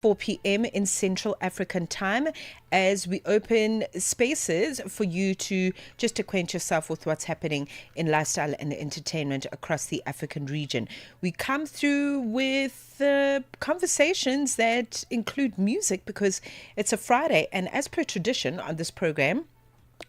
4 p.m. in Central African time, as we open spaces for you to just acquaint yourself with what's happening in lifestyle and entertainment across the African region. We come through with conversations that include music because it's a Friday, and as per tradition on this program,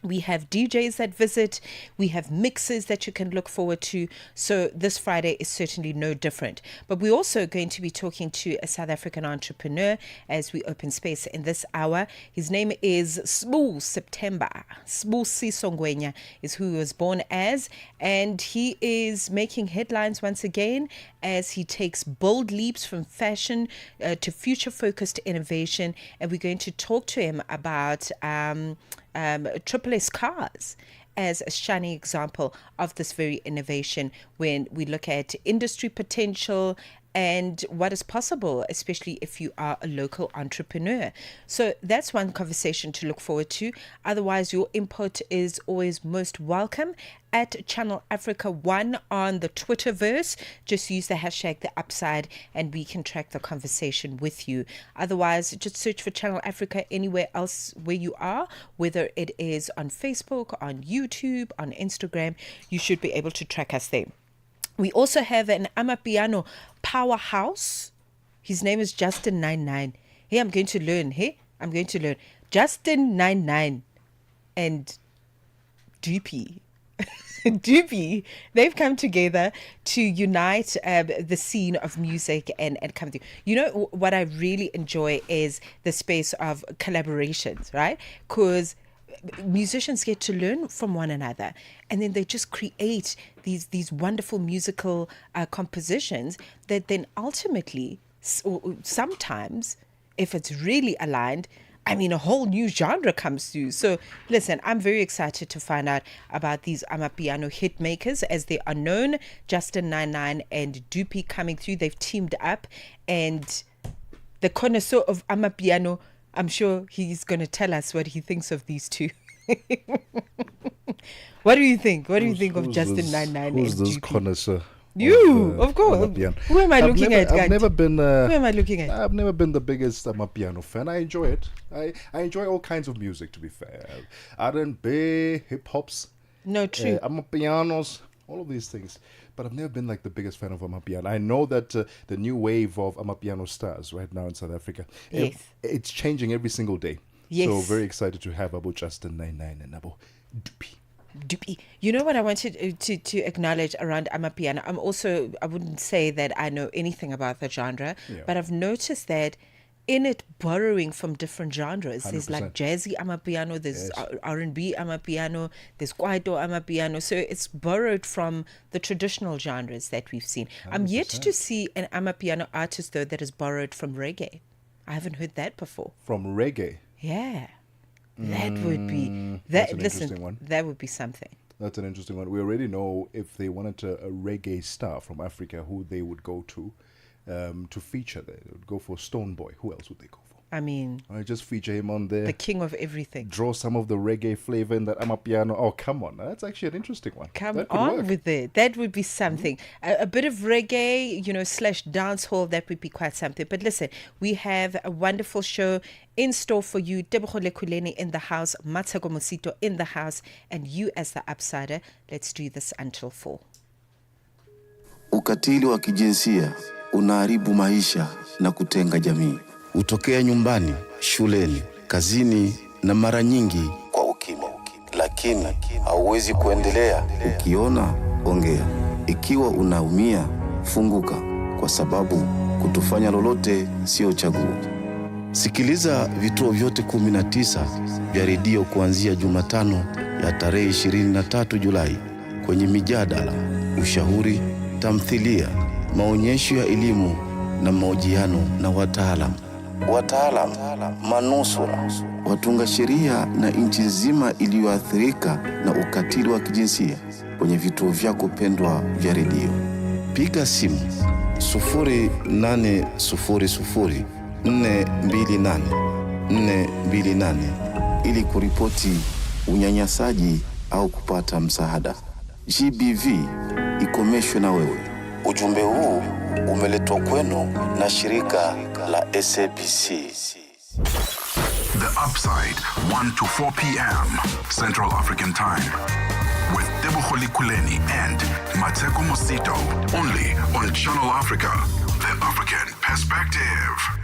we have DJs that visit, we have mixes that you can look forward to. So this Friday is certainly no different. But we're also going to be talking to a South African entrepreneur as we open space in this hour. His name is Sbu September. Sbu Sisongwenya is who he was born as, and he is making headlines once again as he takes bold leaps from fashion to future-focused innovation. And we're going to talk to him about Triple S cars as a shining example of this very innovation when we look at industry potential and what is possible, especially if you are a local entrepreneur. So that's one conversation to look forward to. Otherwise, your input is always most welcome at Channel Africa 1 on the Twitterverse. Just use the hashtag The Upside and we can track the conversation with you. Otherwise, just search for Channel Africa anywhere else where you are, whether it is on Facebook, on YouTube, on Instagram. You should be able to track us there. We also have an Amapiano powerhouse. His name is Justin 99. Hey, I'm going to learn. Justin 99 and Doopy. Doopy, they've come together to unite the scene of music and come through. You know, what I really enjoy is the space of collaborations, right? Because musicians get to learn from one another, and then they just create these wonderful musical compositions that then ultimately, sometimes, if it's really aligned, I mean, a whole new genre comes through. So listen, I'm very excited to find out about these Amapiano hit makers, as they are known, Justin 99 and Doopy coming through. They've teamed up, and the connoisseur of Amapiano, I'm sure he's going to tell us what he thinks of these two. What do you think? What do you think of Justin 99 and Who's this Doopy? connoisseur? Of course. Who am I looking at? I've never been. Who am I looking at? I've never been the biggest Amapiano fan. I enjoy it. I enjoy all kinds of music, to be fair. R&B, hip hops. No, true. Amapianos, all of these things. But I've never been like the biggest fan of Amapiano. I know that the new wave of Amapiano stars right now in South Africa, Yes. it's changing every single day. Yes. So very excited to have Abu Justin 99 and Abu Doopy. Doopy. You know what I wanted to acknowledge around Amapiano? I wouldn't say that I know anything about the genre, but I've noticed that in it borrowing from different genres. 100%. There's like jazzy Amapiano, there's R&B Amapiano, there's Kwaito Amapiano. So it's borrowed from the traditional genres that we've seen. 100%. I'm yet to see an Amapiano artist, though, that is borrowed from reggae. I haven't heard that before. From reggae? Yeah. That would be interesting one. That would be something. That's an interesting one. We already know if they wanted a reggae star from Africa, who they would go to feature there. They would go for Stone Boy. Who else would they go for? I mean, I just feature him on there. The king of everything. Draw some of the reggae flavor in that Amapiano. Oh, come on. That's actually an interesting one. Come on with it. That would be something. A bit of reggae, / dance hall, that would be quite something. But listen, we have a wonderful show in store for you. Tebogo Lekuleni in the house, Mmatsheko in the house, and you as the upsider. Let's do this until 4. Ukatili wa kijinsia unaharibu maisha na kutenga jamii. Utokea nyumbani, shuleni, kazini na mara nyingi kwa ukimya. Lakini hauwezi kuendelea. Ukiona, ongea. Ikiwa unaumia, funguka, kwa sababu kutofanya lolote sio chaguo. Sikiliza vituo vyote 19 vya redio kuanzia Jumatano ya tarehe 23 Julai kwenye mijadala, ushauri, tamthilia, maonyesho ya elimu na mahojiano na wataalamu, manusura, watunga sheria na nchi nzima iliyoathirika na ukatili wa kijinsia kwenye vituo vyako pendwa vya redio. Piga simu 0800 428 428 ili kuripoti unyanyasaji au kupata msaada. GBV, ikomeshwe na wewe. Ujumbe huu umeletwa kwenu na shirika la SABC. The Upside, 1 to 4 p.m. Central African Time. With Tebogo and Mmatsheko only on Channel Africa, the African perspective.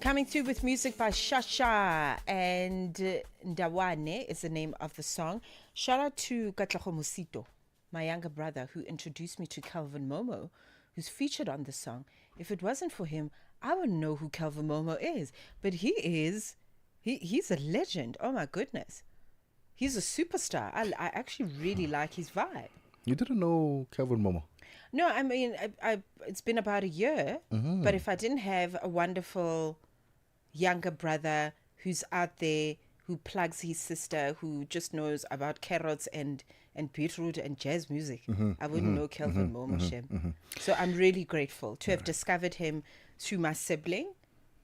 Coming through with music by Shasha and Ndawane is the name of the song. Shout out to Katlego Mosito, my younger brother, who introduced me to Calvin Momo, who's featured on the song. If it wasn't for him, I wouldn't know who Calvin Momo is. But he's a legend. Oh my goodness. He's a superstar. I actually really like his vibe. You didn't know Calvin Momo? No, I mean, it's been about a year. Mm-hmm. But if I didn't have a wonderful younger brother who's out there, who plugs his sister, who just knows about carrots and beetroot and jazz music, I wouldn't know Calvin Momo Shem. So I'm really grateful to have discovered him through my sibling.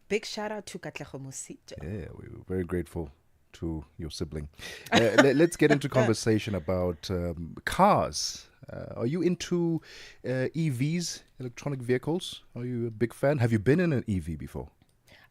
Big shout out to Katlego Mosito. Yeah, we were very grateful to your sibling. Let's get into conversation about cars. Are you into EVs, electronic vehicles? Are you a big fan? Have you been in an EV before?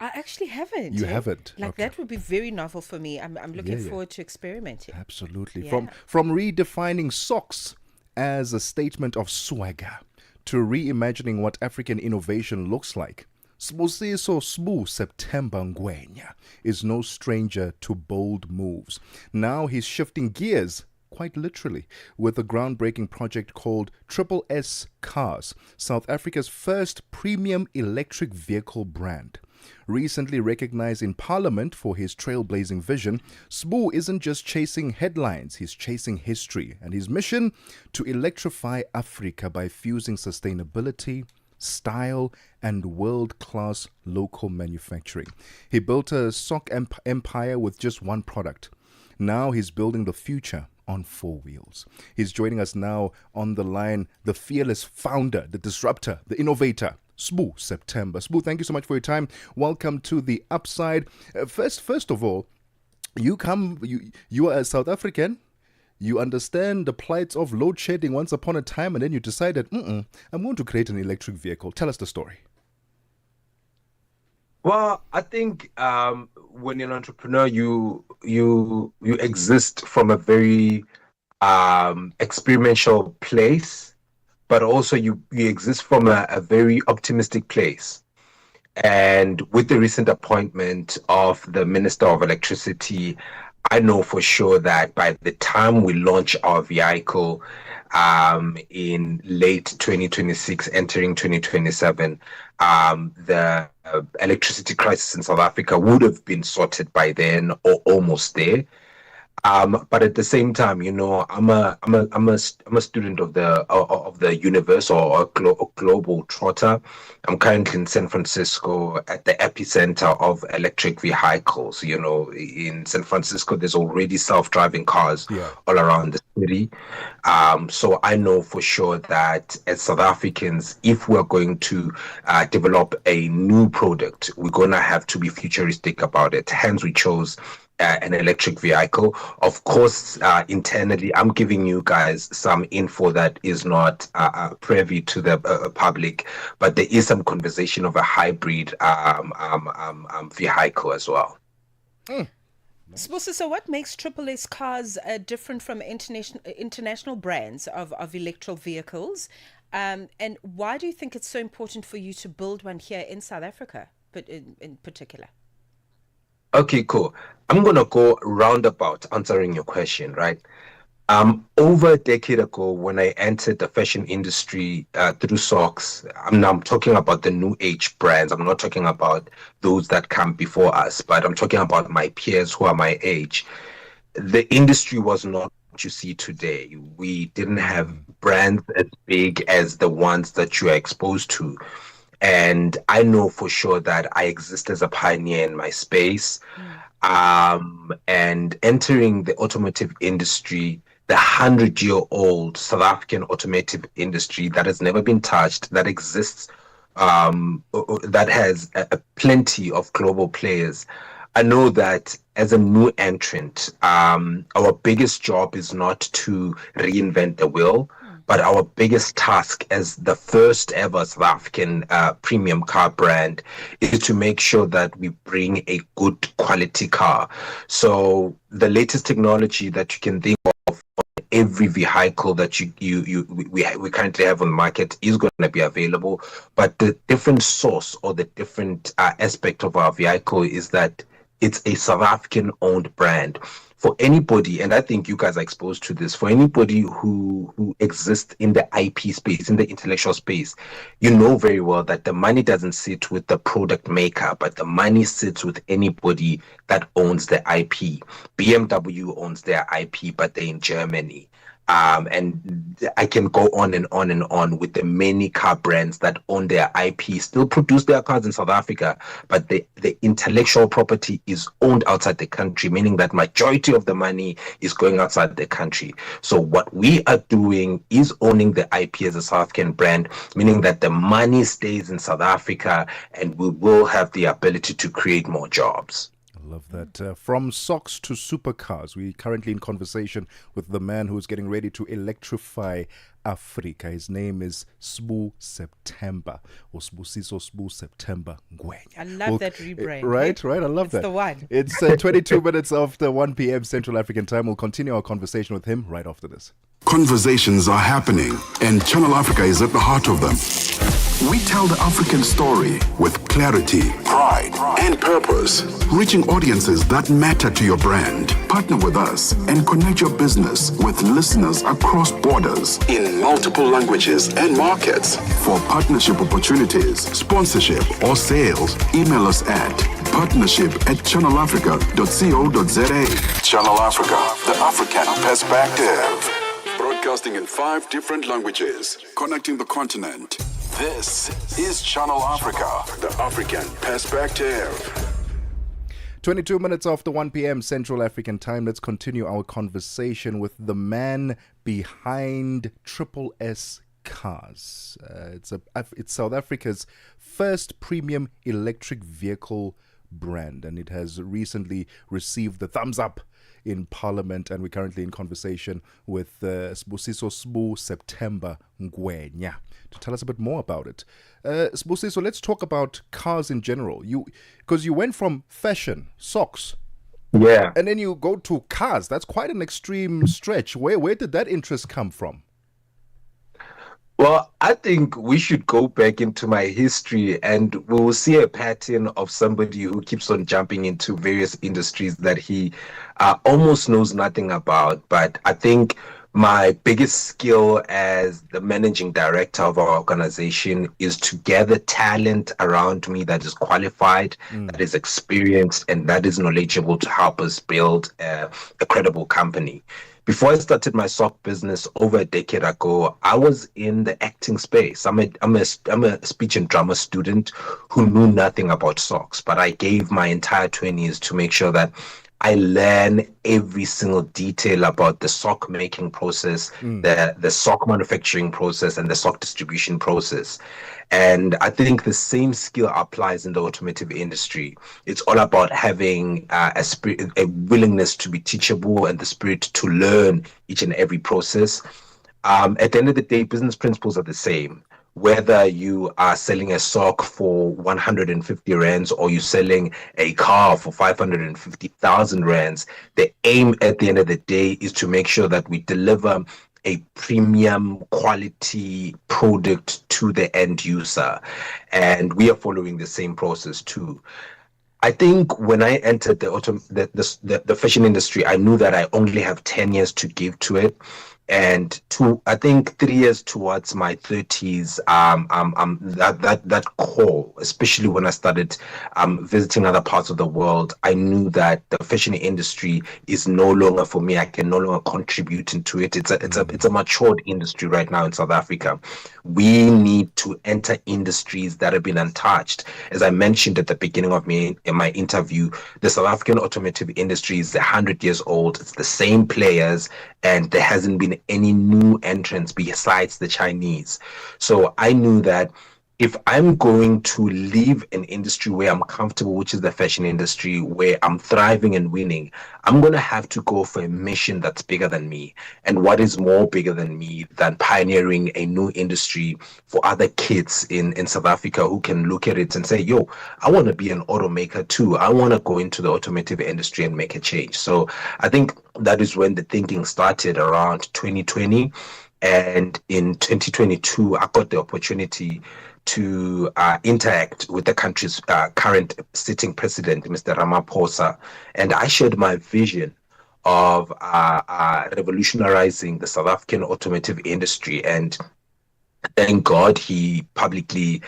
I actually haven't. You haven't? Like Okay. that would be very novel for me. I'm looking Yeah. forward to experimenting. Absolutely. Yeah. From redefining socks as a statement of swagger to reimagining what African innovation looks like. Sbusiso Sbu September Ngwenya is no stranger to bold moves. Now he's shifting gears, quite literally, with a groundbreaking project called Triple S Cars, South Africa's first premium electric vehicle brand. Recently recognized in Parliament for his trailblazing vision, Sbu isn't just chasing headlines, he's chasing history. And his mission? To electrify Africa by fusing sustainability, style, and world-class local manufacturing. He built a sock empire with just one product. Now he's building the future on four wheels. He's joining us now on the line, the fearless founder, the disruptor, the innovator, Sbu September. Sbu, thank you so much for your time. Welcome to the Upside. First of all, you are a South African. You understand the plight of load shedding once upon a time, and then you decided, I'm going to create an electric vehicle. Tell us the story. Well, I think when you're an entrepreneur, you exist from a very experiential place, but also you exist from a very optimistic place. And with the recent appointment of the Minister of Electricity, I know for sure that by the time we launch our vehicle in late 2026, entering 2027, the electricity crisis in South Africa would have been sorted by then or almost there. But at the same time, I'm a student of the universe or a global trotter. I'm currently in San Francisco at the epicenter of electric vehicles. In San Francisco, there's already self-driving cars all around the city. So I know for sure that as South Africans, if we're going to develop a new product, we're going to have to be futuristic about it. Hence, we chose an electric vehicle. Of course, internally, I'm giving you guys some info that is not privy to the public, but there is some conversation of a hybrid vehicle as well. So what makes Triple S cars different from international brands of electric vehicles? And why do you think it's so important for you to build one here in South Africa, but in particular? Okay, cool. I'm gonna go roundabout answering your question, right? Over a decade ago, when I entered the fashion industry through socks, I'm talking about the new age brands. I'm not talking about those that come before us, but I'm talking about my peers who are my age. The industry was not what you see today. We didn't have brands as big as the ones that you are exposed to. And I know for sure that I exist as a pioneer in my space. And entering the automotive industry, the 100-year-old South African automotive industry that has never been touched, that exists, that has plenty of global players. I know that as a new entrant, our biggest job is not to reinvent the wheel, but our biggest task as the first ever South African premium car brand is to make sure that we bring a good quality car. So the latest technology that you can think of, every vehicle that we currently have on the market is going to be available, but the different source or the different aspect of our vehicle is that it's a South African owned brand. For anybody, and I think you guys are exposed to this, for anybody who exists in the IP space, in the intellectual space, you know very well that the money doesn't sit with the product maker, but the money sits with anybody that owns the IP. BMW owns their IP, but they're in Germany. And I can go on and on and on with the many car brands that own their IP, still produce their cars in South Africa, but the intellectual property is owned outside the country, meaning that majority of the money is going outside the country. So what we are doing is owning the IP as a South African brand, meaning that the money stays in South Africa and we will have the ability to create more jobs. love that. From socks to supercars, we're currently in conversation with the man who's getting ready to electrify Africa. His name is Sbu September, or Sbu September Ngwenya. I love that rebrand. Right. I love it's that. The one. It's 22 minutes after 1 p.m. Central African Time. We'll continue our conversation with him right after this. Conversations are happening, and Channel Africa is at the heart of them. We tell the African story with clarity, pride, and purpose, reaching audiences that matter to your brand. Partner with us and connect your business with listeners across borders in multiple languages and markets. For partnership opportunities, sponsorship, or sales, email us at partnership@channelafrica.co.za. Channel Africa, the African perspective. Broadcasting in 5 different languages, connecting the continent. This is Channel Africa, the African perspective. 22 minutes after 1 p.m. Central African Time. Let's continue our conversation with the man behind Triple S Cars. It's South Africa's first premium electric vehicle brand, and it has recently received the thumbs up in Parliament, and we're currently in conversation with Sbu September Ngwenya to tell us a bit more about it. Sbu, let's talk about cars in general. Because you went from fashion, socks, and then you go to cars. That's quite an extreme stretch. Where did that interest come from? Well, I think we should go back into my history and we will see a pattern of somebody who keeps on jumping into various industries that he almost knows nothing about. But I think my biggest skill as the managing director of our organization is to gather talent around me that is qualified, that is experienced, and that is knowledgeable to help us build a credible company. Before I started my sock business over a decade ago, I was in the acting space. I'm a speech and drama student who knew nothing about socks, but I gave my entire 20s to make sure that I learn every single detail about the sock making process, the sock manufacturing process, and the sock distribution process. And I think the same skill applies in the automotive industry. It's all about having a willingness to be teachable and the spirit to learn each and every process. At the end of the day, business principles are the same. Whether you are selling a sock for 150 rands or you're selling a car for 550,000 rands, the aim at the end of the day is to make sure that we deliver a premium quality product to the end user. And we are following the same process too. I think when I entered the fashion industry, I knew that I only have 10 years to give to it. And I think 3 years towards my 30s, that call, especially when I started visiting other parts of the world, I knew that the fashion industry is no longer for me. I can no longer contribute into it. It's a matured industry right now in South Africa. We need to enter industries that have been untouched. As I mentioned at the beginning of in my interview, the South African automotive industry is 100 years old. It's the same players, and there hasn't been any new entrants besides the Chinese. So I knew that if I'm going to leave an industry where I'm comfortable, which is the fashion industry, where I'm thriving and winning, I'm going to have to go for a mission that's bigger than me. And what is more bigger than me than pioneering a new industry for other kids in South Africa who can look at it and say, yo, I want to be an automaker too. I want to go into the automotive industry and make a change. So I think that is when the thinking started around 2020. And in 2022, I got the opportunity to interact with the country's current sitting president, Mr. Ramaphosa, and I shared my vision of revolutionizing the South African automotive industry. And thank God he publicly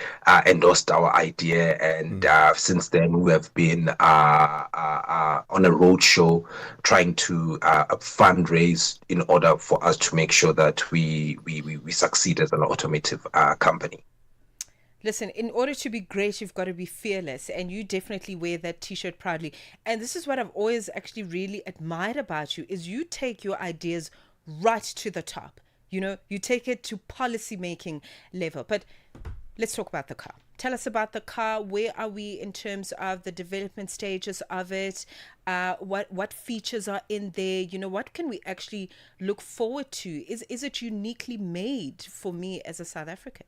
endorsed our idea, and since then we have been on a roadshow trying to fundraise in order for us to make sure that we succeed as an automotive company. Listen, in order to be great, you've got to be fearless, and you definitely wear that t-shirt proudly. And this is what I've always actually really admired about you, is you take your ideas right to the top. You know, you take it to policy making level. But let's talk about the car. Tell us about the car. Where are we in terms of the development stages of it? What features are in there? What can we actually look forward to? Is it uniquely made for me as a South African?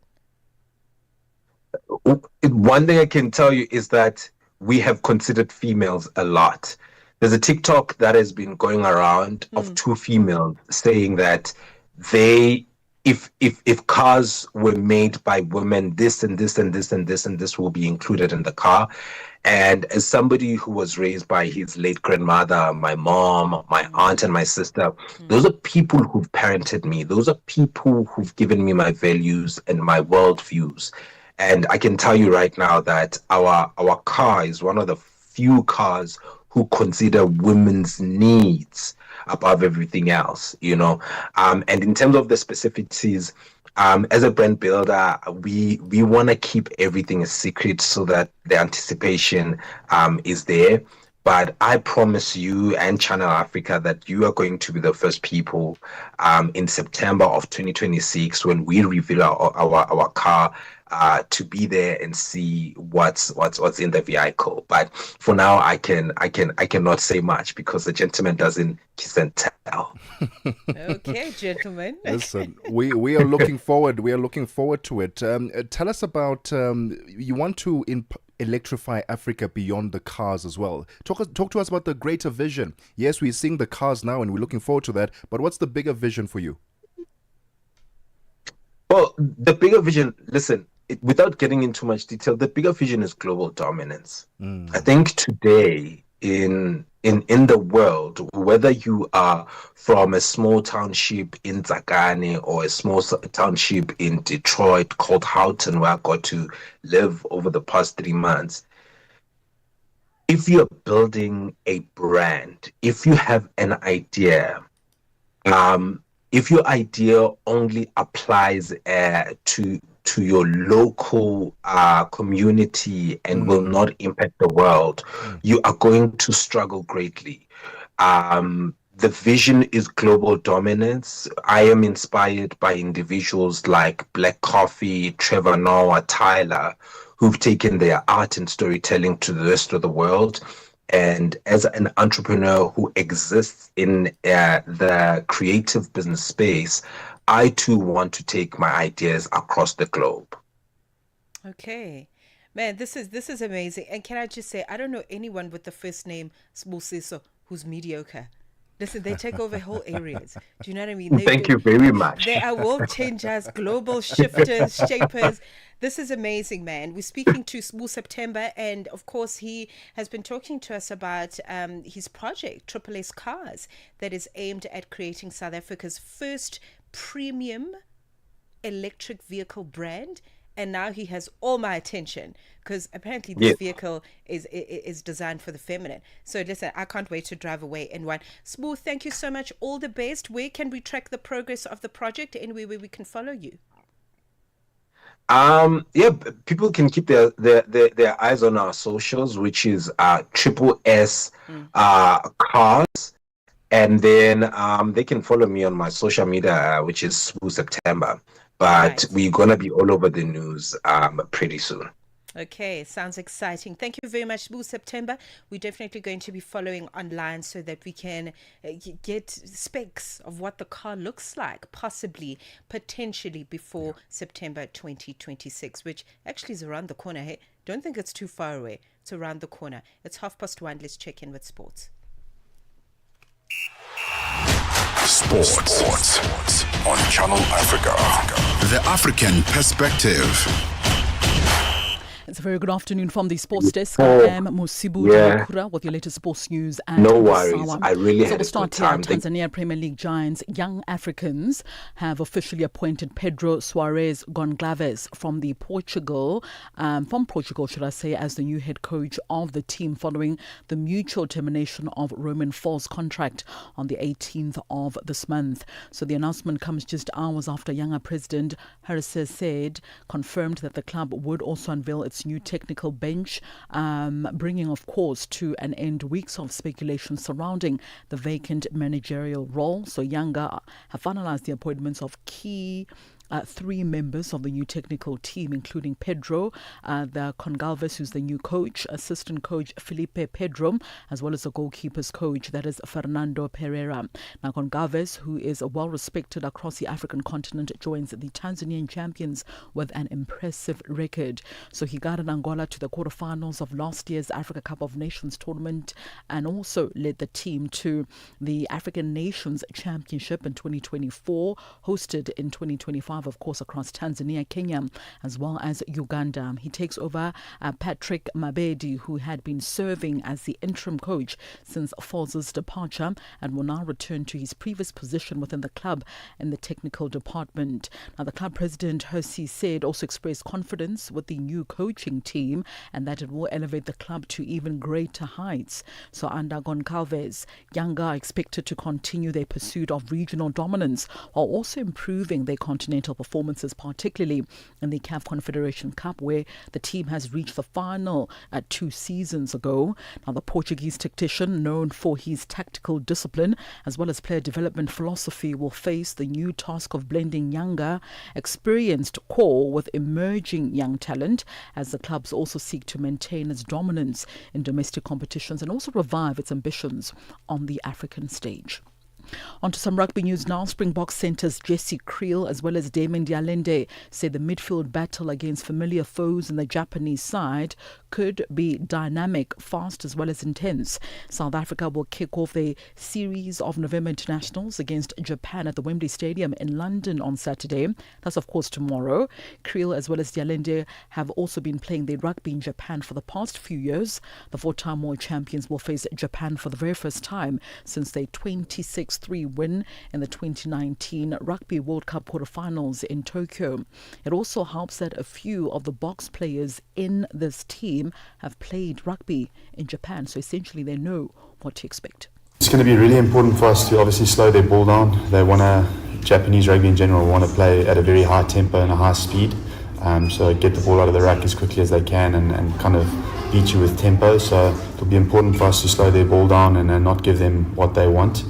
One thing I can tell you is that we have considered females a lot. There's a TikTok that has been going around of two females saying that they, if cars were made by women, this and this and this and this and this will be included in the car. And as somebody who was raised by his late grandmother, my mom, my aunt, and my sister, those are people who've parented me. Those are people who've given me my values and my worldviews. And I can tell you right now that our car is one of the few cars who consider women's needs above everything else, And in terms of the specificities, as a brand builder, we want to keep everything a secret so that the anticipation is there. But I promise you and Channel Africa that you are going to be the first people in September of 2026 when we reveal our car to be there and see what's in the vehicle. But for now, I cannot say much because the gentleman doesn't kiss and tell. Okay, gentlemen. Listen, we are looking forward. We are looking forward to it. Tell us about you want to electrify Africa beyond the cars as well. Talk to us about the greater vision. Yes, we're seeing the cars now, and we're looking forward to that. But what's the bigger vision for you? Well, the bigger vision. Listen, without getting into much detail, the bigger vision is global dominance. I think today in the world, whether you are from a small township in Tsakane or a small township in Detroit called Houghton, where I got to live over the past 3 months, if you're building a brand, if you have an idea, if your idea only applies to your local community and will not impact the world, you are going to struggle greatly. The vision is global dominance. I am inspired by individuals like Black Coffee, Trevor Noah, Tyler, who've taken their art and storytelling to the rest of the world. And as an entrepreneur who exists in the creative business space, I too want to take my ideas across the globe. Okay. Man, this is amazing. And can I just say, I don't know anyone with the first name Sbusiso who's mediocre. Listen, they take over whole areas. Do you know what I mean? Thank you very much. They are world changers, global shifters, shapers. This is amazing, man. We're speaking to Sbu September, and of course, he has been talking to us about his project, Triple S Cars, that is aimed at creating South Africa's first premium electric vehicle brand. And now he has all my attention because apparently this vehicle is designed for the feminine. So listen, I can't wait to drive away in one. Smooth, thank you so much. All the best. Where can we track the progress of the project? Anywhere where we can follow you? People can keep their eyes on our socials, which is Triple S Cars. And then they can follow me on my social media, which is Sbu September. But we're going to be all over the news pretty soon. Okay, sounds exciting. Thank you very much, Sbu September. We're definitely going to be following online so that we can get specs of what the car looks like, possibly, potentially before September 2026, which actually is around the corner. Hey, don't think it's too far away. It's around the corner. It's 1:30. Let's check in with sports. Sports on Channel Africa. The African perspective. It's a very good afternoon from the sports desk. I am Musibu Kura with your latest sports news. And no worries. I really had a good time. Tanzania Premier League giants Young Africans have officially appointed Pedro Soares Gonçalves from Portugal, should I say, as the new head coach of the team following the mutual termination of Roman Fall's contract on the 18th of this month. So the announcement comes just hours after Yanga president Harris said confirmed that the club would also unveil its new technical bench, bringing, of course, to an end weeks of speculation surrounding the vacant managerial role. So Yanga have finalized the appointments of key 3 members of the new technical team, including Pedro, the Gonçalves, who's the new coach, assistant coach Felipe Pedro, as well as the goalkeepers coach, that is Fernando Pereira. Now, Gonçalves, who is well respected across the African continent, joins the Tanzanian champions with an impressive record. So he guided Angola to the quarterfinals of last year's Africa Cup of Nations tournament and also led the team to the African Nations Championship in 2024, hosted in 2025, of course, across Tanzania, Kenya, as well as Uganda. He takes over Patrick Mabedi, who had been serving as the interim coach since Foles' departure, and will now return to his previous position within the club in the technical department. Now, the club president, Hersi said, also expressed confidence with the new coaching team and that it will elevate the club to even greater heights. So under Gonçalves, Yanga are expected to continue their pursuit of regional dominance while also improving their continental performances, particularly in the CAF Confederation Cup, where the team has reached the final 2 seasons ago. Now, the Portuguese tactician, known for his tactical discipline as well as player development philosophy, will face the new task of blending younger, experienced core with emerging young talent, as the clubs also seek to maintain its dominance in domestic competitions and also revive its ambitions on the African stage. On to some rugby news now. Springboks centres Jesse Kriel as well as Damien Dialende say the midfield battle against familiar foes in the Japanese side could be dynamic, fast as well as intense. South Africa will kick off a series of November internationals against Japan at the Wembley Stadium in London on Saturday. That's of course tomorrow. Kriel as well as Dialende have also been playing their rugby in Japan for the past few years. The 4-time world champions will face Japan for the very first time since their 26-3 win in the 2019 Rugby World Cup quarterfinals in Tokyo. It also helps that a few of the Boks players in this team have played rugby in Japan, so essentially they know what to expect. It's going to be really important for us to obviously slow their ball down. They want to, Japanese rugby in general, want to play at a very high tempo and a high speed. So get the ball out of the rack as quickly as they can and kind of beat you with tempo. So it'll be important for us to slow their ball down and not give them what they want.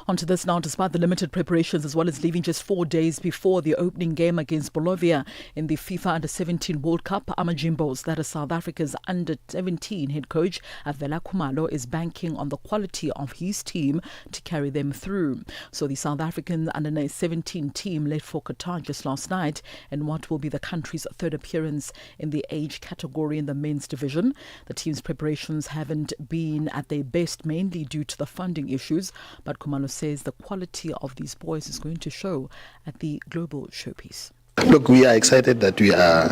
Onto this now. Despite the limited preparations as well as leaving just 4 days before the opening game against Bolivia in the FIFA Under-17 World Cup, Amajimbos, that is South Africa's Under-17 head coach Avela Khumalo, is banking on the quality of his team to carry them through. So the South African Under-17 team left for Qatar just last night in what will be the country's 3rd appearance in the age category in the men's division. The team's preparations haven't been at their best, mainly due to the funding issues, but Khumalo says the quality of these boys is going to show at the global showpiece. Look, we are excited that we are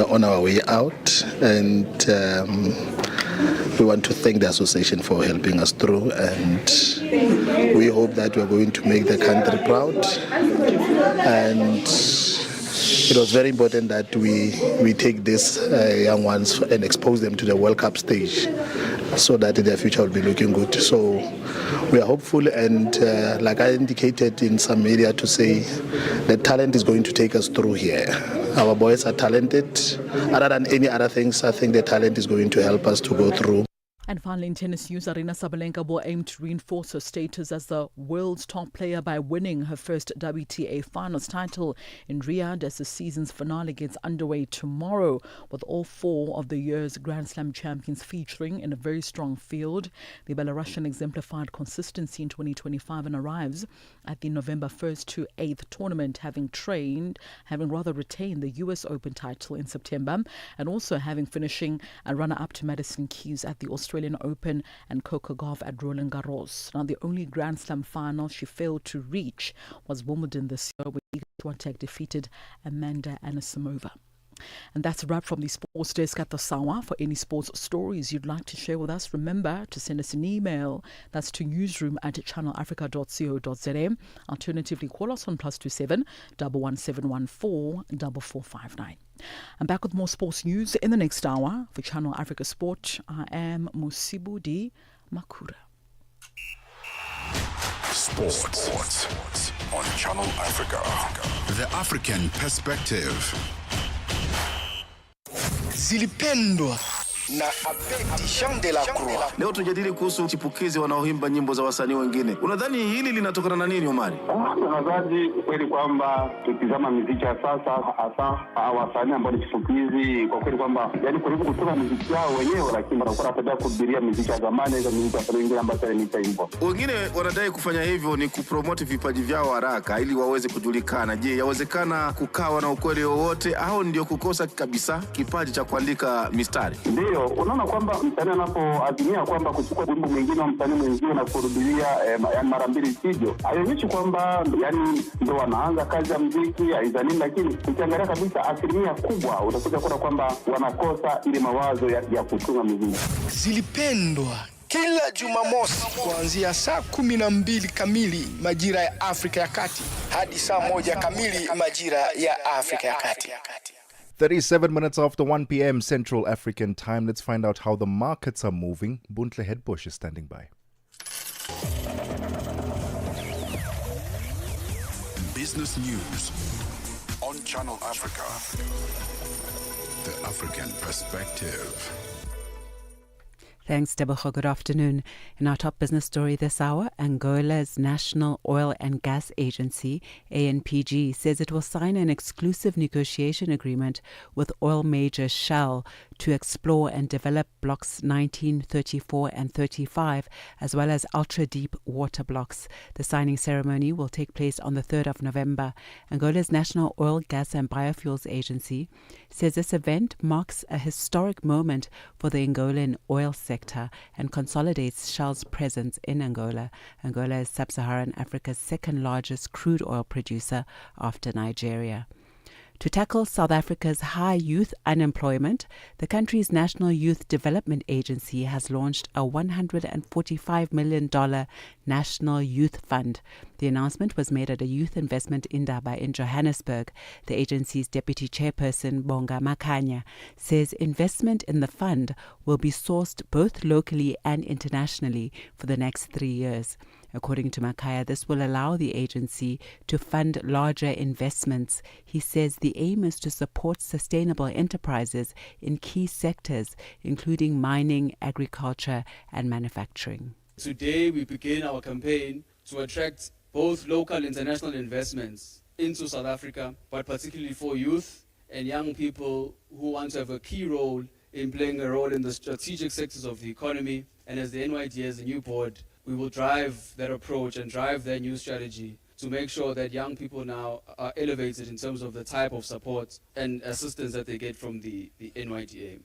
on our way out, and we want to thank the association for helping us through, and we hope that we are going to make the country proud. And it was very important that we take these young ones and expose them to the World Cup stage so that their future will be looking good. So we are hopeful, and like I indicated in some media to say, the talent is going to take us through here. Our boys are talented. Other than any other things, I think the talent is going to help us to go through. And finally, in tennis news, Aryna Sabalenka will aim to reinforce her status as the world's top player by winning her first WTA finals title in Riyadh as the season's finale gets underway tomorrow, with all 4 of the year's Grand Slam champions featuring in a very strong field. The Belarusian exemplified consistency in 2025 and arrives at the November 1st to 8th tournament, having retained the US Open title in September, and also having finishing a runner-up to Madison Keys at the Australian Open and Coco Gauff at Roland Garros. Now, the only Grand Slam final she failed to reach was Wimbledon this year, where Iga Swiatek defeated Amanda Anisimova. And that's a wrap from the Sports Desk at the Sawa. For any sports stories you'd like to share with us, remember to send us an email. That's to newsroom@channelafrica.co.za. Alternatively, call us on +27 11714 4459. I'm back with more sports news in the next hour. For Channel Africa Sport, I am Musibudi Makura. Sports on Channel Africa. The African perspective. Zilipendwa na Abedi Jean de la Croix. Leo tujadili kuhusu chipukizi wanaoimba nyimbo za wasanii wengine. Unadhani hili linatokana na nini, Omari? Nadhani kweli kwamba tukizama muziki ya sasa, hasa wasanii ambao ni chipukizi, kwa kweli kwamba yani karibu kutoka muziki yao wenyewe, lakini wanakuwa wanapenda kuhubiria muziki ya zamani, hizo muziki ya wengine ambao ni taimbo. Wengine wanadai kufanya hivyo ni kupromote vipaji vyao haraka ili waweze kujulikana. Je, yawezekana kukawa na ukweli wowote au ndio kukosa kabisa kipaji cha kuandika mistari? Ndio, unaona kwamba msanii anapoazimia kwamba kuchukua wimbo mwingine wa msanii mwingine na kurudia mara mbili sivyo, haionyeshi kwamba yani ndio wanaanza kazi ya muziki aizani, lakini ukiangalia kabisa asilimia kubwa utakuja kuona kwamba wanakosa ile mawazo ya kutunga muziki. Zilipendwa kila Jumamosi kuanzia saa 12 kamili majira ya Afrika ya Kati hadi saa 1 kamili majira ya Afrika ya Kati. 37 minutes after 1 p.m. Central African time. Let's find out how the markets are moving. Buntle Headbush is standing by. Business News on Channel Africa. The African Perspective. Thanks, Tebogo. Good afternoon. In our top business story this hour, Angola's National Oil and Gas Agency, ANPG, says it will sign an exclusive negotiation agreement with oil major Shell to explore and develop blocks 19, 34 and 35, as well as ultra-deep water blocks. The signing ceremony will take place on the 3rd of November. Angola's National Oil, Gas and Biofuels Agency says this event marks a historic moment for the Angolan oil sector and consolidates Shell's presence in Angola. Angola is sub-Saharan Africa's second largest crude oil producer after Nigeria. To tackle South Africa's high youth unemployment, the country's National Youth Development Agency has launched a $145 million National Youth Fund. The announcement was made at a youth investment indaba in Johannesburg. The agency's deputy chairperson, Bonga Makanya, says investment in the fund will be sourced both locally and internationally for the next 3 years. According to Makaya, this will allow the agency to fund larger investments. He says the aim is to support sustainable enterprises in key sectors, including mining, agriculture, and manufacturing. Today, we begin our campaign to attract both local and international investments into South Africa, but particularly for youth and young people who want to have a key role in playing a role in the strategic sectors of the economy. And as the NYD, as the new board, we will drive that approach and drive their new strategy to make sure that young people now are elevated in terms of the type of support and assistance that they get from the NYDA.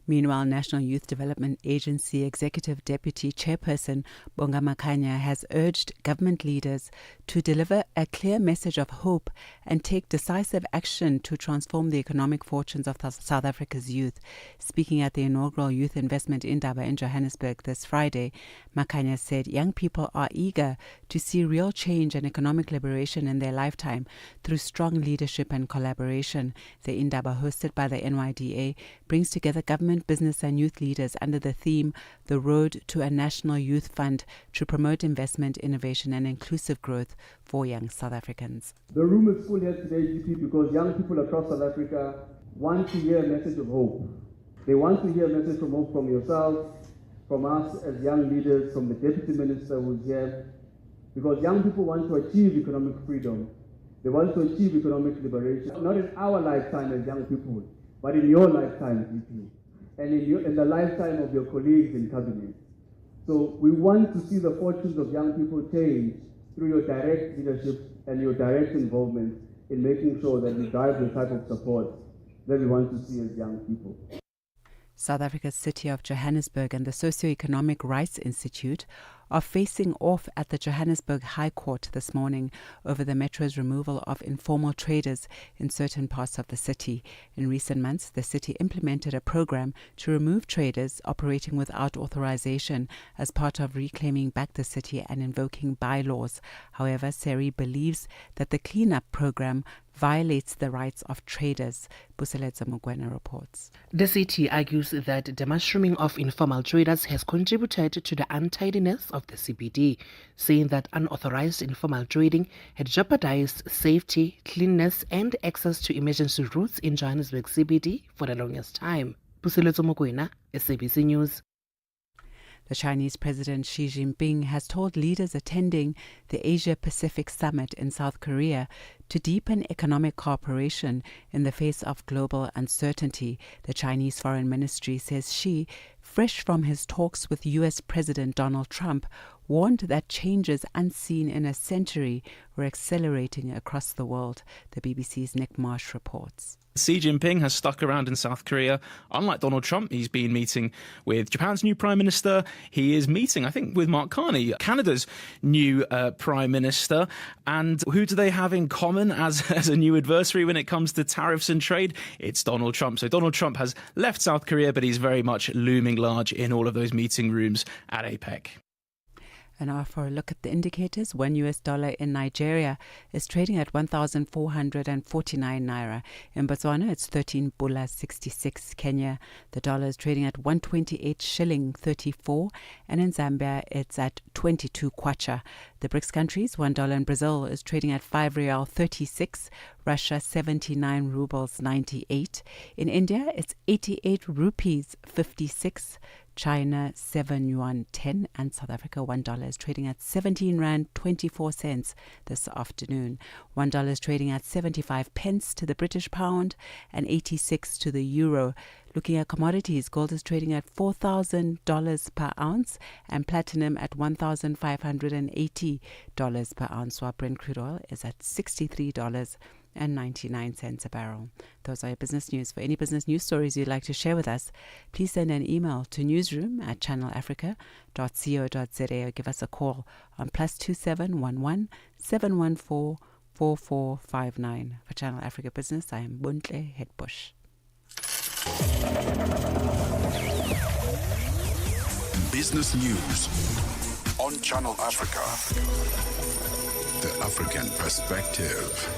Meanwhile, National Youth Development Agency Executive Deputy Chairperson Bonga Makanya has urged government leaders to deliver a clear message of hope and take decisive action to transform the economic fortunes of South Africa's youth. Speaking at the inaugural Youth Investment Indaba in Johannesburg this Friday, Makanya said young people are eager to see real change and economic liberation in their lifetime through strong leadership and collaboration. The Indaba, hosted by the NYDA, brings together government, business and youth leaders under the theme The Road to a National Youth Fund to promote investment, innovation and inclusive growth for young South Africans. The room is full here today, GP, because young people across South Africa want to hear a message of hope. They want to hear a message of hope from yourselves, from us as young leaders, from the Deputy Minister who's here, because young people want to achieve economic freedom. They want to achieve economic liberation, not in our lifetime as young people, but in your lifetime, GP. And in the lifetime of your colleagues in cabinet. So we want to see the fortunes of young people change through your direct leadership and your direct involvement in making sure that we drive the type of support that we want to see as young people. South Africa's city of Johannesburg and the Socioeconomic Rights Institute are facing off at the Johannesburg High Court this morning over the Metro's removal of informal traders in certain parts of the city. In recent months, the city implemented a program to remove traders operating without authorization as part of reclaiming back the city and invoking bylaws. However, Seri believes that the cleanup program violates the rights of traders. Buseletsa Mugwena reports. The city argues that the mushrooming of informal traders has contributed to the untidiness of the CBD, saying that unauthorized informal trading had jeopardized safety, cleanliness and access to emergency routes in Johannesburg CBD for the longest time. Puseletso Mokoena, SABC News. The Chinese President Xi Jinping has told leaders attending the Asia-Pacific Summit in South Korea to deepen economic cooperation in the face of global uncertainty. The Chinese Foreign Ministry says Xi, fresh from his talks with U.S. President Donald Trump, warned that changes unseen in a century were accelerating across the world. The BBC's Nick Marsh reports. Xi Jinping has stuck around in South Korea. Unlike Donald Trump, he's been meeting with Japan's new Prime Minister. He is meeting, I think, with Mark Carney, Canada's new Prime Minister. And who do they have in common as a new adversary when it comes to tariffs and trade? It's Donald Trump. So Donald Trump has left South Korea, but he's very much looming large in all of those meeting rooms at APEC. And now for a look at the indicators, one US dollar in Nigeria is trading at 1,449 naira. In Botswana, it's 13 pula 66 Kenya. The dollar is trading at 128 shilling 34. And in Zambia, it's at 22 kwacha. The BRICS countries, $1 in Brazil is trading at 5 real 36. Russia, 79 rubles 98. In India, it's 88 rupees 56. China, 7 yuan 10, and South Africa, $1 is trading at 17 rand 24 cents this afternoon. $1 is trading at 75 pence to the British pound and 86 to the euro. Looking at commodities, gold is trading at $4,000 per ounce and platinum at $1,580 per ounce, while Brent crude oil is at $63.99 a barrel. Those are your business news. For any business news stories you'd like to share with us, please send an email to newsroom@channelafrica.co.za or give us a call on +2711 714 4459. For Channel Africa Business, I am Buntle Hetbush. Business News on Channel Africa. The African Perspective.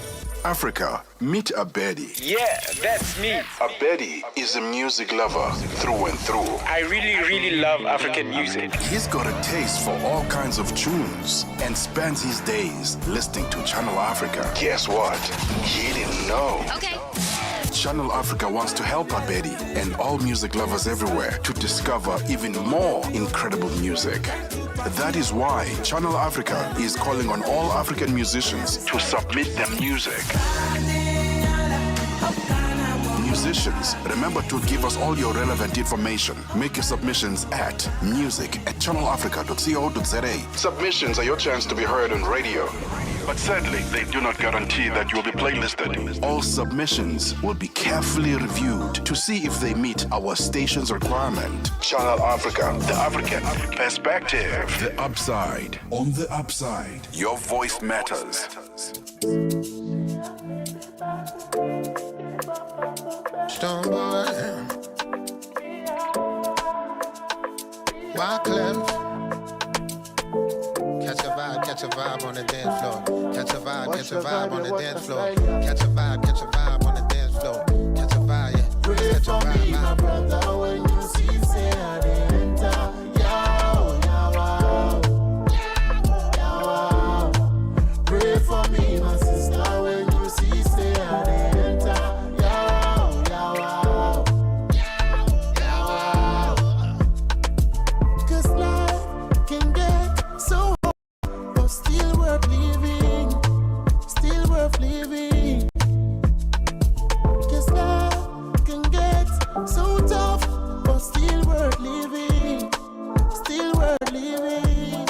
Africa, meet Abedi. Yeah, that's me. Abedi is a music lover through and through. I really love African music. He's got a taste for all kinds of tunes and spends his days listening to Channel Africa. Guess what? He didn't know. Okay. Channel Africa wants to help Abedi and all music lovers everywhere to discover even more incredible music. That is why Channel Africa is calling on all African musicians to submit their music. Musicians, remember to give us all your relevant information. Make your submissions at music@channelafrica.co.za. Submissions are your chance to be heard on radio. But sadly, they do not guarantee that you will be playlisted. All submissions will be carefully reviewed to see if they meet our station's requirement. Channel Africa, the African Perspective. The upside. On the upside, your voice matters. Stone boy, Wycliffe. Catch a vibe on the dance floor. Catch a vibe on the dance floor. Catch a vibe on the dance floor. Catch a vibe, yeah. Catch a vibe, my brother, when you see say I didn't enter. Yow. Pray for me, my sister, when you see say I didn't enter. Cause life can get so hard, but still worth living. Still worth living. Cause life can get so tough, but still worth living. Still worth living.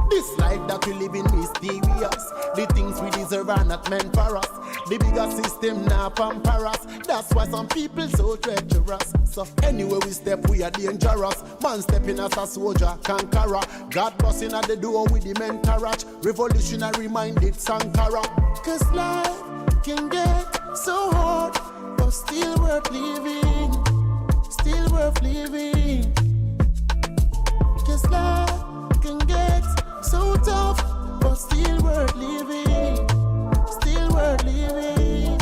This life that we live in mysterious. The things we deserve are not meant for us. The bigger system now pamper us. That's why some people so treacherous. So anywhere we step, we are dangerous. Man stepping as a soldier, conqueror. God busting at the door with the mentorage. Revolutionary minded Sankara. Cause life can get so hard, but still worth living. Still worth living. Cause life can get so tough, but still worth living. Still worth living.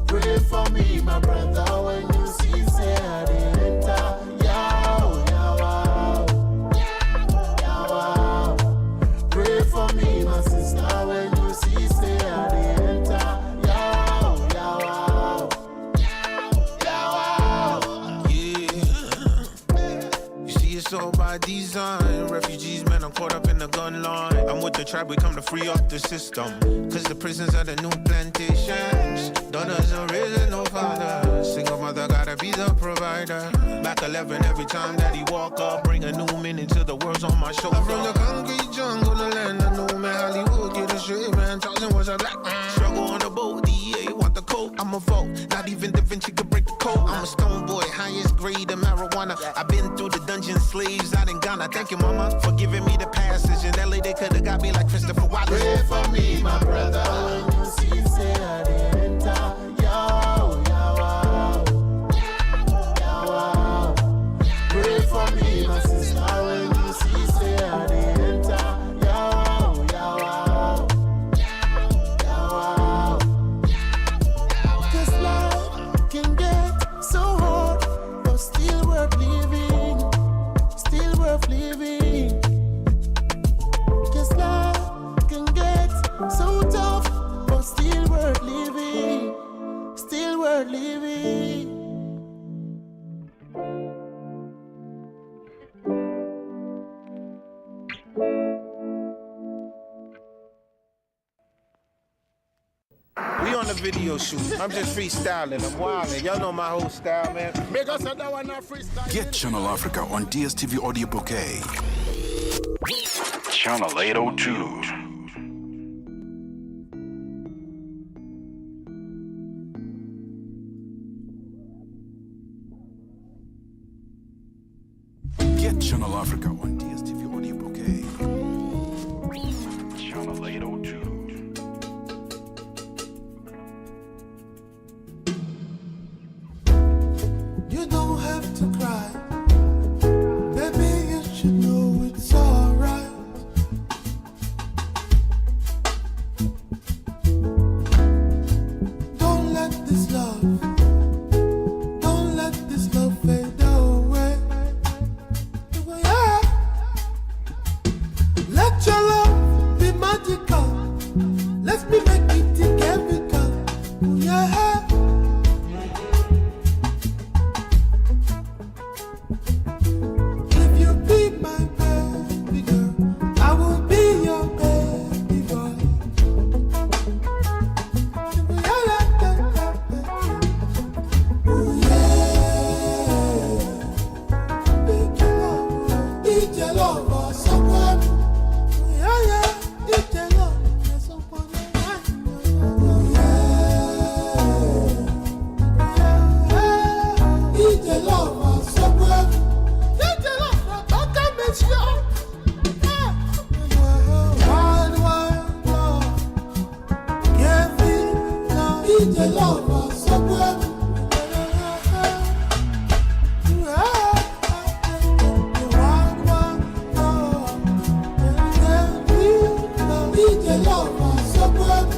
Pray for me, my brother, when you see say I didn't enter. Yow. Pray for me, my sister, when you see say I didn't enter. Yow. caught up in the gun line. I'm with the tribe, we come to free up the system. Cause the prisons are the new plantations. Daughters are raising no fathers. Single mother gotta be the provider. Back 11 every time that he walk up. Bring a new meaning to the words on my shoulder. I'm from the concrete jungle, the land of new man. Hollywood, get a straight man. Thousand was a black man. Struggle on the boat, DEA want the coke. I'm a vote, not even Da Vinci could break the code. I'm a stone boy, highest grade of marijuana. I've been through the dungeon slaves out in Ghana. Thank you, mama, for giving me the passage. In LA, they could've got me like Christopher Wallace. Pray for me, my brother, when you see, say, I did enter. Yo, yo, wow. Yo, wow. Pray for me, my sister, when you see, say, I did enter. Yo, yo, wow. Yo, wow. 'Cause life can get so hard, but still worth living. Still worth living. 'Cause life can get so tough, but still worth living. Still worth living. We on the video shoot. I'm just freestyling. I'm wilding. Y'all know my whole style, man. Make us that one not freestyle. Get Channel Africa on DSTV Audio Bouquet. Channel 802. Get Channel Africa on DSTV Audio Bouquet. Channel 802. You don't have to cry. Baby, you should know it's alright. Don't let this love fade away. Yeah. Let your love be magical. Let me make it chemical. Yeah. If you be my baby girl, I will be your baby boy. Ooh, yeah. DJ love, someone. Yeah, yeah. DJ love, someone. DJ love, someone. DJ love, don't come and show. Wild, wild love. Kevin, love. DJ love, someone. DJ love, someone.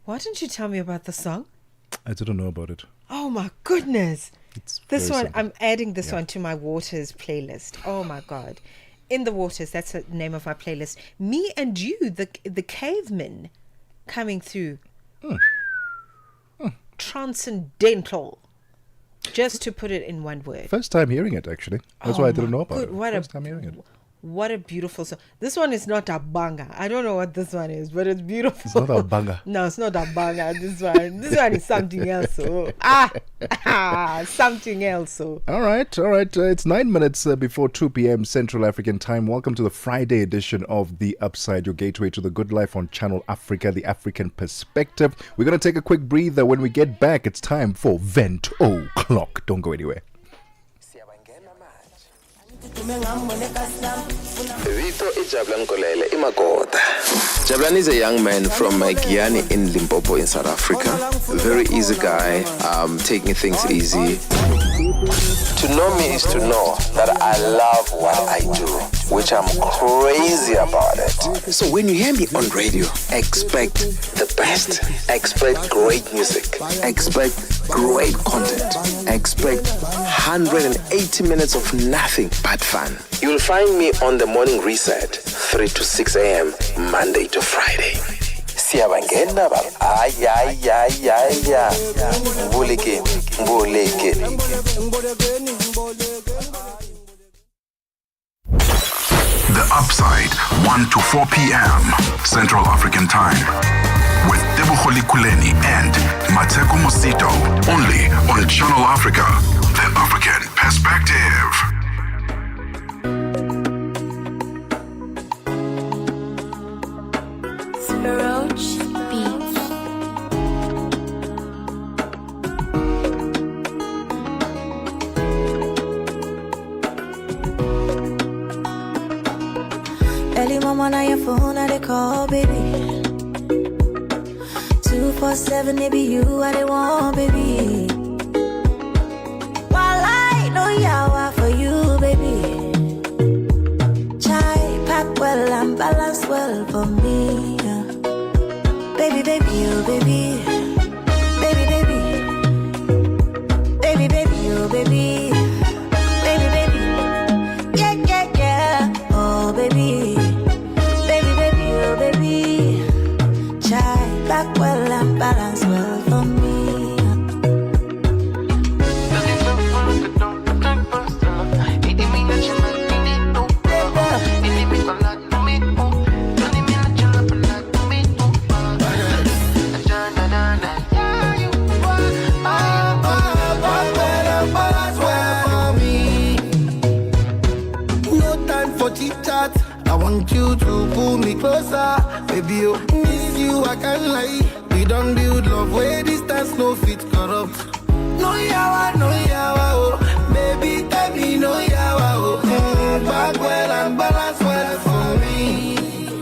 Why didn't you tell me about the song? I didn't know about it. Oh my goodness. This very one, simple. I'm adding this one to my Waters playlist. Oh my God. In the Waters, that's the name of my playlist. Me and You, the cavemen coming through. Transcendental. Just to put it in one word. First time hearing it, actually. That's why I didn't know about Good, it. what First time hearing it. What a beautiful song. This one is not a banger. I don't know what this one is, but it's beautiful. It's not a banger. No, it's not a banger. This one is something else. So something else. So All right. It's 9 minutes before 2 p.m. Central African time. Welcome to the Friday edition of The Upside, your gateway to the good life on Channel Africa, the African perspective. We're going to take a quick breather. When we get back, it's time for Vent O'Clock. Don't go anywhere. Vito Jablan Kolele Imakota. Jablan is a young man from Giyani in Limpopo in South Africa. Very easy guy, taking things easy. To know me is to know that I love what I do, which I'm crazy about it. So when you hear me on radio, expect the best. Expect great music. Expect great content. Expect 180 minutes of nothing but fun. You'll find me on the morning reset, 3 to 6 a.m., Monday to Friday. Siyabangena baba. Ay. Mbuleke. The Upside, 1 to 4 p.m. Central African Time. With Tebogo and Mmatsheko only on Channel Africa, the African perspective. Roach Beats. Early mama on your phone, I they call, baby. 247, it be you, I they want, baby. While I know yawa for you, baby. Chai, pack well and balance well for me. Baby, oh baby. Baby, oh baby. Baby. Yeah. Oh baby. Baby, oh baby. Chai, back well and balance well for me. I want you to pull me closer, baby. Oh, miss you, I can't lie. We don't build love where distance no fit corrupt. No yawa, oh, baby, tell me no yawa, oh. Back well and balance well for me.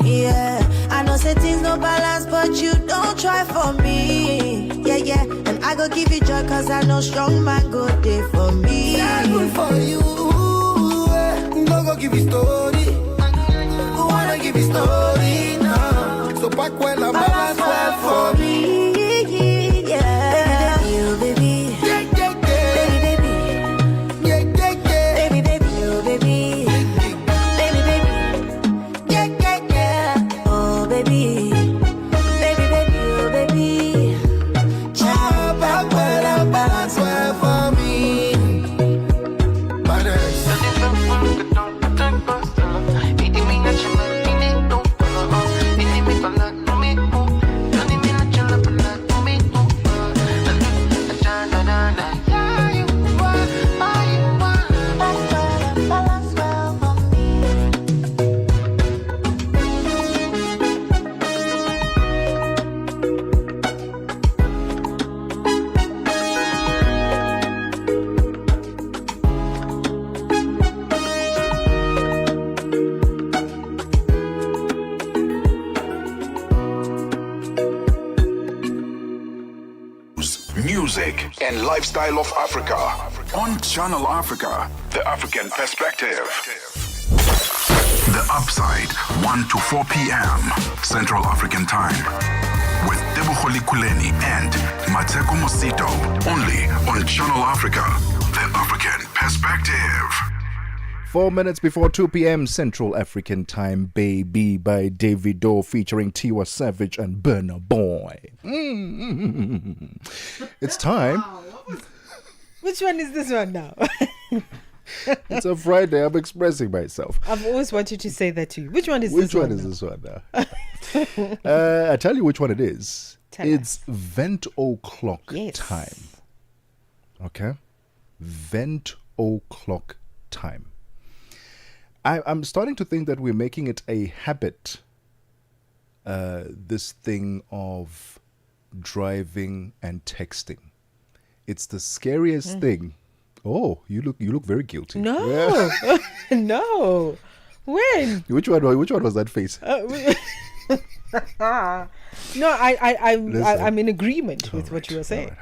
Yeah, I know say things no balance, but you don't try for me. Yeah, and I go give you joy, cause I know strong man go there for me. Yeah, good for you. No go give you story. Wanna give you story now. So back when I balance well for me. Yeah. Baby, yeah. Baby. Yeah. Baby, oh baby. Baby. Yeah. Oh baby. Baby, oh baby. Child, back when I balance well for me. Music and lifestyle of Africa on Channel Africa, the African perspective. The Upside, 1 to 4 p.m. Central African Time. With Tebogo and Mmatsheko only on Channel Africa, the African perspective. 4 minutes before 2 p.m. Central African Time, Baby by Davido featuring Tiwa Savage and Burna Boy. It's time. Which one is this one now? It's a Friday. I'm expressing myself. I've always wanted to say that to you. Which one is Which this one? one is this one now? I tell you which one it is. It's vent o'clock time. Okay? Vent o'clock time. I'm starting to think that we're making it a habit, this thing of driving and texting. It's the scariest thing. Oh, you look very guilty. No. No. When? Which one was that face? No, I'm in agreement with what you were saying. Right.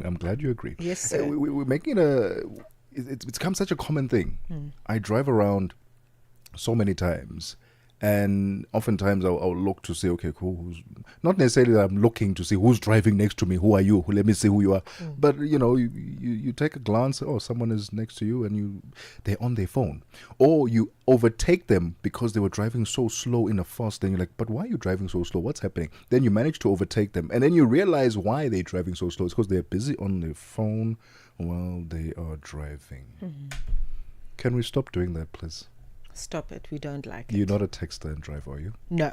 I'm glad you agree. Yes, sir. We're making it's become such a common thing. I drive around so many times, and oftentimes I'll look to say, okay, cool. Who's, not necessarily that I'm looking to see who's driving next to me. Who are you? Let me see who you are. But you take a glance. Oh, someone is next to you, and they're on their phone, or you overtake them because they were driving so slow in a fast. Then you're like, but why are you driving so slow? What's happening? Then you manage to overtake them, and then you realize why they're driving so slow. It's because they're busy on their phone while they are driving. Can we stop doing that, please? Stop it. We don't like it. You're not a texter and driver, are you? No.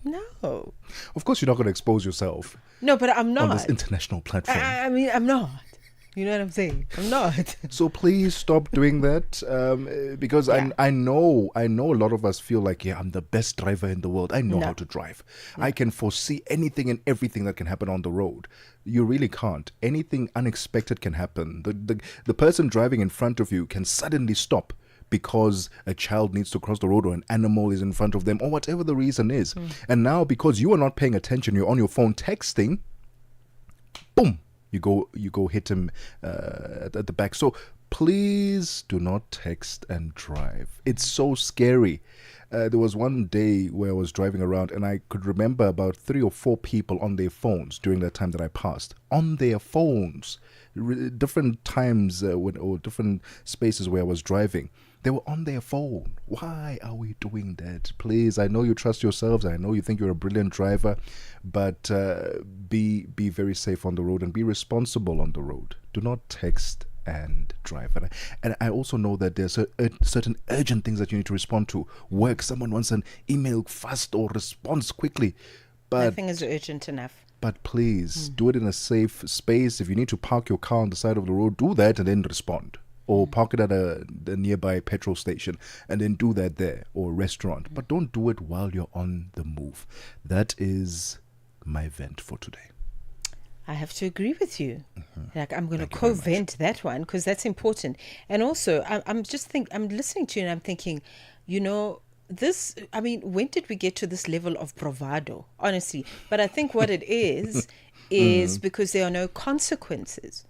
No. Of course, you're not going to expose yourself. No, but I'm not. On this international platform. I mean, I'm not. You know what I'm saying? I'm not. So please stop doing that, because I know a lot of us feel like, I'm the best driver in the world. I know how to drive. I can foresee anything and everything that can happen on the road. You really can't. Anything unexpected can happen. The person driving in front of you can suddenly stop because a child needs to cross the road or an animal is in front of them or whatever the reason is. And now because you are not paying attention, you're on your phone texting, boom, you go hit him at the back. So please do not text and drive. It's so scary. There was one day where I was driving around and I could remember about 3 or 4 people on their phones during that time that I passed. On their phones. Different times or different spaces where I was driving. They were on their phone. Why are we doing that? Please, I know you trust yourselves. I know you think you're a brilliant driver, but be very safe on the road and be responsible on the road. Do not text and drive. And I also know that there's certain urgent things that you need to respond to. Work, someone wants an email fast or response quickly. But nothing is urgent enough. But please, do it in a safe space. If you need to park your car on the side of the road, do that and then respond. Or park it at a nearby petrol station and then do that there, or restaurant. But don't do it while you're on the move. That is my vent for today. I have to agree with you. Like, I'm going to co-vent that one because that's important. And also, I'm listening to you and I'm thinking, when did we get to this level of bravado? Honestly. But I think what it is because there are no consequences.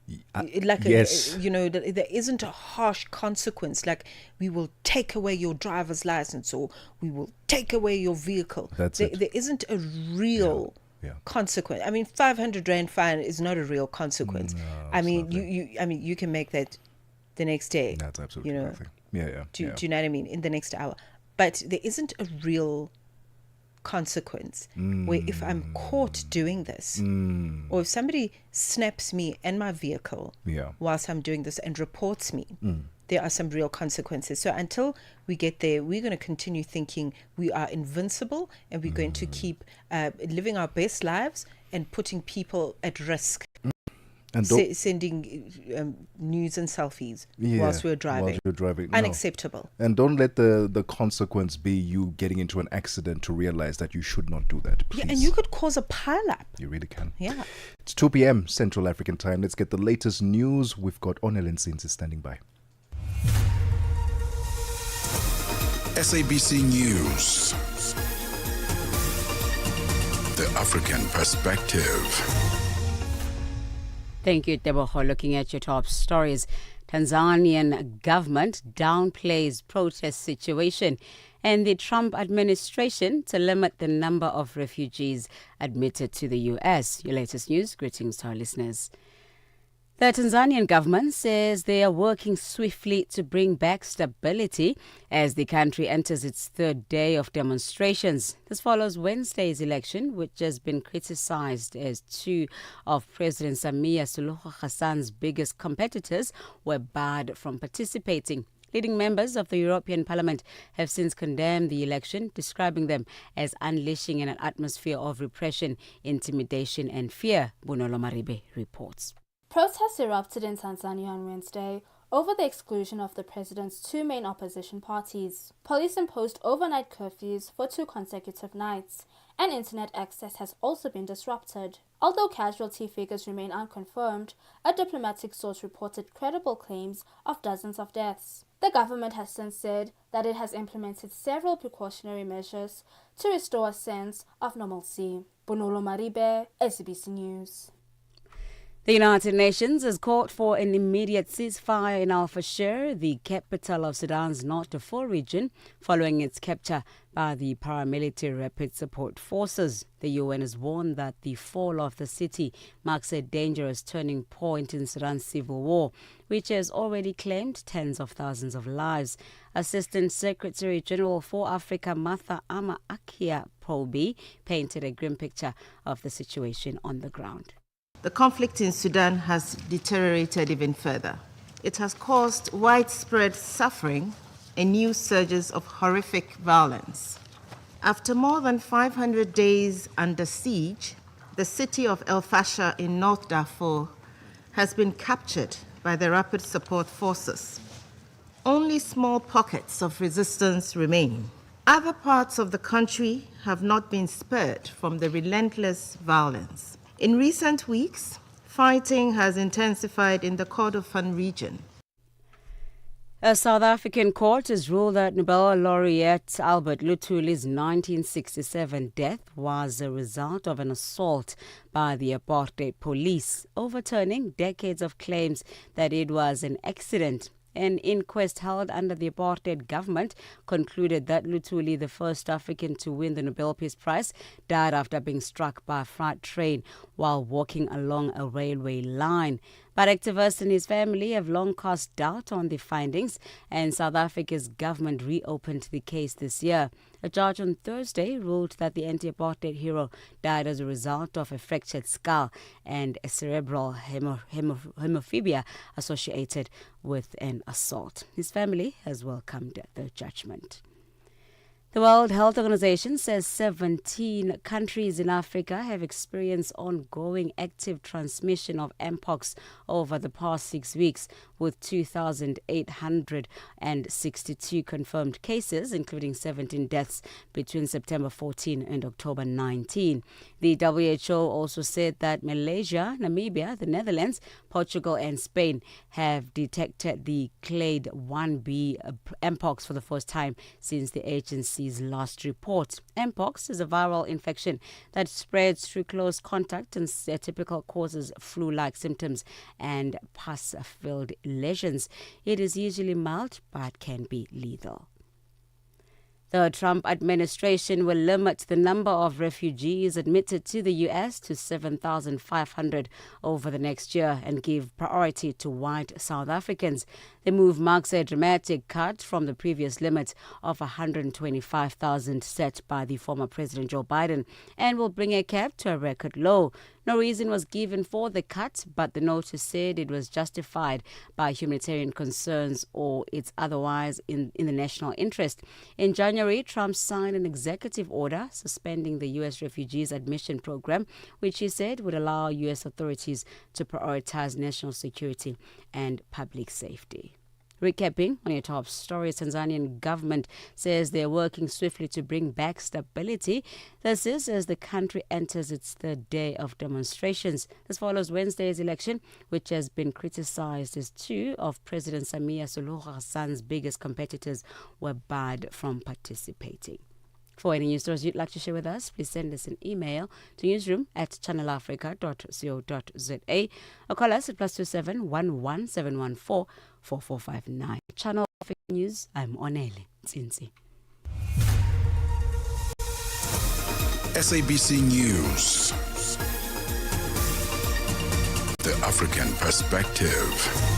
Yes. There isn't a harsh consequence. Like, we will take away your driver's license or we will take away your vehicle. There isn't a real consequence. I mean, 500 Rand fine is not a real consequence. No, you can make that the next day. That's absolutely nothing. Do you know what I mean? In the next hour. But there isn't a real consequence where if I'm caught doing this or if somebody snaps me and my vehicle whilst I'm doing this and reports me, there are some real consequences. So until we get there, we're going to continue thinking we are invincible and we're going to keep living our best lives and putting people at risk. And sending nudes and selfies whilst we're driving. Unacceptable. No. And don't let the consequence be you getting into an accident to realize that you should not do that. Please. Yeah, and you could cause a pile-up. You really can. Yeah. It's 2 p.m. Central African time. Let's get the latest news. We've got Onel Nsinzi standing by. SABC News. The African Perspective. Thank you, Tebogo. Looking at your top stories, Tanzanian government downplays protest situation and the Trump administration to limit the number of refugees admitted to the U.S. Your latest news. Greetings to our listeners. The Tanzanian government says they are working swiftly to bring back stability as the country enters its third day of demonstrations. This follows Wednesday's election, which has been criticized as two of President Samia Suluhu Hassan's biggest competitors were barred from participating. Leading members of the European Parliament have since condemned the election, describing them as unleashing an atmosphere of repression, intimidation and fear. Bunolo Maribe reports. Protests erupted in Tanzania on Wednesday over the exclusion of the president's two main opposition parties. Police imposed overnight curfews for 2 consecutive nights, and internet access has also been disrupted. Although casualty figures remain unconfirmed, a diplomatic source reported credible claims of dozens of deaths. The government has since said that it has implemented several precautionary measures to restore a sense of normalcy. Bonolo Maribe, SABC News. The United Nations has called for an immediate ceasefire in Al Fashir, the capital of Sudan's North Darfur region, following its capture by the paramilitary Rapid Support Forces. The UN has warned that the fall of the city marks a dangerous turning point in Sudan's civil war, which has already claimed tens of thousands of lives. Assistant Secretary General for Africa Martha Ama Akia Proby painted a grim picture of the situation on the ground. The conflict in Sudan has deteriorated even further. It has caused widespread suffering and new surges of horrific violence. After more than 500 days under siege, the city of El Fasher in North Darfur has been captured by the Rapid Support Forces. Only small pockets of resistance remain. Other parts of the country have not been spared from the relentless violence. In recent weeks, fighting has intensified in the Kordofan region. A South African court has ruled that Nobel laureate Albert Luthuli's 1967 death was a result of an assault by the apartheid police, overturning decades of claims that it was an accident. An inquest held under the apartheid government concluded that Luthuli, the first African to win the Nobel Peace Prize, died after being struck by a freight train while walking along a railway line. But activists and his family have long cast doubt on the findings, and South Africa's government reopened the case this year. A judge on Thursday ruled that the anti-apartheid hero died as a result of a fractured skull and a cerebral hemophilia associated with an assault. His family has welcomed the judgment. The World Health Organization says 17 countries in Africa have experienced ongoing active transmission of Mpox over the past 6 weeks, with 2,862 confirmed cases, including 17 deaths between September 14 and October 19. The WHO also said that Malaysia, Namibia, the Netherlands, Portugal and Spain have detected the clade 1b Mpox for the first time since the agency's last report. Mpox is a viral infection that spreads through close contact and typically causes flu-like symptoms and pus-filled lesions. It is usually mild but can be lethal. The Trump administration will limit the number of refugees admitted to the U.S. to 7,500 over the next year and give priority to white South Africans. The move marks a dramatic cut from the previous limit of 125,000 set by the former President Joe Biden and will bring a cap to a record low. No reason was given for the cut, but the notice said it was justified by humanitarian concerns or it's otherwise in the national interest. In January, Trump signed an executive order suspending the U.S. refugees admission program, which he said would allow U.S. authorities to prioritize national security and public safety. Recapping on your top stories, Tanzanian government says they're working swiftly to bring back stability. This is as the country enters its third day of demonstrations. This follows Wednesday's election, which has been criticized as two of President Samia Suluhu Hassan's biggest competitors were barred from participating. For any news stories you'd like to share with us, please send us an email to newsroom@channelafrica.co.za or call us at +27 11 714 4459. Channel Africa News, I'm Onele Tsinzi. SABC News. The African Perspective.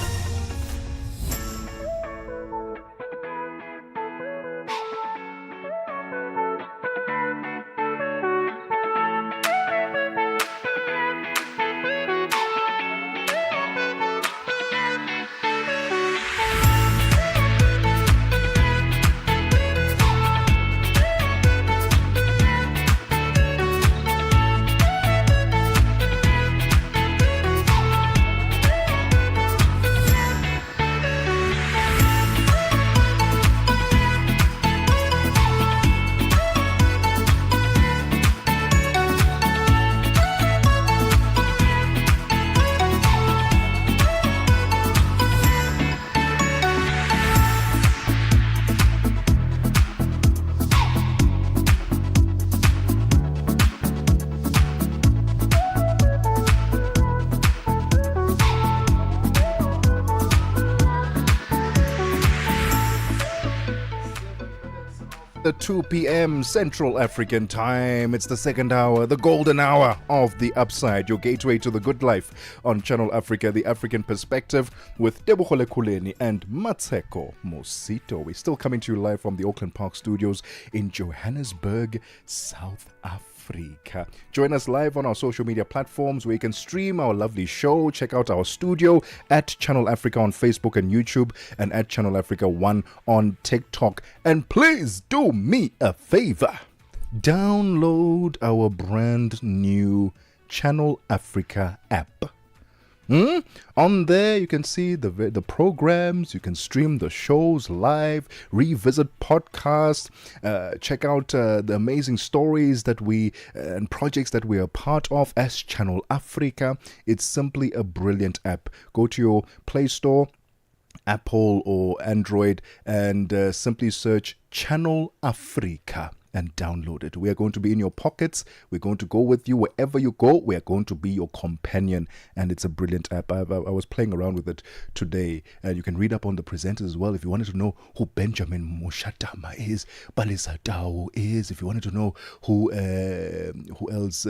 The 2 p.m. Central African Time. It's the second hour, the golden hour of The Upside, your gateway to the good life on Channel Africa, The African Perspective with Tebogo and Mmatsheko Mosito. We're still coming to you live from the Auckland Park Studios in Johannesburg, South Africa. Join us live on our social media platforms where you can stream our lovely show. Check out our studio at Channel Africa on Facebook and YouTube, and at Channel Africa 1 on TikTok. And please do me a favor. Download our brand new Channel Africa app. On there, you can see the programs, you can stream the shows live, revisit podcasts, check out the amazing stories that we and projects that we are part of as Channel Africa. It's simply a brilliant app. Go to your Play Store, Apple or Android, and simply search Channel Africa and download it. We are going to be in your pockets. We're going to go with you wherever you go. We are going to be your companion, and it's a brilliant app. I was playing around with it today, and you can read up on the presenters as well. If you wanted to know who Benjamin Moshatama is, Balisa Tao is, if you wanted to know who else,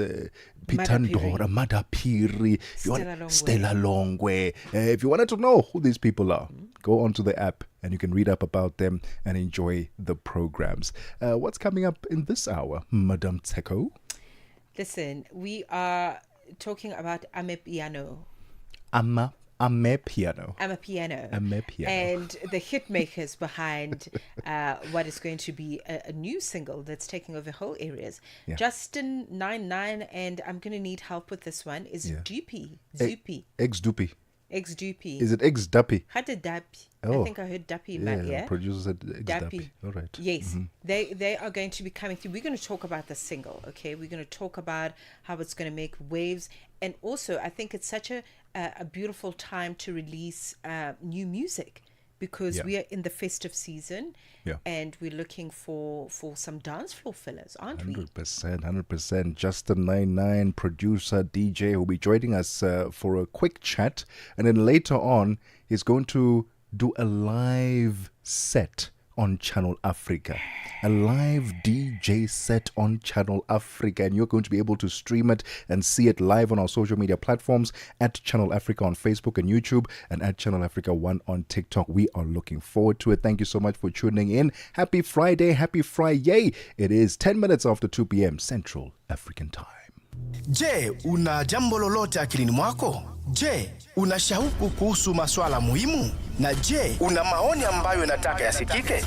Pitandora, Madapiri, Stella Longwe. If you wanted to know who these people are, go onto the app and you can read up about them and enjoy the programs. What's coming up in this hour, Madam Teko? Listen, we are talking about Amapiano. Amapiano. And the hit makers behind what is going to be a new single that's taking over whole areas. Yeah. Justin 99, and I'm going to need help with this one, is Dupi. Ex-Dupi. Ex-Dupi. Is it ex-Duppy? Had a Duppy. I think I heard Duppy in my ear. Producer said ex-Duppy. All right. Yes. They are going to be coming through. We're going to talk about the single, okay? We're going to talk about how it's going to make waves. And also, I think it's such a beautiful time to release new music, because we are in the festive season and we're looking for some dance floor fillers, aren't we? 100%. Justin 99, producer, DJ, who will be joining us for a quick chat. And then later on, he's going to do a live set on Channel Africa. A live DJ set on Channel Africa, and you're going to be able to stream it and see it live on our social media platforms at Channel Africa on Facebook and YouTube, and at Channel Africa 1 on TikTok. We are looking forward to it. Thank you so much for tuning in. Happy Friday. It is 10 minutes after 2 p.m. Central African Time. Je, una jambo lolote akilini mwako? Je, una shauku kuhusu maswala muhimu? Na je, una maoni ambayo unataka yasikike?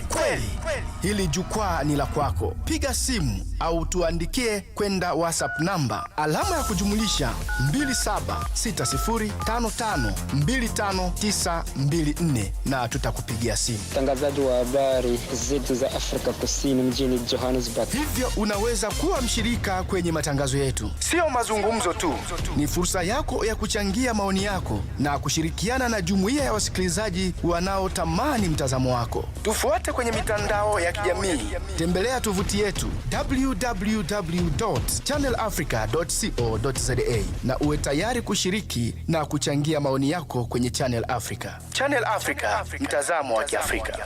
Kweli, hili jukwaa ni la kwako. Piga simu au tuandikie kwenda WhatsApp namba alama ya kujumulisha 2760552594 na tutakupigia simu. Mtangazaji wa habari zetu za Afrika Kusini mjini Johannesburg. Hivyo unaweza kuwa mshirika kwenye matangazo yetu. Sio mazungumzo tu, ni fursa yako ya kuchangia maoni yako na kushirikiana na jumuiya ya wasikilizaji wanaotamani mtazamo wako. Tufuate kwenye mitandao ya kijamii. Tembelea tovuti yetu www.channelafrica.co.za na uwe tayari kushiriki na kuchangia maoni yako kwenye Channel Africa. Channel Africa, mtazamo wa Kiafrika.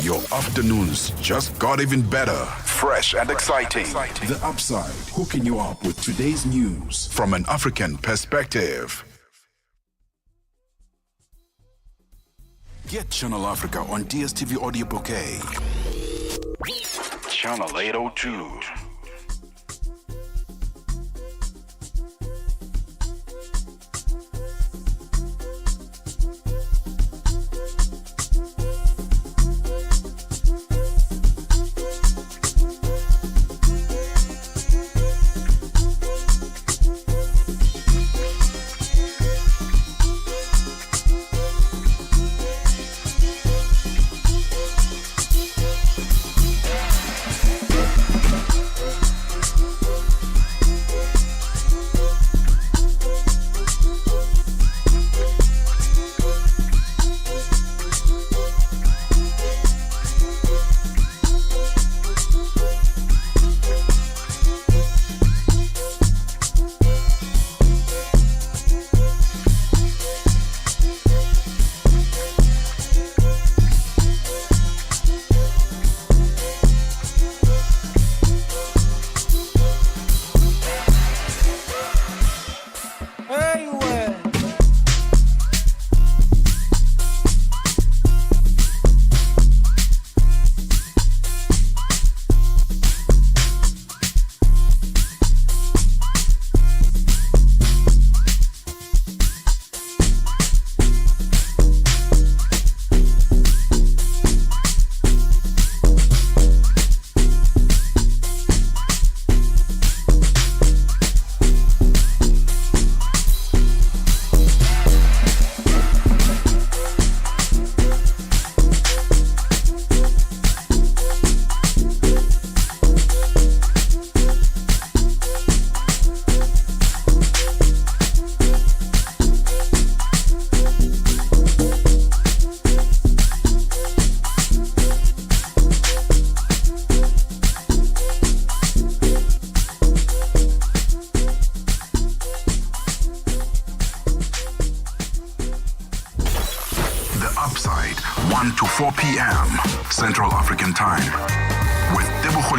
Your afternoons just got even better. Fresh and exciting. The Upside, hooking you up with today's news from an African perspective. Get Channel Africa on DSTV Audio Bouquet. Channel 802. Upside, 1 to 4 p.m. Central African Time. With Tebogo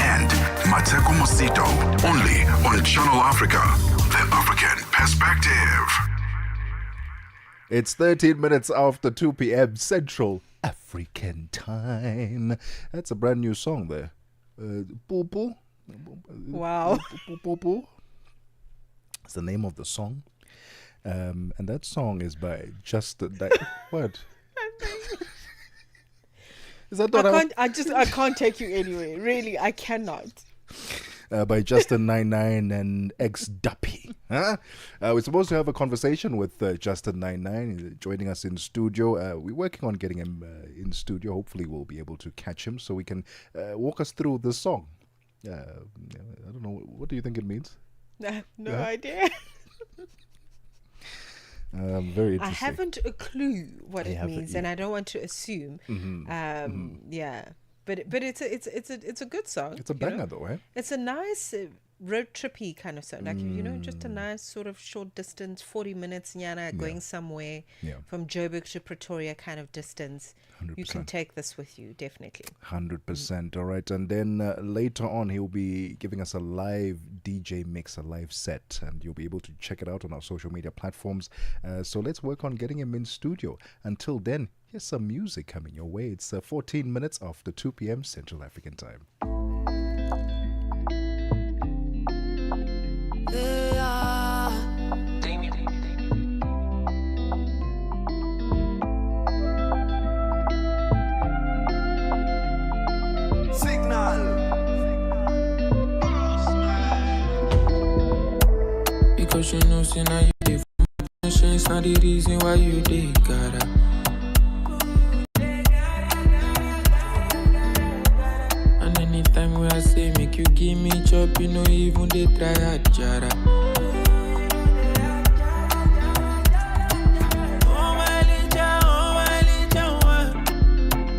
and Mmatsheko only on Channel Africa, the African perspective. It's 13 minutes after 2 p.m. Central African Time. That's a brand new song there. Popo. Wow. Popo. It's the name of the song. And that song is by Justin. What? Is that not I can't take you anywhere. Really, I cannot. By Justin 99 and X Duppy. Huh? We're supposed to have a conversation with Justin 99 joining us in studio. We're working on getting him in studio. Hopefully, we'll be able to catch him so we can walk us through the song. I don't know. What do you think it means? No idea. Very interesting. I haven't a clue what it means, and I don't want to assume. Yeah, but it's a good song. It's a banger, though, eh? It's a nice road trippy kind of song, like just a nice sort of short distance, 40 minutes, going somewhere from Joburg to Pretoria kind of distance. 100%. You can take this with you, definitely. 100%. All right, and then later on he'll be giving us a live DJ mix, a live set, and you'll be able to check it out on our social media platforms. So let's work on getting him in studio. Until then, here's some music coming your way. It's 14 minutes after 2 p.m. Central African Time. Because you know, see now you live it's not the reason why you did, gotta. And anytime when I say make you give me chop, you know even they try hard, jara. Oh my licha,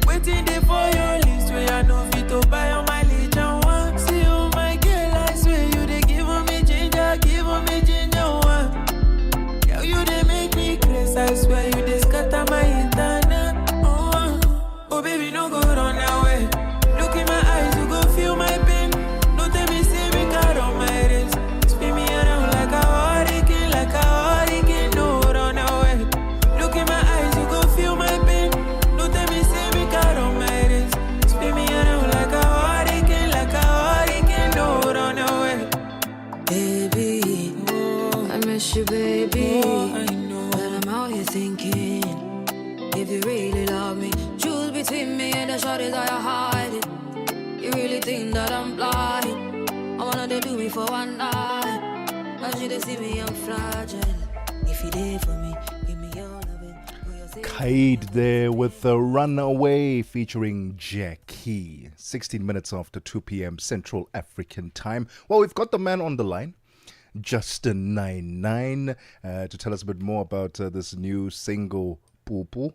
waiting there for your list where I know fit to buy on my licha one. See oh my girl, I swear you they give me ginger one. Girl, you they make me crazy, I swear you they scatter my internet. Oh baby, no go run away. Look in my eyes, you go feel my pain. Don't tell me, say me got on my wrist. Spin me around like a hurricane, no run away. Look in my eyes, you go feel my pain. miss you, baby. I know that I'm out here thinking, if you really love me, choose between me and the shorties that you hide it. You really think that I'm blind? I wanna they do me for one night. I should they see me, I'm fragile. If you did for me, give me your loving. Kaid there with the Runaway featuring Jackie. 16 minutes after 2 p.m. Central African time. Well, we've got the man on the line, Justin 99, to tell us a bit more about this new single, Pupu.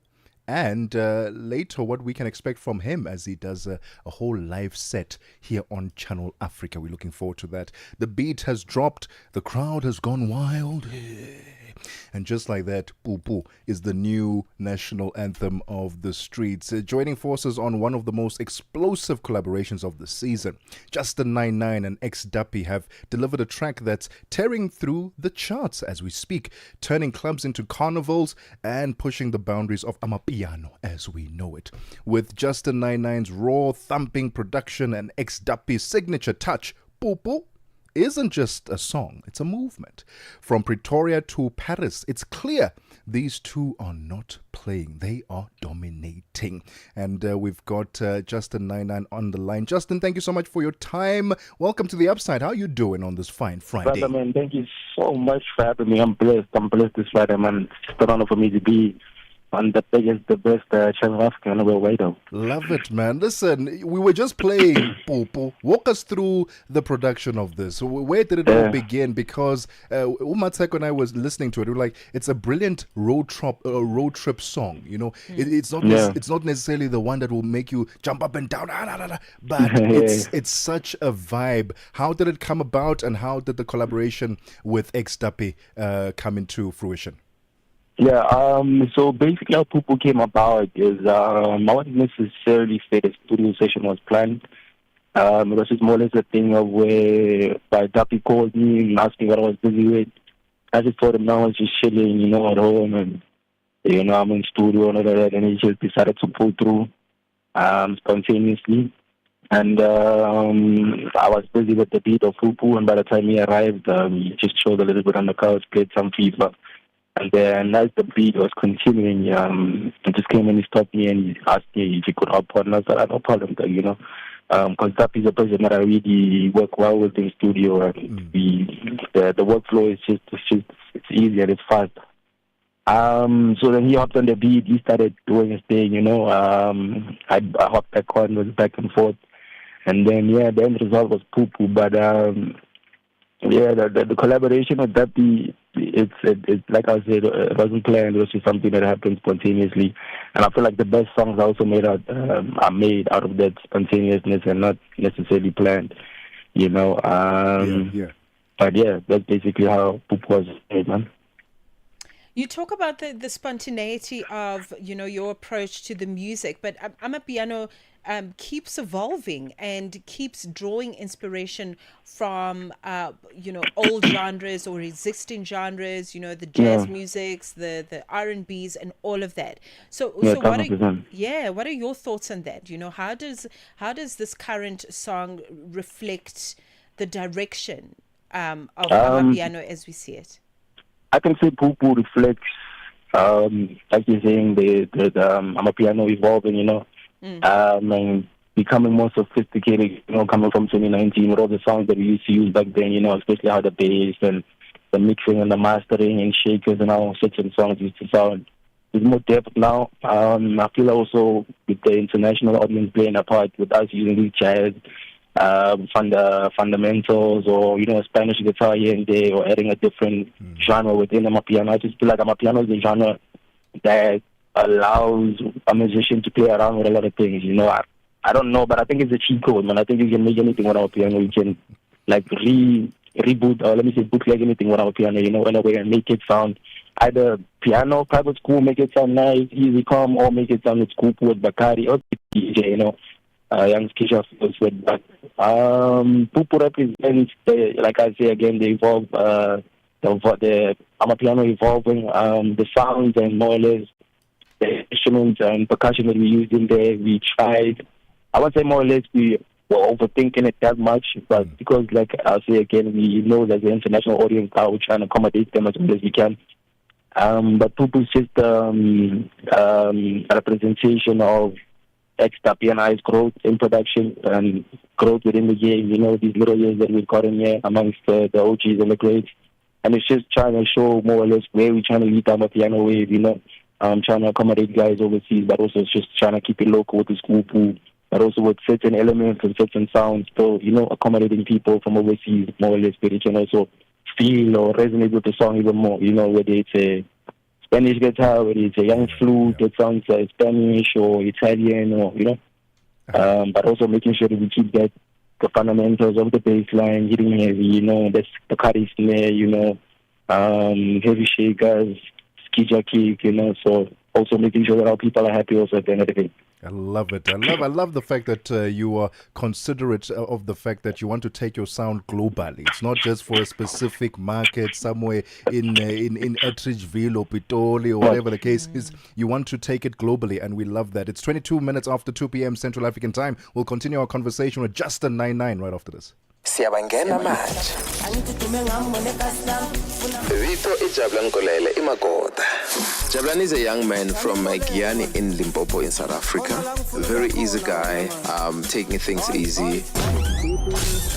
And later, what we can expect from him as he does a whole live set here on Channel Africa. We're looking forward to that. The beat has dropped. The crowd has gone wild. And just like that, Pupu is the new national anthem of the streets. Joining forces on one of the most explosive collaborations of the season. Justin 99 and X Duppy have delivered a track that's tearing through the charts as we speak, turning clubs into carnivals and pushing the boundaries of Amapiano as we know it. With Justin 99's raw, thumping production and X Duppy's signature touch, Pupu isn't just a song, it's a movement. From Pretoria to Paris, it's clear these two are not playing, they are dominating. And we've got Justin 99 on the line. Justin, thank you so much for your time. Welcome to The Upside. How are you doing on this fine Friday? Brother, man, thank you so much for having me. I'm blessed this Friday, man. It's an honor for me to be on the best Channel Africa on the way though. Love it, man. Listen, we were just playing Pupu. Walk us through the production of this. Where did it all begin? Because Mmatsheko and I was listening to it. We were like, it's a brilliant road trip song. You know, it's not necessarily the one that will make you jump up and down, but it's such a vibe. How did it come about, and how did the collaboration with X Duppy come into fruition? Yeah, so basically how Pupu came about is I wouldn't necessarily say the studio session was planned. It was just more or less a thing of where Duppy called me and asked me what I was busy with. I just told him now I was just chilling, you know, at home, and you know, I'm in studio and all that, and he just decided to pull through spontaneously. And I was busy with the beat of Pupu, and by the time he arrived, he just chilled a little bit on the couch, played some FIFA. And then as the beat was continuing, he just came and he stopped me and he asked me if he could hop on. And I said, no problem, you know. Because Duppy's a person that I really work well with in studio. And the workflow is it's easy and it's fast. So then he hopped on the beat, he started doing his thing, you know. I hopped back on, was back and forth. And then, the end result was Pupu. But, the collaboration with Duppy, it's like I said, it wasn't planned. It was just something that happened spontaneously, and I feel like the best songs are also made out of that spontaneousness and not necessarily planned, you know. But that's basically how Pupu was made, man. You talk about the spontaneity of, you know, your approach to the music, but Amapiano keeps evolving and keeps drawing inspiration from, you know, old genres or existing genres, you know, the jazz musics, the R&Bs and all of that. So what are your thoughts on that? You know, how does this current song reflect the direction of Amapiano as we see it? I can say Pupu reflects, like you're saying, the Amapiano evolving, you know, and becoming more sophisticated, you know, coming from 2019 with all the songs that we used to use back then, you know, especially how the bass and the mixing and the mastering and shakers and how certain songs used to sound. There's more depth now. I feel also with the international audience playing a part with us using these jazz, fundamentals or, you know, Spanish guitar here and there, or adding a different genre within Amapiano. I just feel like Amapiano is a genre that allows a musician to play around with a lot of things, you know. I don't know, but I think it's a cheat code, man. I think you can make anything with Amapiano. You can, like, reboot, or let me say bootleg anything with Amapiano, you know, in a way, and make it sound either piano, private school, make it sound nice, easy, calm, or make it sound with Scoop with Bakari, or DJ, you know. Young Skisha feels with that. Pupu represents, like I say again, the Amapiano evolving, the sounds and more or less the instruments and percussion that we used in there. We tried, I would say more or less, we overthinking it that much. But because, like I'll say again, we know that the international audience now, we're trying to accommodate them as well as we can. But Pupu is just a representation of ex-Tapiana's growth in production and growth within the game. You know, these little years that we've got in here amongst the OGs and the greats. And it's just trying to show more or less where we're trying to lead down the piano wave, you know. Trying to accommodate guys overseas, but also it's just trying to keep it local with the school pool, but also with certain elements and certain sounds. So, you know, accommodating people from overseas more or less, but it can also feel or resonate with the song even more, you know, whether it's a Spanish guitar, whether it's a young flute that sounds Spanish or Italian, or, you know. But also making sure that we keep the fundamentals of the bass line hitting heavy, you know, that's the carry snare, you know, heavy shakers, skija kick, you know, so also making sure that our people are happy also at the end of the day. I love it. I love the fact that you are considerate of the fact that you want to take your sound globally. It's not just for a specific market somewhere in Etridgeville or Pitoli or whatever the case is. You want to take it globally, and we love that. It's 22 minutes after 2 p.m. Central African time. We'll continue our conversation with Justin 99 right after this. Siyabangena manje. Vito Jabulani Nkolele iMagoda. Jabulani is a young man from Giyani in Limpopo in South Africa. Very easy guy, taking things easy.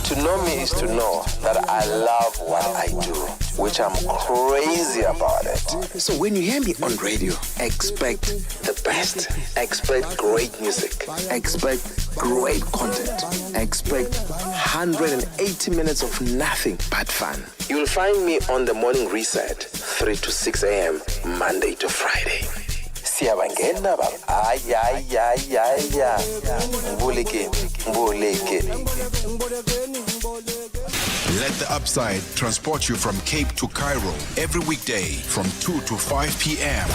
To know me is to know that I love what I do, which I'm crazy about it. So when you hear me on radio, expect the best. Expect great music. Expect great content. Expect 180 minutes of nothing but fun. You'll find me on the morning reset, 3 to 6 a.m., Monday to Friday. Siyabangena baba. Ay. Mbuleke. Let the upside transport you from Cape to Cairo every weekday from 2 to 5 p.m.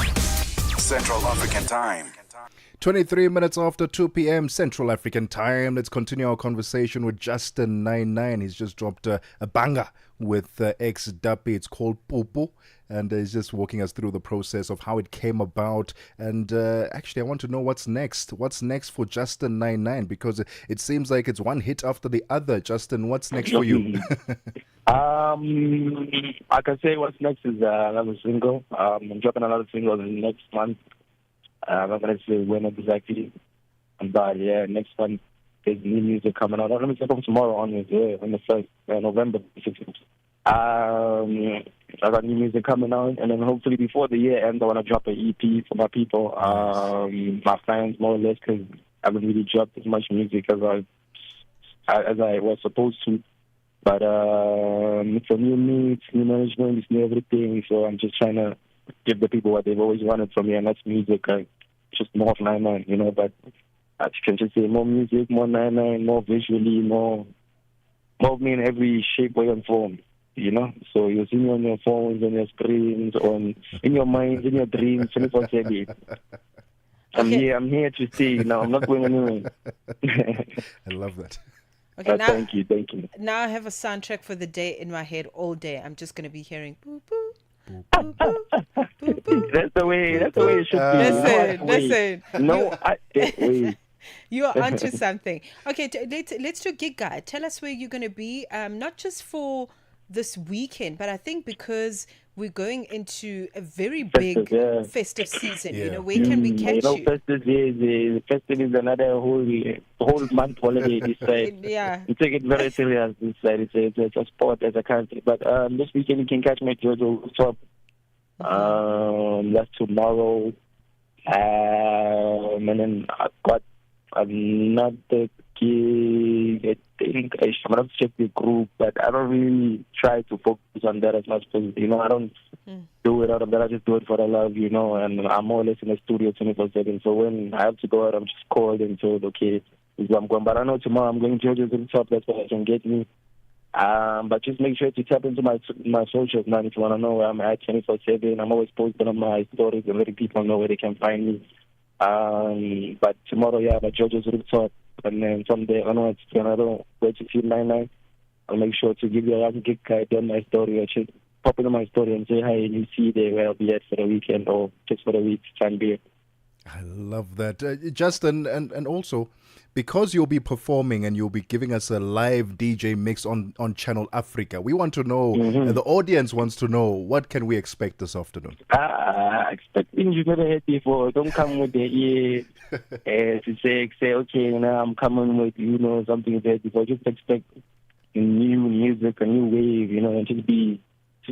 Central African Time. 23 minutes after 2 p.m. Central African Time. Let's continue our conversation with Justin 99. He's just dropped a banger with ex-Dappy. It's called Pupu. And he's just walking us through the process of how it came about. And actually, I want to know what's next. What's next for Justin 99? Because it seems like it's one hit after the other. Justin, what's next for you? I can say what's next is another single. I'm dropping another single next month. I'm not going to say when exactly. But yeah, next month there's new music coming out. Let me say from tomorrow onwards, on the 1st November 16th. I got new music coming out, and then hopefully before the year ends, I want to drop an EP for my people, my fans more or less, because I haven't really dropped as much music as I was supposed to. But it's a new me, it's new management, it's new everything. So I'm just trying to give the people what they've always wanted from me, and that's music. Just more of 99, you know. But I can just say more music, more 99, more visually, more of me in every shape, way, and form. You know, so you'll see me on your phones, on your screens, in your minds, in your dreams, 24/7. I'm here to stay. You know, I'm not going anywhere. I love that. Okay, now, thank you. Now I have a soundtrack for the day in my head all day. I'm just going to be hearing boo boo. Boo, boo, boo, boo. That's the way it should be. Listen. No, wait. You are onto something. Okay, let's do Gig Guide. Tell us where you're going to be, not just for this weekend, but I think because we're going into a very big festive season. You know, where can we catch you? Festive is another whole month holiday this side. We take it very serious this side. It's a sport as a country. But this weekend you can catch me at Jojo Top. That's tomorrow. And then I've got another gig. I think I'm going to check the group, but I don't really try to focus on that as much because, you know, I don't do it out of that. I just do it for the love, you know, and I'm more or less in the studio 24/7. So when I have to go out, I'm just called and told, okay, this is where I'm going. But I know tomorrow I'm going to the top. That's where I can get me. But just make sure to tap into my socials, man, if you want to know where I'm at 24/7. I'm always posting on my stories and letting people know where they can find me. But tomorrow, my Georgia's Rooftop. And then someday onwards, when I don't wait to see 99, I'll make sure to give you a young gig guide on my story. Or just pop into my story and say hi, and you see there where I'll be at for the weekend or just for the week, try and be. I love that. Justin, and also, because you'll be performing and you'll be giving us a live DJ mix on Channel Africa, we want to know, the audience wants to know, what can we expect this afternoon? Expect things you've never heard before. Don't come with the ear to say, okay, I'm coming with, something you've heard before. Just expect new music, a new wave, and just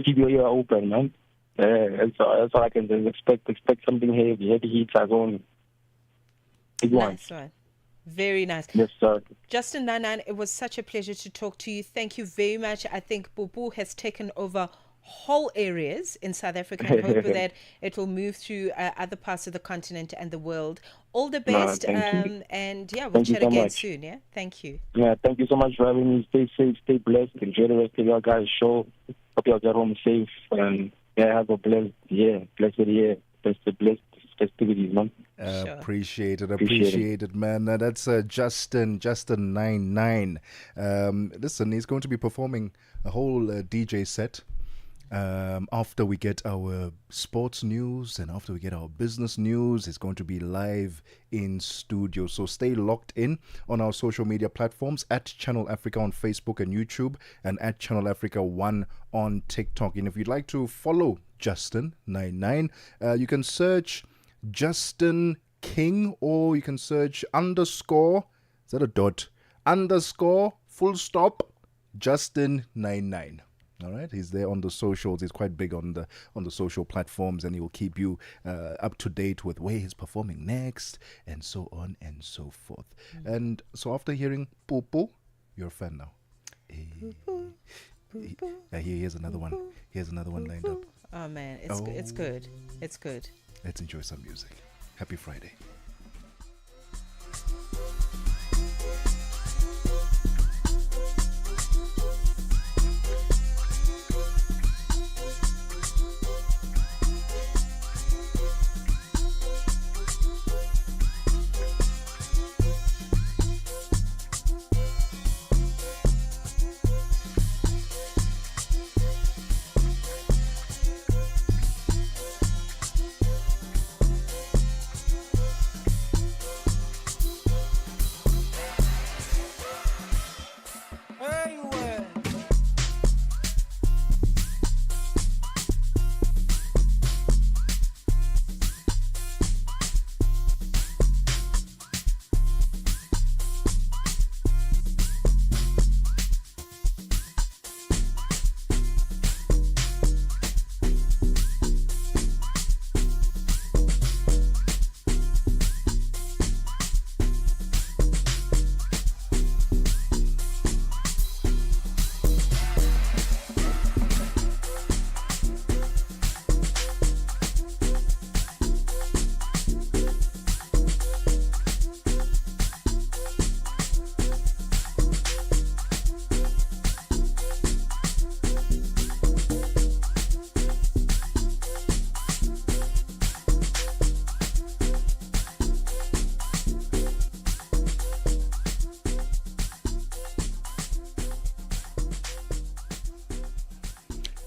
keep your ear open, man. That's all I can do. Expect something heavy hits are going. Big one. Nice one. Very nice. Yes, sir. Justin Nanan, it was such a pleasure to talk to you. Thank you very much. I think Bubu has taken over whole areas in South Africa and hope that it will move through other parts of the continent and the world. All the best. And yeah, we'll chat again soon. Yeah. Thank you. Yeah, thank you so much for having me. Stay safe, stay blessed. Enjoy the rest of your guys' show. Hope you all get home safe. And yeah, have a blessed year. Blessed festivities, man. Appreciate it, man. That's Justin 99. Listen, he's going to be performing a whole DJ set after we get our sports news and after we get our business news. It's going to be live in studio, so stay locked in on our social media platforms at Channel Africa on Facebook and YouTube, and at Channel Africa 1 on TikTok. And if you'd like to follow Justin 99, you can search Justin King, or you can search _ is that a dot, _ full stop Justin 99. All right, he's there on the socials. He's quite big on the social platforms, and he will keep you up to date with where he's performing next, and so on and so forth. And so after hearing Popo, you're a fan now. Here's another one. Here's another one lined up. Oh man, it's good. It's good. Let's enjoy some music. Happy Friday.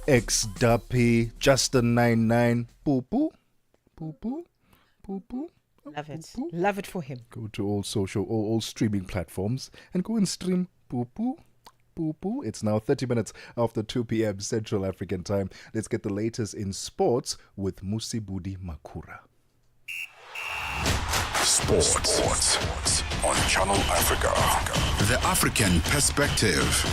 X Duppy, Justin 99, Poo Poo, Poo Poo, Poo Poo. Love it. Love it for him. Go to all streaming platforms and go and stream Poo Poo. Poo Poo. It's now 30 minutes after 2 p.m. Central African time. Let's get the latest in sports with Musibudi Makura. Sports on Channel Africa. The African perspective.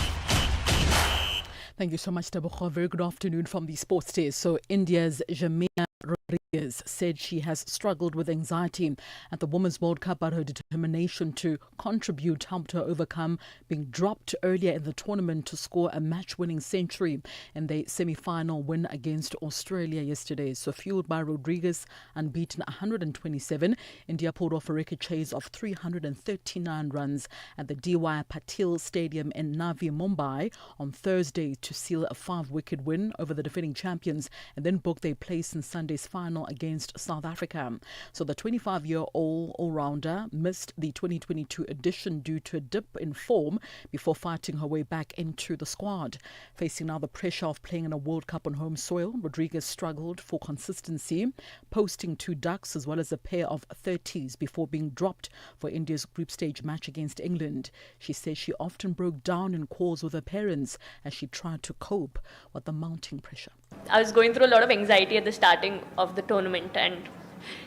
Thank you so much, Tebogo. Very good afternoon from the sports days. So India's Jamia Rodriguez said she has struggled with anxiety at the Women's World Cup, but her determination to contribute helped her overcome being dropped earlier in the tournament to score a match-winning century in the semi-final win against Australia yesterday. So fueled by Rodriguez, unbeaten 127, India pulled off a record chase of 339 runs at the D.Y. Patil Stadium in Navi, Mumbai on Thursday to seal a 5-wicket win over the defending champions and then book their place in Sunday's final final against South Africa. So the 25-year-old all-rounder missed the 2022 edition due to a dip in form before fighting her way back into the squad. Facing now the pressure of playing in a World Cup on home soil, Rodriguez struggled for consistency, posting 2 ducks as well as a pair of 30s before being dropped for India's group stage match against England. She says she often broke down in calls with her parents as she tried to cope with the mounting pressure. I was going through a lot of anxiety at the starting of the tournament, and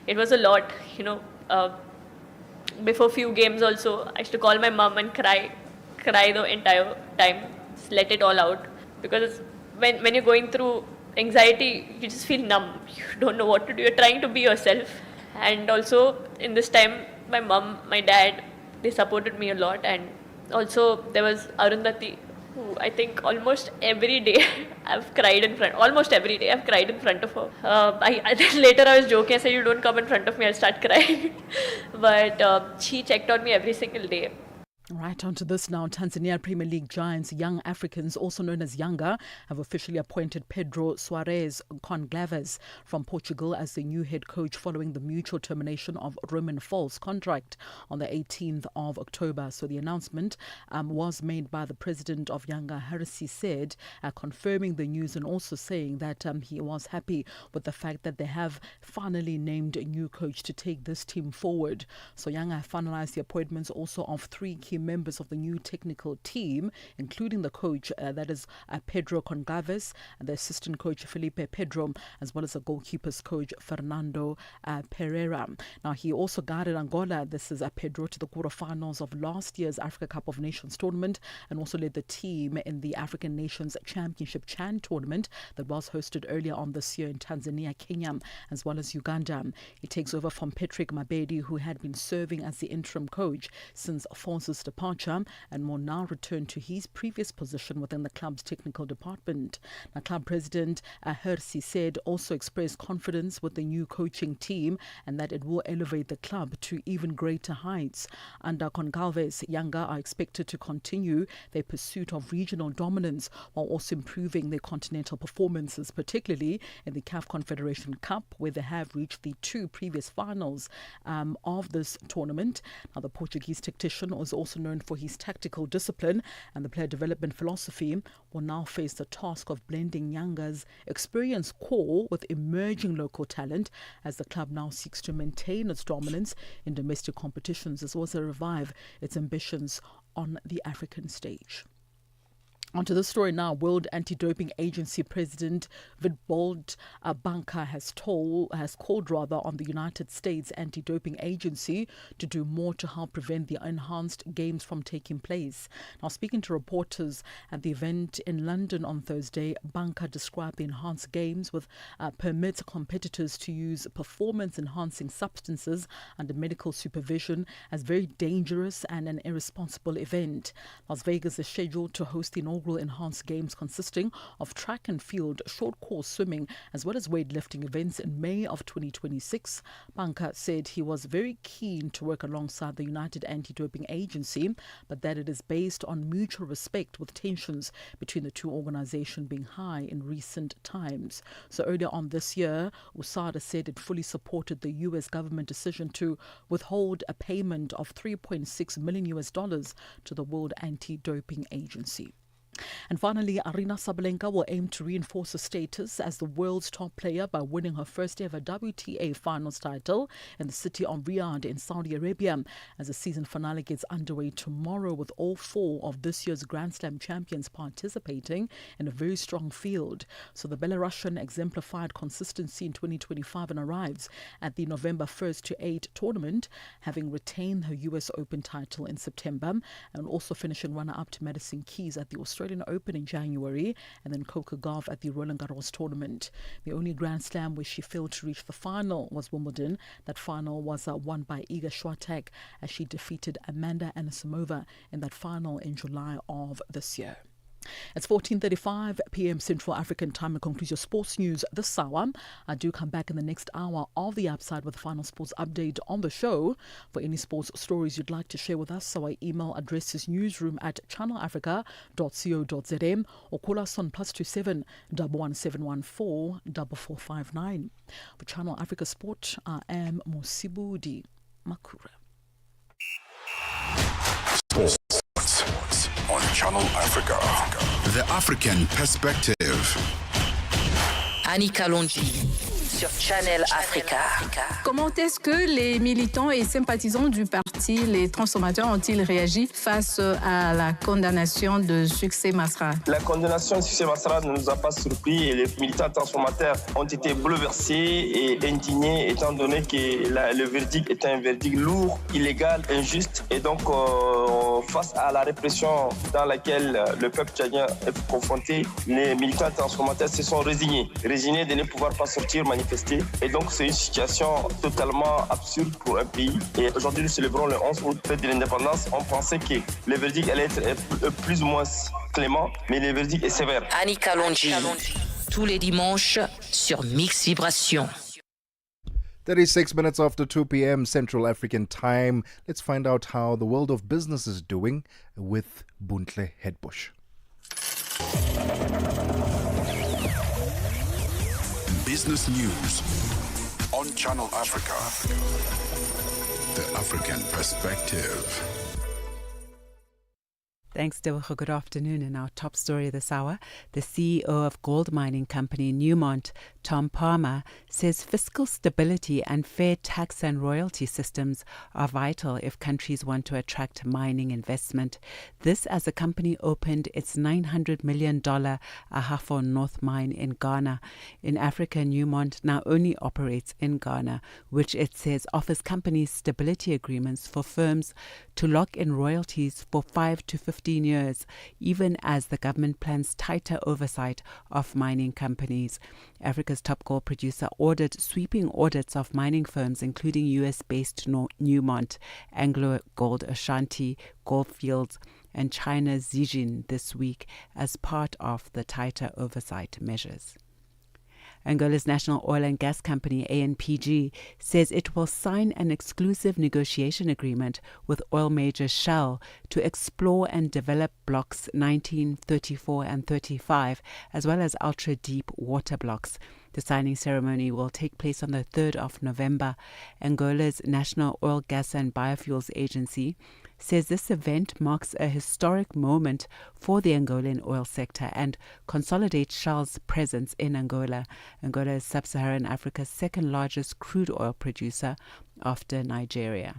it was a lot, before few games also, I used to call my mom and cry the entire time, just let it all out. Because when you're going through anxiety, you just feel numb. You don't know what to do. You're trying to be yourself. And also in this time, my mom, my dad, they supported me a lot. And also there was Arundhati, who I think almost every day I've cried in front. Almost every day I've cried in front of her. Later I was joking. I said, "You don't come in front of me, I'll start crying." But she checked on me every single day. Right, on to this now. Tanzania Premier League giants Young Africans, also known as Yanga, have officially appointed Pedro Soares Conclaves from Portugal as the new head coach following the mutual termination of Roman Fall's contract on the 18th of October. So the announcement was made by the president of Yanga, Harisi said, confirming the news and also saying that he was happy with the fact that they have finally named a new coach to take this team forward. So Yanga have finalized the appointments also of 3 key members of the new technical team, including the coach, that is Pedro Conclaves, and the assistant coach Felipe Pedro, as well as the goalkeepers coach Fernando Pereira. Now, he also guided Angola, this is Pedro, to the quarterfinals of last year's Africa Cup of Nations tournament, and also led the team in the African Nations Championship CHAN tournament that was hosted earlier on this year in Tanzania, Kenya, as well as Uganda. He takes over from Patrick Mabedi, who had been serving as the interim coach since Alphonse's departure, and will now return to his previous position within the club's technical department. Now, club president Hersi said also expressed confidence with the new coaching team and that it will elevate the club to even greater heights. Under Concalves, Yanga are expected to continue their pursuit of regional dominance while also improving their continental performances, particularly in the CAF Confederation Cup, where they have reached the 2 previous finals of this tournament. Now, the Portuguese tactician was also known for his tactical discipline and the player development philosophy, will now face the task of blending Yanga's experienced core with emerging local talent as the club now seeks to maintain its dominance in domestic competitions as well as revive its ambitions on the African stage. Onto this story now. World Anti-Doping Agency President Vidbold Banka has called on the United States Anti-Doping Agency to do more to help prevent the enhanced games from taking place. Now, speaking to reporters at the event in London on Thursday, Banka described the enhanced games, with permits competitors to use performance-enhancing substances under medical supervision, as very dangerous and an irresponsible event. Las Vegas is scheduled to host the inaugural enhanced games consisting of track and field, short course swimming as well as weightlifting events in May of 2026. Banka said he was very keen to work alongside the United Anti-Doping Agency, but that it is based on mutual respect, with tensions between the two organizations being high in recent times. So earlier on this year, USADA said it fully supported the US government decision to withhold a payment of $3.6 million to the World Anti-Doping Agency. And finally, Aryna Sabalenka will aim to reinforce her status as the world's top player by winning her first ever WTA finals title in the city of Riyadh in Saudi Arabia, as the season finale gets underway tomorrow, with all 4 of this year's Grand Slam champions participating in a very strong field. So the Belarusian exemplified consistency in 2025 and arrives at the November 1st to 8 tournament, having retained her US Open title in September and also finishing runner-up to Madison Keys at the Australian Open in January, and then Coco Gauff at the Roland Garros tournament. The only Grand Slam where she failed to reach the final was Wimbledon. That final was won by Iga Swiatek as she defeated Amanda Anisimova in that final in July of this year. It's 14:35 p.m. Central African time. It concludes your sports news this hour. I do come back in the next hour of The Upside with the final sports update on the show. For any sports stories you'd like to share with us, our email address is newsroom@channelafrica.co.za or call us on +27 11714 4459. For Channel Africa Sport, I am Mosibudi Makura. Sports on Channel Africa. The African Perspective. Annie Kalonji sur Channel Africa. Comment est-ce que les militants et sympathisants du parti, les transformateurs, ont-ils réagi face à la condamnation de Succès Masra? La condamnation de Succès Masra ne nous a pas surpris et les militants transformateurs ont été bouleversés et indignés étant donné que le verdict est un verdict lourd, illégal, injuste et donc face à la répression dans laquelle le peuple tchadien est confronté, les militants transformateurs se sont résignés de ne pouvoir pas sortir manifester. Et donc c'est une situation totalement absurde pour un pays. Et aujourd'hui nous célébrons le 11 août, fête de l'indépendance. On pensait que le verdict allait être plus ou moins clément, mais le verdict est sévère. Annie Kalonji, tous les dimanches sur Mix Vibration. 36 minutes after 2 p.m. Central African time. Let's find out how the world of business is doing with Buntle Headbush. Business News on Channel Africa. The African Perspective. Thanks, Tebogo. Good afternoon. And our top story this hour, the CEO of gold mining company Newmont, Tom Palmer, says fiscal stability and fair tax and royalty systems are vital if countries want to attract mining investment. This as the company opened its $900 million Ahafo North mine in Ghana. In Africa, Newmont now only operates in Ghana, which it says offers companies stability agreements for firms to lock in royalties for 5 to 15 years, even as the government plans tighter oversight of mining companies. Africa's top gold producer ordered sweeping audits of mining firms, including US-based Newmont, Anglo Gold Ashanti, Goldfields, and China's Zijin this week as part of the tighter oversight measures. Angola's national oil and gas company, ANPG, says it will sign an exclusive negotiation agreement with oil major Shell to explore and develop blocks 19, 34 and 35, as well as ultra-deep water blocks. The signing ceremony will take place on the 3rd of November. Angola's National Oil, Gas and Biofuels Agency says this event marks a historic moment for the Angolan oil sector and consolidates Shell's presence in Angola. Angola is sub-Saharan Africa's second largest crude oil producer after Nigeria.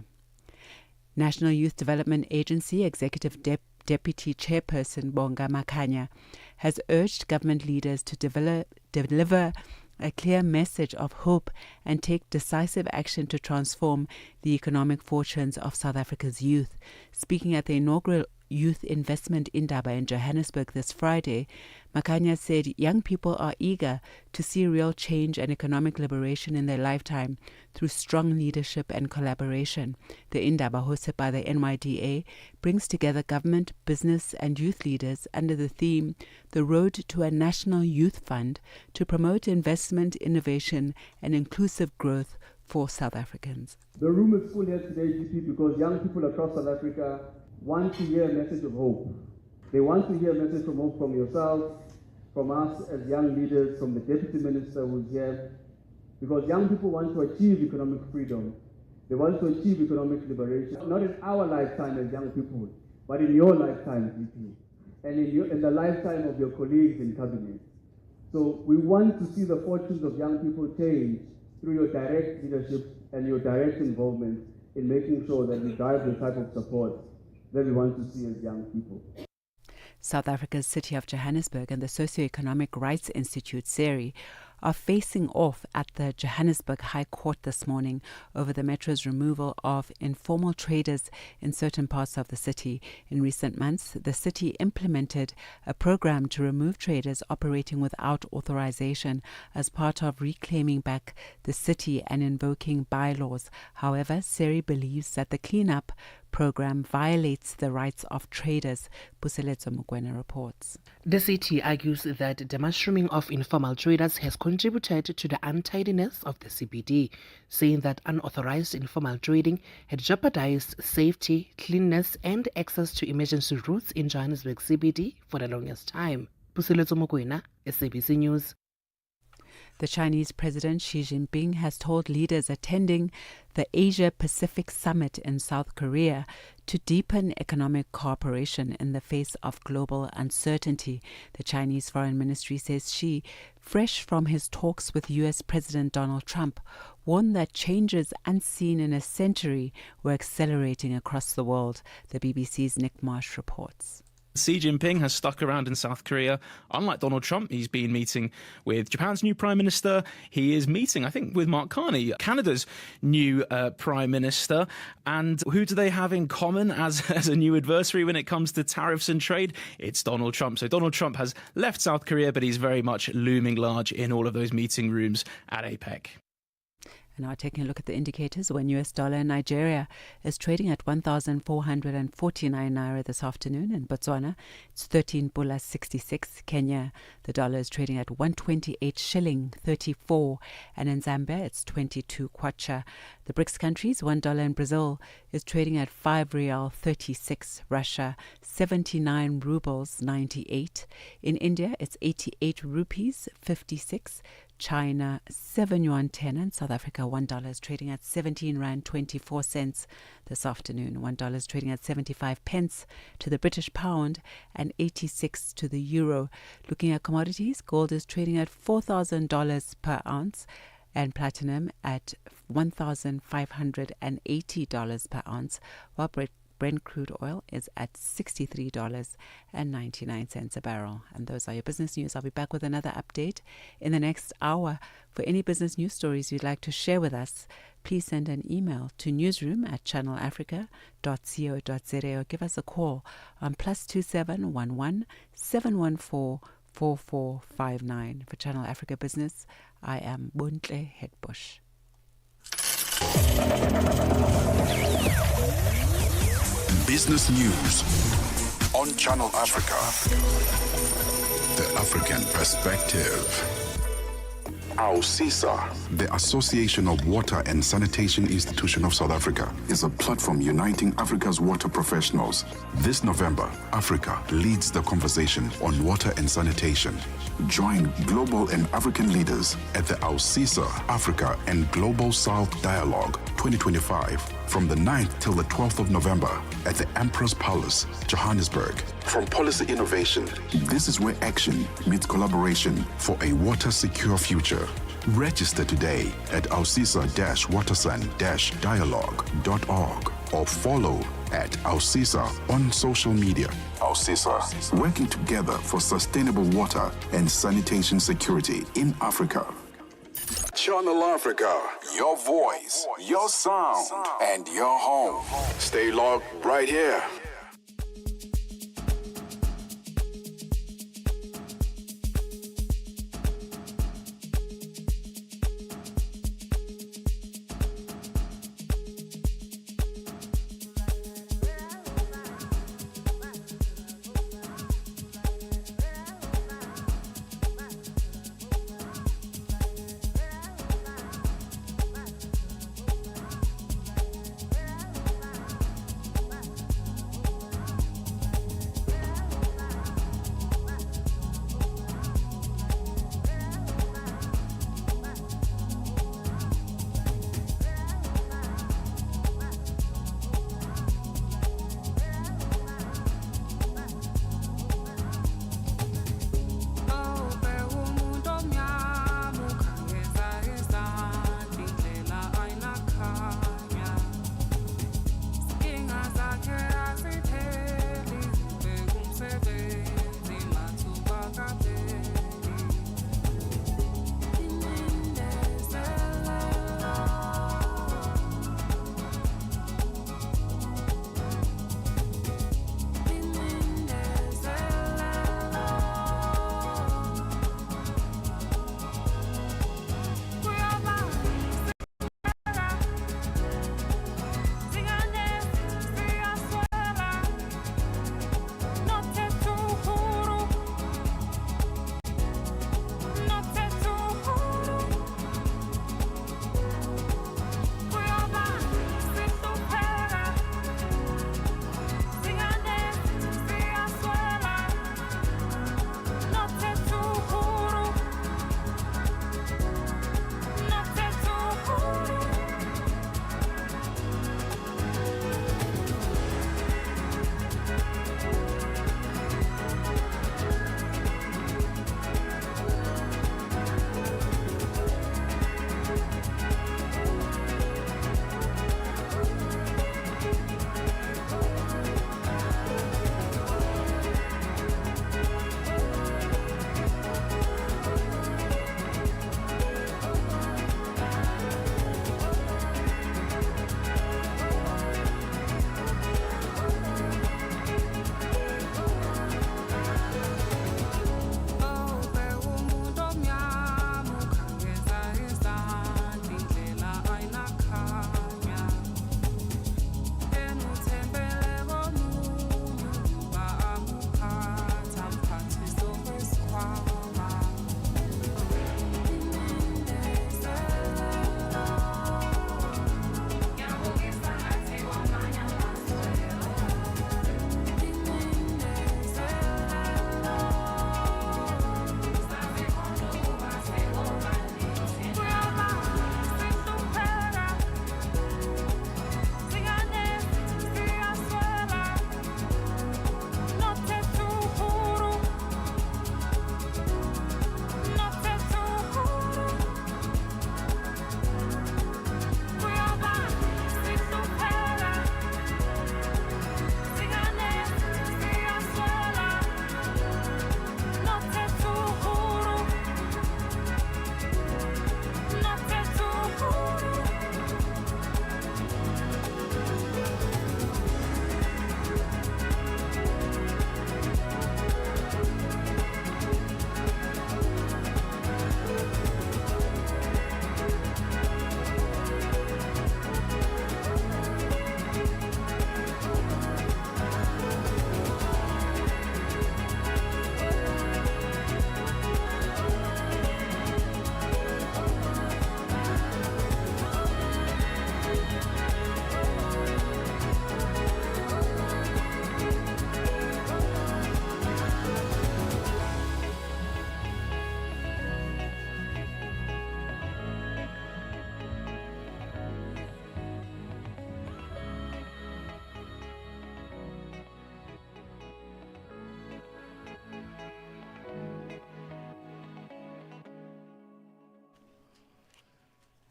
National Youth Development Agency Executive Deputy Chairperson Bonga Makanya has urged government leaders to deliver a clear message of hope and take decisive action to transform the economic fortunes of South Africa's youth. Speaking at the inaugural Youth Investment Indaba in Johannesburg this Friday, Makanya said young people are eager to see real change and economic liberation in their lifetime through strong leadership and collaboration. The Indaba, hosted by the NYDA, brings together government, business and youth leaders under the theme The Road to a National Youth Fund to promote investment, innovation and inclusive growth for South Africans. The room is full here today, GP, because young people across South Africa want to hear a message of hope. They want to hear a message of hope from yourselves, from us as young leaders, from the Deputy Minister who's here, because young people want to achieve economic freedom. They want to achieve economic liberation, not in our lifetime as young people, but in your lifetime, GP, and in the lifetime of your colleagues in cabinet. So we want to see the fortunes of young people change through your direct leadership and your direct involvement in making sure that we drive the type of support that we want to see as young people. South Africa's city of Johannesburg and the Socioeconomic Rights Institute, SERI, are facing off at the Johannesburg High Court this morning over the Metro's removal of informal traders in certain parts of the city. In recent months, the city implemented a program to remove traders operating without authorization as part of reclaiming back the city and invoking bylaws. However, SERI believes that the cleanup program violates the rights of traders, Puseletso Mokoena reports. The city argues that the mushrooming of informal traders has contributed to the untidiness of the CBD, saying that unauthorized informal trading had jeopardized safety, cleanliness, and access to emergency routes in Johannesburg CBD for the longest time. Puseletso Mokoena, SABC News. The Chinese President Xi Jinping has told leaders attending the Asia-Pacific Summit in South Korea to deepen economic cooperation in the face of global uncertainty. The Chinese Foreign Ministry says Xi, fresh from his talks with U.S. President Donald Trump, warned that changes unseen in a century were accelerating across the world. The BBC's Nick Marsh reports. Xi Jinping has stuck around in South Korea. Unlike Donald Trump, he's been meeting with Japan's new Prime Minister. He is meeting, I think, with Mark Carney, Canada's new Prime Minister. And who do they have in common as a new adversary when it comes to tariffs and trade? It's Donald Trump. So Donald Trump has left South Korea, but he's very much looming large in all of those meeting rooms at APEC. And now taking a look at the indicators, when US dollar in Nigeria is trading at 1,449 naira this afternoon. In Botswana, it's 13 pula 66. Kenya, the dollar is trading at 128 shilling 34. And in Zambia, it's 22 kwacha. The BRICS countries, $1 in Brazil is trading at 5 real 36. Russia, 79 rubles 98. In India, it's 88 rupees 56. China, 7 yuan 10, and South Africa, $1 is trading at 17 rand 24 cents this afternoon. $1 is trading at 75 pence to the British pound and 86 to the euro. Looking at commodities, gold is trading at $4,000 per ounce and platinum at $1,580 per ounce, while Brent crude oil is at $63.99 a barrel. And those are your business news. I'll be back with another update in the next hour. For any business news stories you'd like to share with us, please send an email to newsroom@channelafrica.co.za or give us a call on +27 11 714 4459. For Channel Africa Business, I am Buntle Hetbush. Business News on Channel Africa. The African Perspective. AUSISA, the Association of Water and Sanitation Institution of South Africa, is a platform uniting Africa's water professionals. This November, Africa leads the conversation on water and sanitation. Join global and African leaders at the AUSISA Africa and Global South Dialogue 2025 from the 9th till the 12th of November at the Emperor's Palace, Johannesburg. From policy innovation, this is where action meets collaboration for a water-secure future. Register today at ausisa-watersan-dialogue.org or follow at AUSISA on social media. AUSISA, working together for sustainable water and sanitation security in Africa. Channel Africa, your voice, your sound, and your home. Stay logged right here.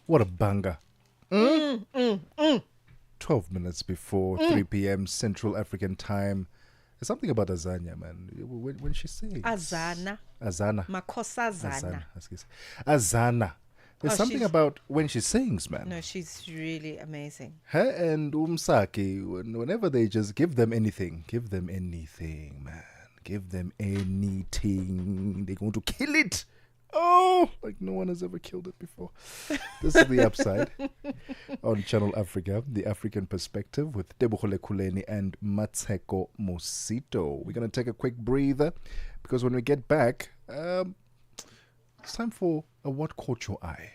What a banger. 12 minutes before 3 p.m. Central African time. There's something about Azania, man. When she sings. Azana. Makhosazana. Azana. There's something about when she sings, man. No, she's really amazing. Her and Umsaki, whenever they just give them anything, man. Give them anything. They're going to kill it. Oh, like no one has ever killed it before. This is The Upside on Channel Africa, the African perspective with Tebogo Kuleni and Mmatsheko Mosito. We're going to take a quick breather because when we get back, it's time for a What Caught Your Eye,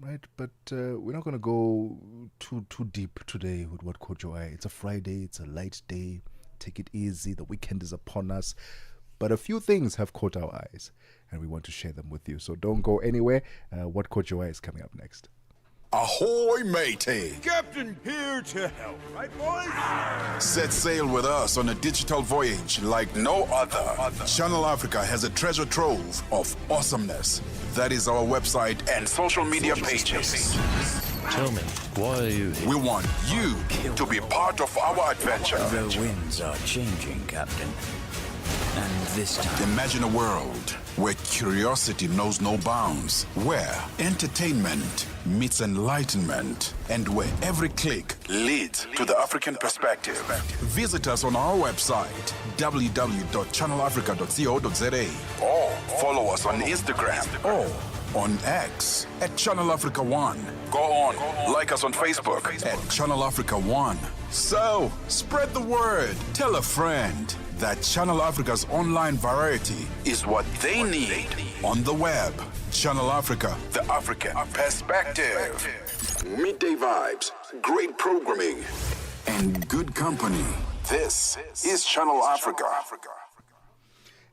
right? But we're not going to go too deep today with What Caught Your Eye. It's a Friday, it's a light day. Take it easy. The weekend is upon us. But a few things have caught our eyes, and we want to share them with you. So don't go anywhere. What Caught Your Eye is coming up next. Ahoy, matey! Captain here to help, right, boys? Set sail with us on a digital voyage like no other. Channel Africa has a treasure trove of awesomeness. That is our website and social media pages. Tell me, why are you here? We want you to be part of our adventure. The winds are changing, Captain. And this time... Imagine a world where curiosity knows no bounds, where entertainment meets enlightenment, and where every click leads to the African perspective. Visit us on our website, www.channelafrica.co.za, or follow us on Instagram or on X at Channel Africa One. Go on, like us on Facebook at Channel Africa One. So, spread the word. Tell a friend that Channel Africa's online variety is what they need on the web. Channel Africa, the African perspective. Midday vibes, great programming, and good company. This is Channel Africa.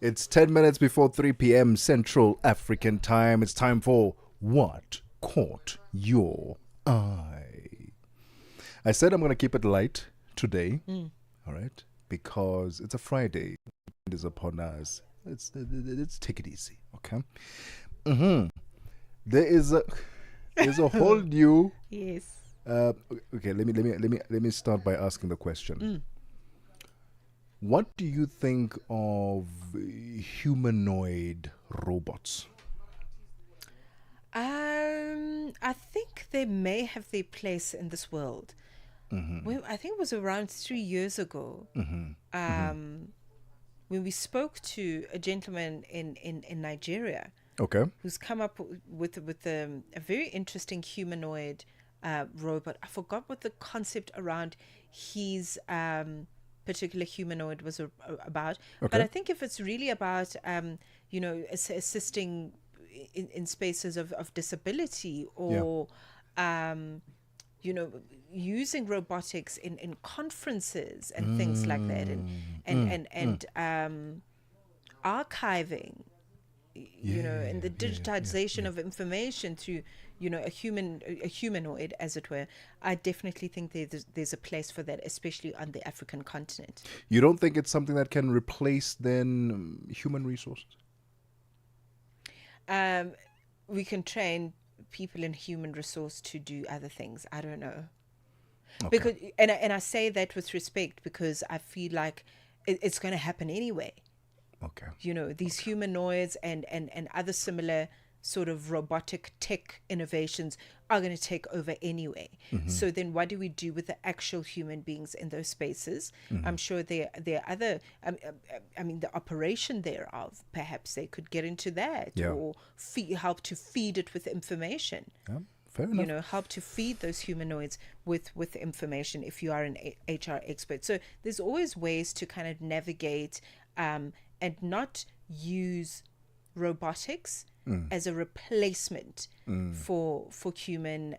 It's 10 minutes before 3 p.m. Central African time. It's time for What Caught Your Eye. I said I'm going to keep it light today. All right? Because it's a Friday. It is upon us. Let's take it easy, okay? There's a whole new. Yes. Okay. Let me start by asking the question. What do you think of humanoid robots? I think they may have their place in this world. Well, I think it was around 3 years ago when we spoke to a gentleman in Nigeria. Okay. Who's come up with a very interesting humanoid robot. I forgot what the concept around his particular humanoid was about. Okay. But I think if it's really about, assisting in spaces of disability or, using robotics in conferences and things like that and archiving, and the digitization of information through, a humanoid, as it were. I definitely think there's a place for that, especially on the African continent. You don't think it's something that can replace then human resources? We can train people in human resource to do other things. I don't know. Okay. Because and I say that with respect because I feel like it's going to happen anyway. Okay. These humanoids and other similar sort of robotic tech innovations are going to take over anyway. So then what do we do with the actual human beings in those spaces? I'm sure there are other, the operation thereof, perhaps they could get into that or help to feed it with information. Yeah, fair enough. Help to feed those humanoids with information if you are an HR expert. So there's always ways to kind of navigate and not use robotics as a replacement for human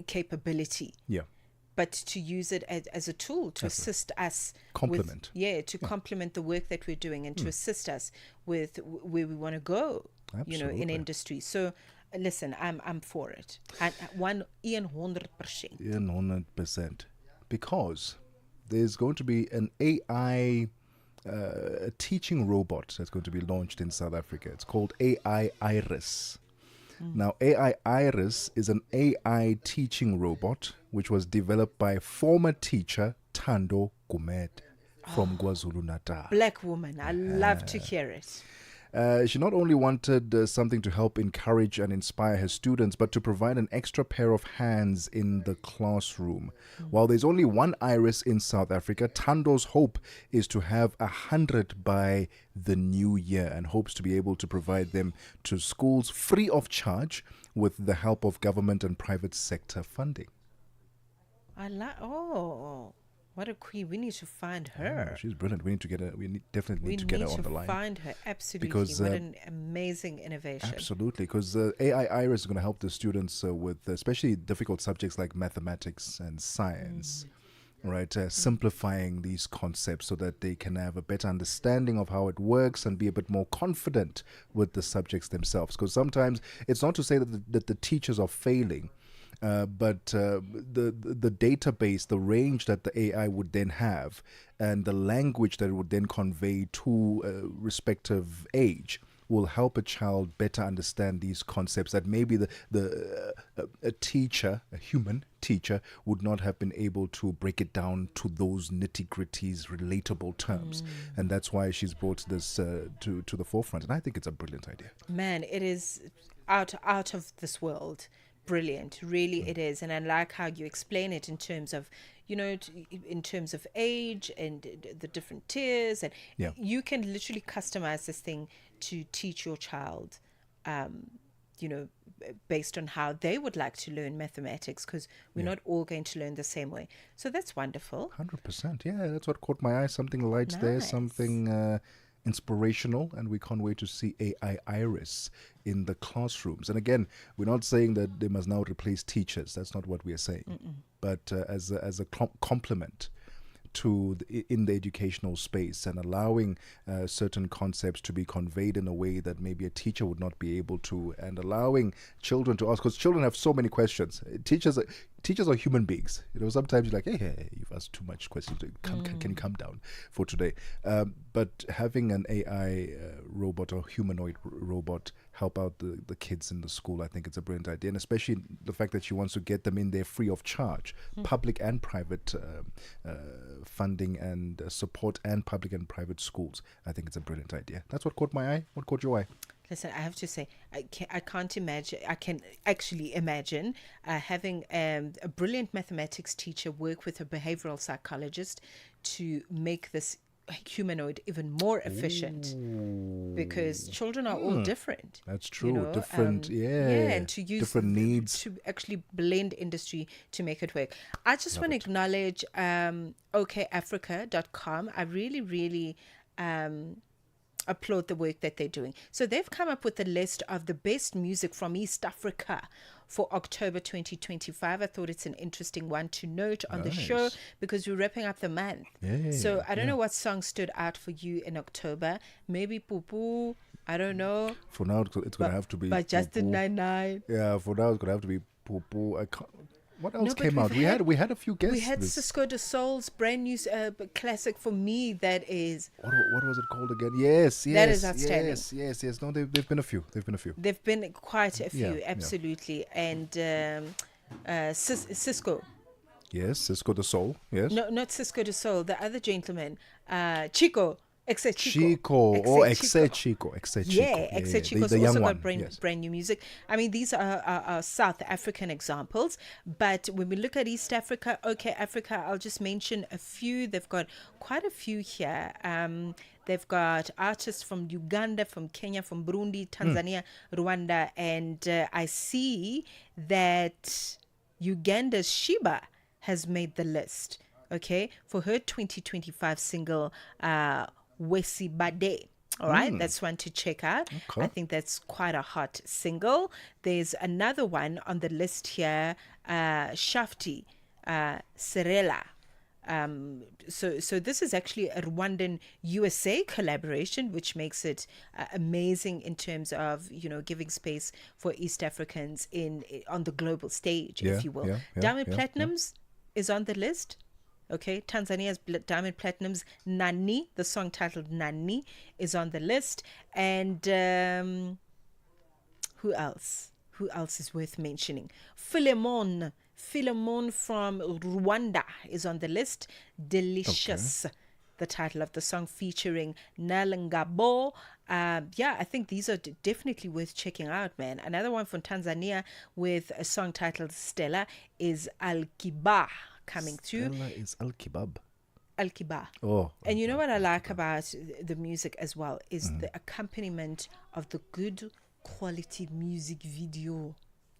capability. Yeah. But to use it as a tool to assist us. Complement. Complement the work that we're doing and to assist us with where we want to go, in industry. So listen, I'm for it. 100%. 100%. Because there's going to be an AI a teaching robot that's going to be launched in South Africa. It's called AI Iris. Now, AI Iris is an AI teaching robot which was developed by former teacher Tando Gumed from KwaZulu-Natal. Black woman. I love to hear it. She not only wanted something to help encourage and inspire her students, but to provide an extra pair of hands in the classroom. While there's only one Iris in South Africa, Tando's hope is to have 100 by the new year and hopes to be able to provide them to schools free of charge with the help of government and private sector funding. I like. Oh, what a queen! We need to find her. Oh, she's brilliant. We need to get her. Definitely need to get her on the line. Find her, absolutely. Because, what an amazing innovation! Absolutely, because AI Iris is going to help the students with especially difficult subjects like mathematics and science. Right, simplifying these concepts so that they can have a better understanding of how it works and be a bit more confident with the subjects themselves. Because sometimes it's not to say that the teachers are failing, but the database, the range that the AI would then have, and the language that it would then convey to respective age will help a child better understand these concepts that maybe a teacher, a human teacher, would not have been able to break it down to those nitty-gritties, relatable terms. And that's why she's brought this to the forefront. And I think it's a brilliant idea. Man, it is out of this world. Brilliant, really it is. And I like how you explain it in terms of, in terms of age and the different tiers, and you can literally customize this thing to teach your child, based on how they would like to learn mathematics, because we're not all going to learn the same way. So that's wonderful. 100%. Yeah, that's what caught my eye. Something light there, something inspirational, and we can't wait to see AI Iris in the classrooms. And again, we're not saying that they must now replace teachers. That's not what we are saying. But as a complement to in the educational space, and allowing certain concepts to be conveyed in a way that maybe a teacher would not be able to, and allowing children to ask, because children have so many questions. Teachers are human beings. Sometimes you're like, hey, you've asked too much questions. Can you come down for today? But having an AI robot or humanoid robot help out the kids in the school, I think it's a brilliant idea. And especially the fact that she wants to get them in there free of charge, public and private funding and support, and public and private schools. I think it's a brilliant idea. That's what caught my eye. What caught your eye? Listen, I have to say, I can't imagine. I can actually imagine having a brilliant mathematics teacher work with a behavioral psychologist to make this humanoid even more efficient. Because children are all different. That's true. Different, and to use different needs to actually blend industry to make it work. I just want to acknowledge okafrica.com. I really, really applaud the work that they're doing. So they've come up with a list of the best music from East Africa for October 2025. I thought it's an interesting one to note on the show, because we're wrapping up the month. So I don't know what song stood out for you in October. Maybe Pupu. I don't know. For now, it's going to have to be. But Justin 99. Yeah, for now it's going to have to be Pupu. I can't. What else came out? We had a few guests. We had Cisco de Soul's brand new classic for me. That is. What was it called again? Yes. That is outstanding. Yes. No, they've been a few. They've been quite a few, absolutely. Yeah. And Cisco. Yes, Cisco de Soul. Yes. No, not Cisco de Soul. The other gentleman, Chico. Chico. Exe Chico. Yeah, Exe Chico's also got brand new music. I mean, these are South African examples. But when we look at East Africa, Africa, I'll just mention a few. They've got quite a few here. They've got artists from Uganda, from Kenya, from Burundi, Tanzania, Rwanda. And I see that Uganda's Sheba has made the list, for her 2025 single, Wesi Bade. All right, that's one to check out. I think that's quite a hot single. There's another one on the list here, Shafti, Serela. So this is actually a Rwandan USA collaboration, which makes it amazing in terms of giving space for East Africans on the global stage, if you will. Diamond Platinums is on the list. Tanzania's Diamond Platinum's Nani, the song titled Nani, is on the list. And who else? Who else is worth mentioning? Philemon from Rwanda is on the list. Delicious. The title of the song, featuring Nalangabo. Yeah, I think these are definitely worth checking out, man. Another one from Tanzania with a song titled Stella is Al Kiba coming through. Stella is Al Kebab. Al Kiba. Oh. And you know what I like about the music as well is the accompaniment of the good quality music video.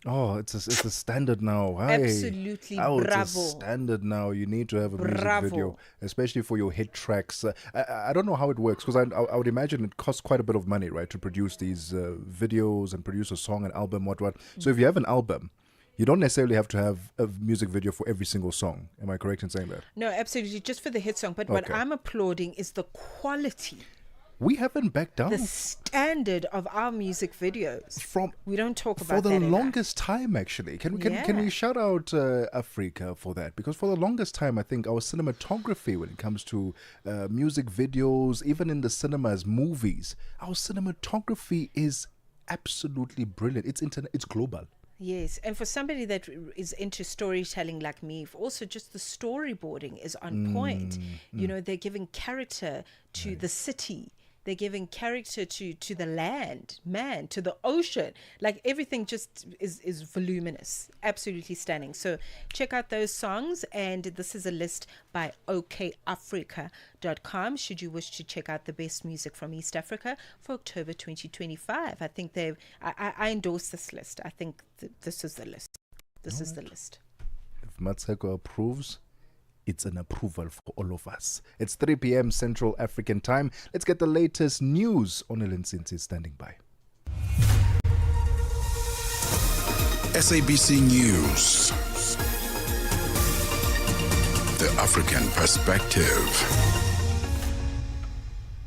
Oh, it's a standard now. Hey. Absolutely, It's a bravo. standard now. You need to have a music Bravo. video, especially for your hit tracks. I don't know how it works, because I would imagine it costs quite a bit of money, right, to produce these videos and produce a song, an album, what. So if you have an album, you don't necessarily have to have a music video for every single song. Am I correct in saying that? No, absolutely, just for the hit song. But what Okay. I'm applauding is the quality, We haven't backed down the standard of our music videos. We don't talk for about the that enough. longest time. Actually, can Yeah. we shout out Africa for that? Because for the longest time, I think our cinematography, when it comes to music videos, even in the cinemas, movies, our cinematography is absolutely brilliant. It's global. Yes, and for somebody that is into storytelling like me, also just the storyboarding is on point. You know, they're giving character to the city. They're giving character to the land, man, to the ocean. Like everything just is voluminous, absolutely stunning. So check out those songs, and this is a list by okafrica.com. Should you wish to check out the best music from East Africa for October 2025, I think I endorse this list. I think this is the list. This is the list. If Mmatsheko approves, it's an approval for all of us. It's 3 p.m. Central African time. Let's get the latest news. Onelin Sinti is standing by. SABC News. The African Perspective.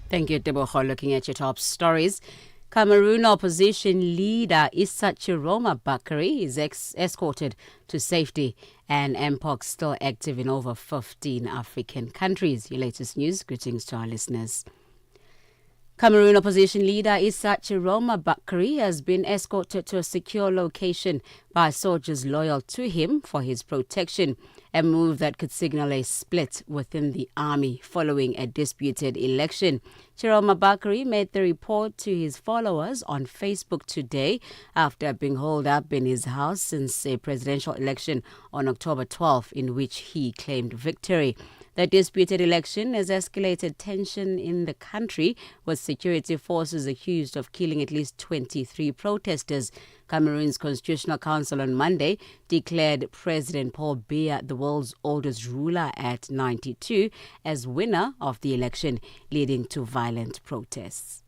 Thank you, Tebogo. Looking at your top stories. Cameroon opposition leader Issa Chiroma Bakary is escorted to safety, and Mpox still active in over 15 African countries. Your latest news. Greetings to our listeners. Cameroon opposition leader Issa Chiroma Bakary has been escorted to a secure location by soldiers loyal to him for his protection, a move that could signal a split within the army following a disputed election. Chiroma Bakary made the report to his followers on Facebook today after being holed up in his house since a presidential election on October 12, in which he claimed victory. The disputed election has escalated tension in the country, with security forces accused of killing at least 23 protesters. Cameroon's Constitutional Council on Monday declared President Paul Biya, the world's oldest ruler at 92, as winner of the election, leading to violent protests.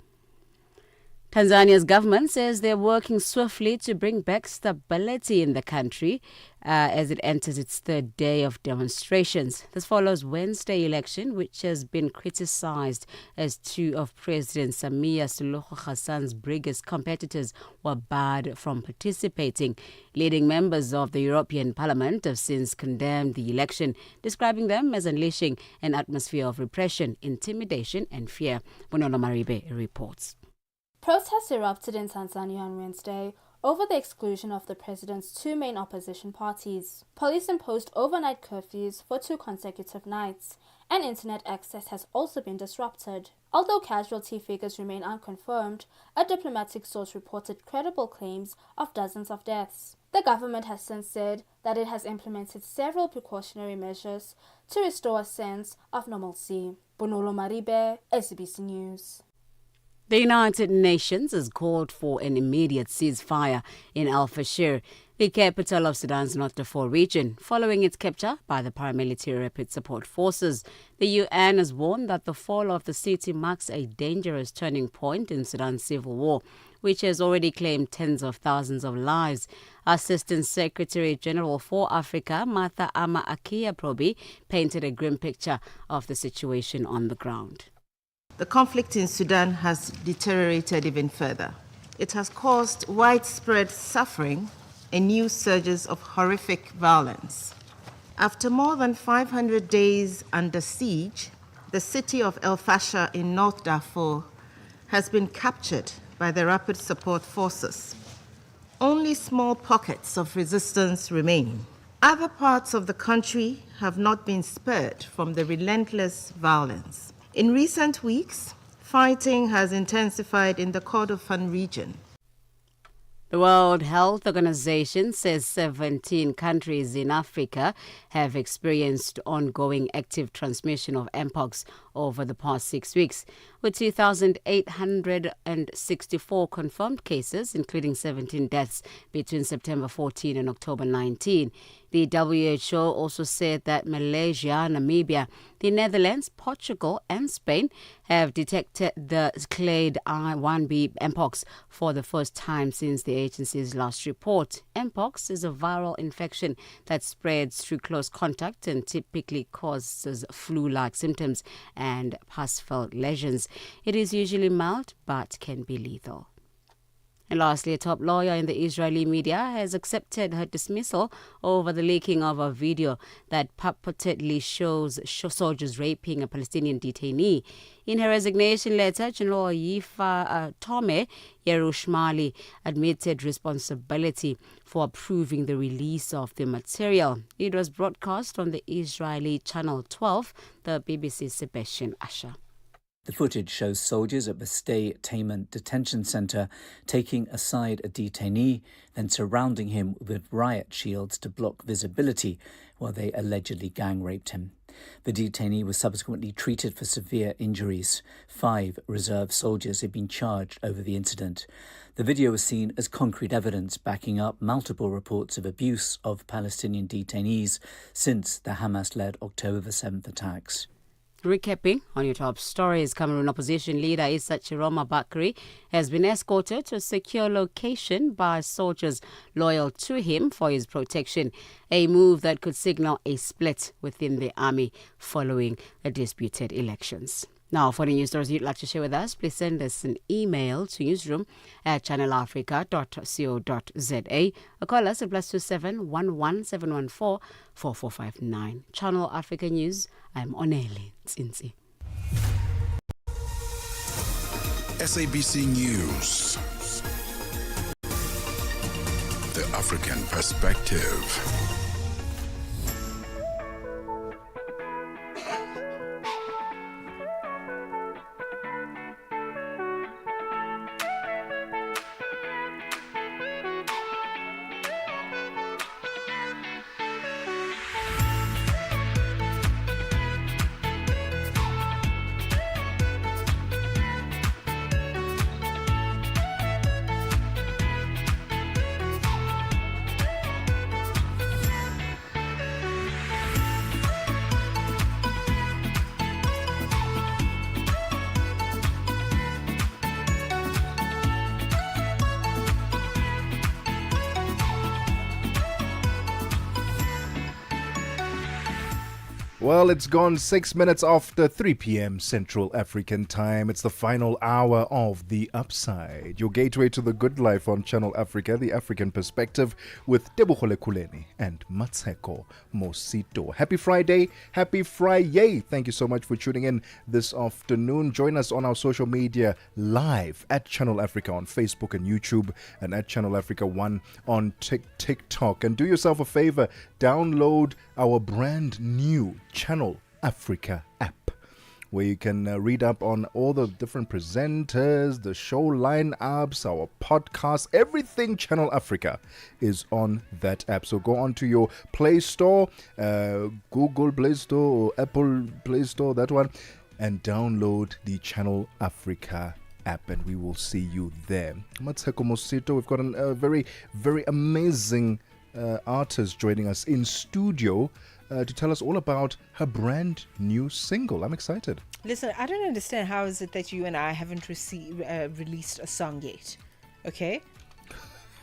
Tanzania's government says they're working swiftly to bring back stability in the country as it enters its third day of demonstrations. This follows Wednesday election, which has been criticized as two of President Samia Suluhu Hassan's biggest competitors were barred from participating. Leading members of the European Parliament have since condemned the election, describing them as unleashing an atmosphere of repression, intimidation and fear. Bonola Maribe reports. Protests erupted in Tanzania on Wednesday over the exclusion of the president's two main opposition parties. Police imposed overnight curfews for 2 consecutive nights, and internet access has also been disrupted. Although casualty figures remain unconfirmed, a diplomatic source reported credible claims of dozens of deaths. The government has since said that it has implemented several precautionary measures to restore a sense of normalcy. Bonolo Maribe, SABC News. The United Nations has called for an immediate ceasefire in Al-Fashir, the capital of Sudan's North Darfur region, following its capture by the paramilitary Rapid Support Forces. The UN has warned that the fall of the city marks a dangerous turning point in Sudan's civil war, which has already claimed tens of thousands of lives. Assistant Secretary General for Africa, Martha Ama Akia Probi, painted a grim picture of the situation on the ground. The conflict in Sudan has deteriorated even further. It has caused widespread suffering and new surges of horrific violence. After more than 500 days under siege, the city of El Fasher in North Darfur has been captured by the Rapid Support Forces. only small pockets of resistance remain. Other parts of the country have not been spared from the relentless violence. In recent weeks, fighting has intensified in the Kordofan region. The World Health Organization says 17 countries in Africa have experienced ongoing active transmission of Mpox over the past 6 weeks, with 2,864 confirmed cases, including 17 deaths between September 14 and October 19. The WHO also said that Malaysia, Namibia, the Netherlands, Portugal and Spain have detected the clade I1b Mpox for the first time since the agency's last report. Mpox is a viral infection that spreads through close contact and typically causes flu-like symptoms and pus-filled lesions. It is usually mild but can be lethal. And lastly, a top lawyer in the Israeli media has accepted her dismissal over the leaking of a video that purportedly shows soldiers raping a Palestinian detainee. In her resignation letter, General Yifa Tome Yerushmali admitted responsibility for approving the release of the material. It was broadcast on the Israeli Channel 12, the BBC's Sebastian Asher. The footage shows soldiers at the Stay Tainment Detention Centre taking aside a detainee, then surrounding him with riot shields to block visibility while they allegedly gang raped him. The detainee was subsequently treated for severe injuries. 5 reserve soldiers had been charged over the incident. The video was seen as concrete evidence backing up multiple reports of abuse of Palestinian detainees since the Hamas-led October the 7th attacks. Recapping on your top stories, Cameroon opposition leader Issa Chiroma Bakri has been escorted to a secure location by soldiers loyal to him for his protection, a move that could signal a split within the army following the disputed elections. Now, for the news stories you'd like to share with us, please send us an email to newsroom@channelafrica.co.za or call us at +27 11 714 4459. Channel Africa News, I'm Onele Tsinzi. SABC News. The African Perspective. Well, it's gone 6 minutes after 3 p.m. Central African Time. It's the final hour of The Upside, your gateway to the good life on Channel Africa, the African Perspective, with Tebogo Kuleni and Mmatsheko Mosito. Happy Friday. Happy Friday. Thank you so much for tuning in this afternoon. Join us on our social media live at Channel Africa on Facebook and YouTube, and at Channel Africa 1 on TikTok. And do yourself a favor, download our brand new Channel Africa app, where you can read up on all the different presenters, the show lineups, our podcasts, everything Channel Africa is on that app. So go on to your Play Store, Google Play Store or Apple Play Store, that one, and download the Channel Africa app, and we will see you there. Mmatsheko Mosito, we've got a very, very amazing artist joining us in studio to tell us all about her brand new single. I'm excited. Listen, I don't understand how is it that you and I haven't released a song yet. Okay?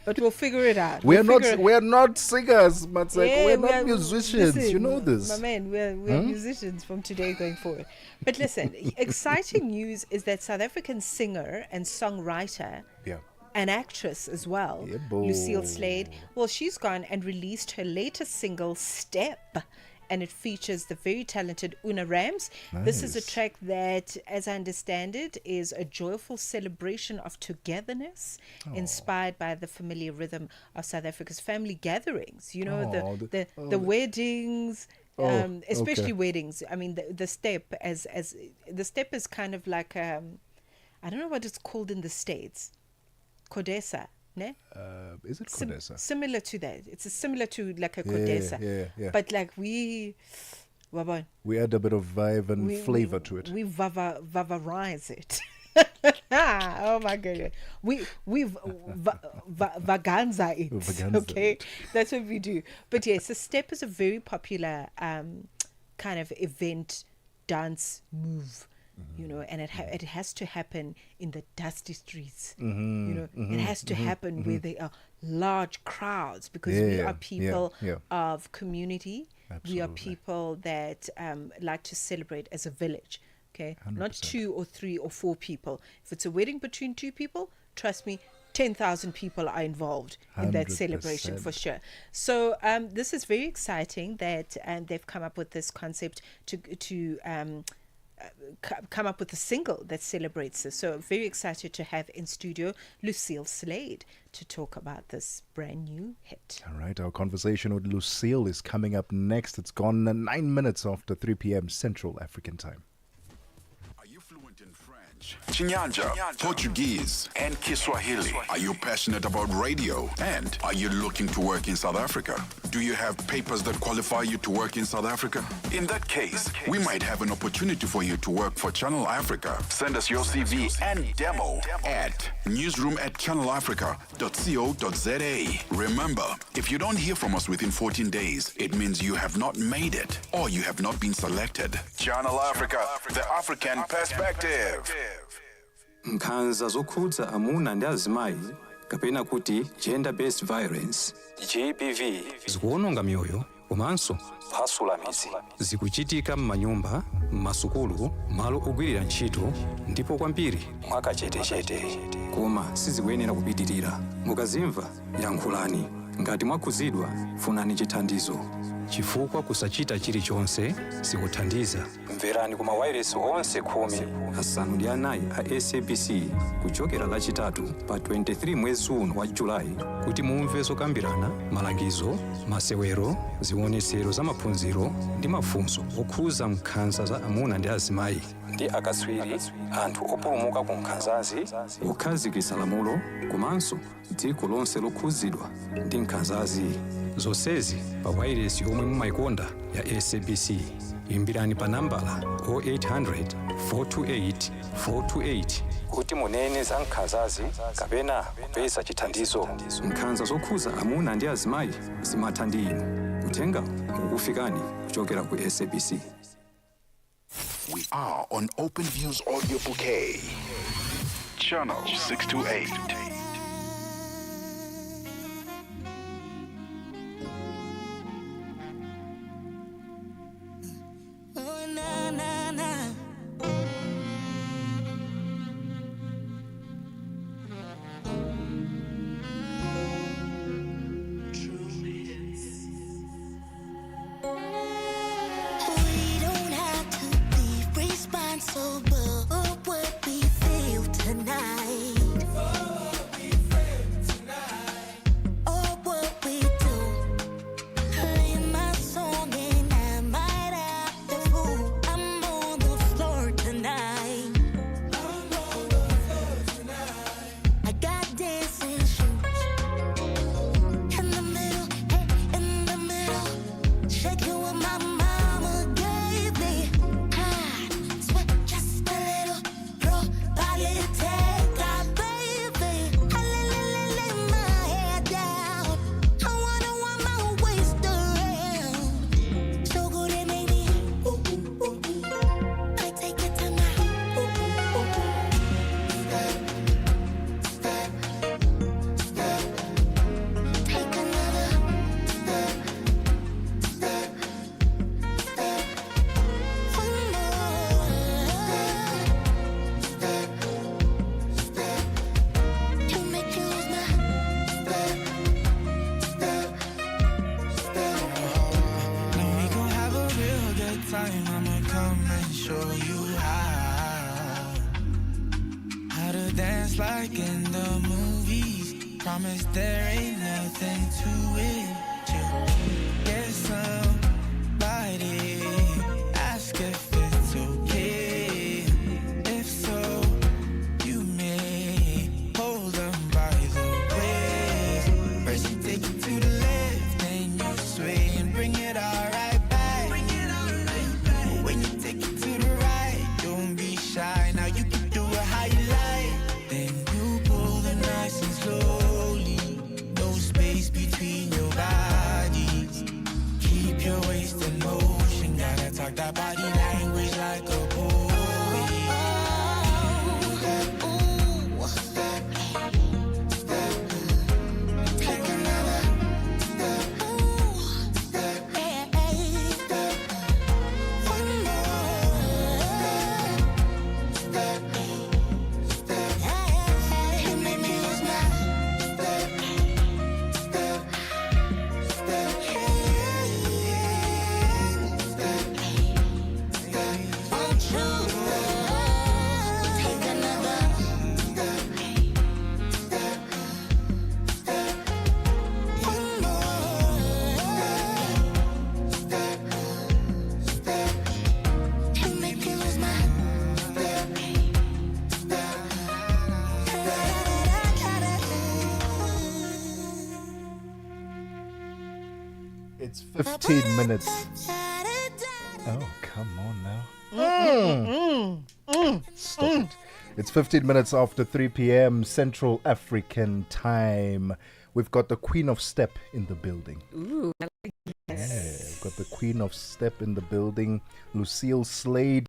But we'll figure it out. We're not singers, Mmatsheko. Yeah, we're not musicians. Listen, you know this. My man, we're musicians from today going forward. But listen, exciting news is that South African singer and songwriter, an actress as well, Lucille Slade, well, she's gone and released her latest single, Step. and it features the very talented Una Rams. This is a Nice. track that, as I understand it, is a joyful celebration of togetherness, inspired by the familiar rhythm of South Africa's family gatherings. You know, Oh, the weddings. Especially okay. weddings. I mean, the step as the step is kind of like I don't know what it's called in the States. Codesa, ne? Is it Codesa? Similar to that. It's similar to like a Yeah, Codesa. yeah. But like Wabon, We add a bit of vibe and flavor to it. we vavarize it. Oh my goodness. We vaganza it. Vaganza Okay. it. That's what we do. But yes, the step is a very popular kind of event dance move. You know, and it has to happen in the dusty streets. You know, it has to happen where there are large crowds, because we are people of community. We are people that like to celebrate as a village. Okay, 100%. not 2 or 3 or 4 people. If it's a wedding between 2 people, trust me, 10,000 people are involved in that celebration for 100%. sure. So this is very exciting that they've come up with this concept to come up with a single that celebrates this. So very excited to have in studio Lucille Slade to talk about this brand new hit. All right, our conversation with Lucille is coming up next. It's gone 9 minutes after 3 p.m. Central African time. Chinyanja, Portuguese, and Kiswahili. Are you passionate about radio? And are you looking to work in South Africa? Do you have papers that qualify you to work in South Africa? In that case, we might have an opportunity for you to work for Channel Africa. Send us your CV and demo at newsroom@channelafrica.co.za. Remember, if you don't hear from us within 14 days, it means you have not made it or you have not been selected. Channel Africa, the African perspective. Nkhanza zokhudza amuna ndi azimayi kapena kuti gender based violence GBV zikuwononga mioyo komanso kuphwasula midzi. Zikuchitika m'manyumba, m'masukulu, malo ogwirira ntchito ndipo kwambiri mwakachetechete, koma sizikuyenera kupitirira. Mukazimva yankhulani. Ngati mwakhuzidwa, funani chithandizo, chifukwa kusachita chilichonse sikuthandiza. Mverani kuma wireless onse 14 a SABC kuchokera lachitatu pa 23 mwezi uno wa Julai kuti mumve zokambirana, malangizo, masewero, zionetsero za maphunziro ndi mafunso okhuza nkhanza za amuna ndi azimayi ndi akatswiri, anthu opulumuka ku nkhanzazi, okhazikitsa lamulo komanso dziko lonse lokhuzidwa ndi nkhanzazi. Zonsezi pa wireless yomwe mumayikonda ya SABC. Imbirani pa nambala 0800 428 428 kuti munene za nkhanzazi kapena kupeza chithandizo. Nkhanza zokhuza amuna ndi azimayi zimatha ndi inu. Kutenga kukufikani kuchokera ku SABC. We are on Open Views Audio Bouquet. Channel 628. Responsible of what we feel tonight. like in the movies. Promise there ain't nothing to it. Just get somebody, ask if it's okay. If so, you may hold them by the waist. First you take it to the left, then you sway and bring it all right back. When you take it to the right, don't be shy. Now you can do it how you like. Then you pull them nice and slowly. No space between your bodies. Keep your waist in motion. Gotta talk that body language like a boy. It's 15 minutes. Oh, come on now. Stop it. It's 15 minutes after 3 p.m. Central African time. We've got the Queen of Step in the building. Ooh, I like Yeah, this. we've got the Queen of Step in the building, Lucille Slade.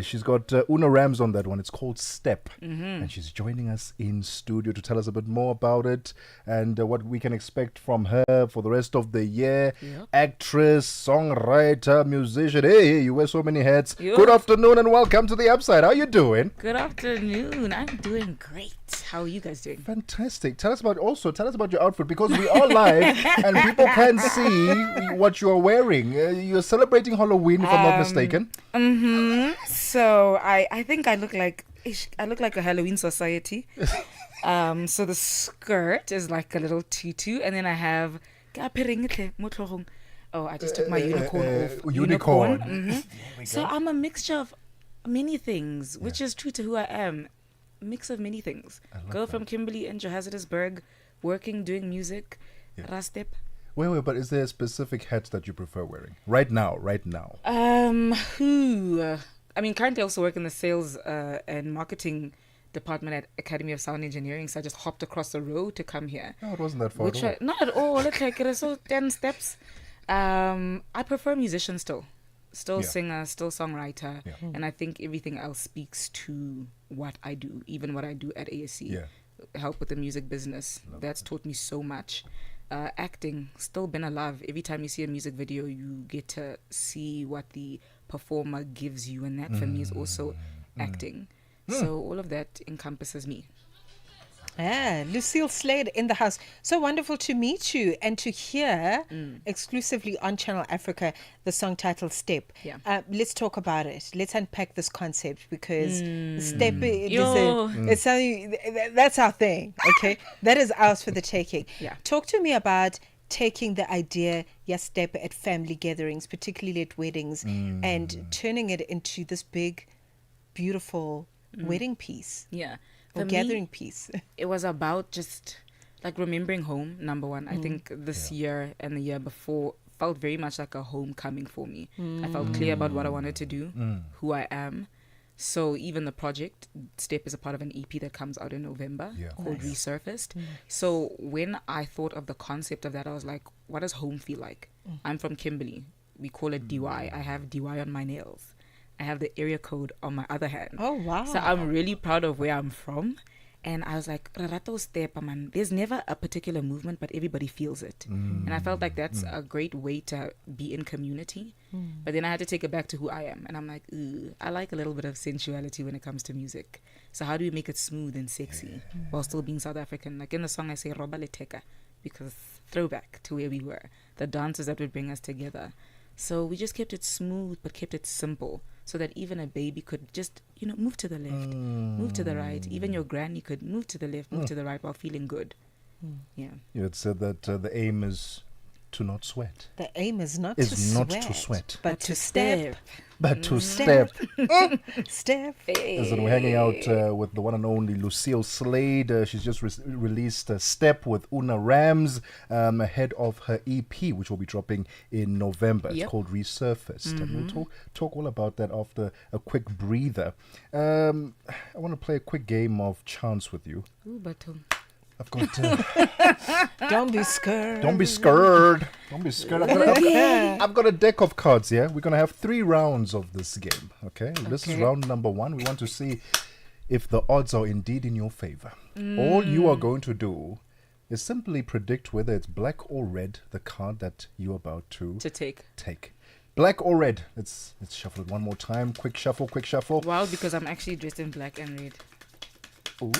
She's got Una Rams on that one. It's called Step. And she's joining us in studio to tell us a bit more about it and what we can expect from her for the rest of the year. Yep. Actress, songwriter, musician. Hey, you wear so many hats. Yup. Good afternoon and welcome to the Upside. How you doing? Good afternoon. I'm doing great. How are you guys doing? Fantastic. Tell us about your outfit because we are live and people can see what you're wearing. You're celebrating Halloween, if I'm not mistaken. So I think I look like a Halloween society. So the skirt is like a little tutu, and then I have I just took my unicorn off. Unicorn. So I'm a mixture of many things, which is true to who I am. Mix of many things. Girl from Kimberley in Johannesburg, working, doing music, Rastep. Wait, but is there a specific hat that you prefer wearing? Right now. I mean, currently I also work in the sales and marketing department at Academy of Sound Engineering, so I just hopped across the road to come here. No, it wasn't that far at all. Not at all. Look like it is so 10 steps. I prefer musician still. Singer, still songwriter. Yeah. And I think everything else speaks to what I do, even what I do at ASC. Yeah. Help with the music business. That's taught me so much. Acting, still been a love. Every time you see a music video, you get to see what the performer gives you, and that for me is also acting. So all of that encompasses me. Lucille Slade in the house. So wonderful to meet you and to hear exclusively on Channel Africa the song titled Step. Yeah. Let's talk about it. Let's unpack this concept because Step that's our thing. Okay, that is ours for the taking. Yeah. Talk to me about taking the idea Step at family gatherings, particularly at weddings, and turning it into this big, beautiful wedding piece. Yeah. Or gathering piece. It was about just like remembering home, number one. I think this year and the year before felt very much like a homecoming for me. I felt clear about what I wanted to do, who I am. So even the project, Step, is a part of an EP that comes out in November called Resurfaced. So when I thought of the concept of that, I was like, what does home feel like? I'm from Kimberley. We call it DY. I have DY on my nails. I have the area code on my other hand. Oh, wow. So I'm really proud of where I'm from. And I was like, Rarato Step, man. There's never a particular movement, but everybody feels it. And I felt like that's a great way to be in community. But then I had to take it back to who I am. And I'm like, I like a little bit of sensuality when it comes to music. So how do we make it smooth and sexy while still being South African? Like in the song I say, Roba Leteka, because throwback to where we were. The dances that would bring us together. So we just kept it smooth, but kept it simple. so that even a baby could just, move to the left, move to the right. Even your granny could move to the left, move to the right while feeling good. Yeah. You had said that the aim is to not sweat. The aim is not Is to not sweat, to sweat. but to step. But to step. Step. Listen, we're hanging out with the one and only Lucille Slade. She's just released a Step with Una Rams ahead of her EP, which will be dropping in November. It's called Resurfaced. And we'll talk all about that after a quick breather. I want to play a quick game of chance with you. Ooh, but I've got Don't be scared. Don't be scared. Don't be scared. I've got a deck of cards here. We're going to have 3 rounds of this game. Okay? This is round number 1. We want to see if the odds are indeed in your favor. All you are going to do is simply predict whether it's black or red, the card that you're about to take. Black or red. Let's shuffle it one more time. Quick shuffle, quick shuffle. Wow, because I'm actually dressed in black and red.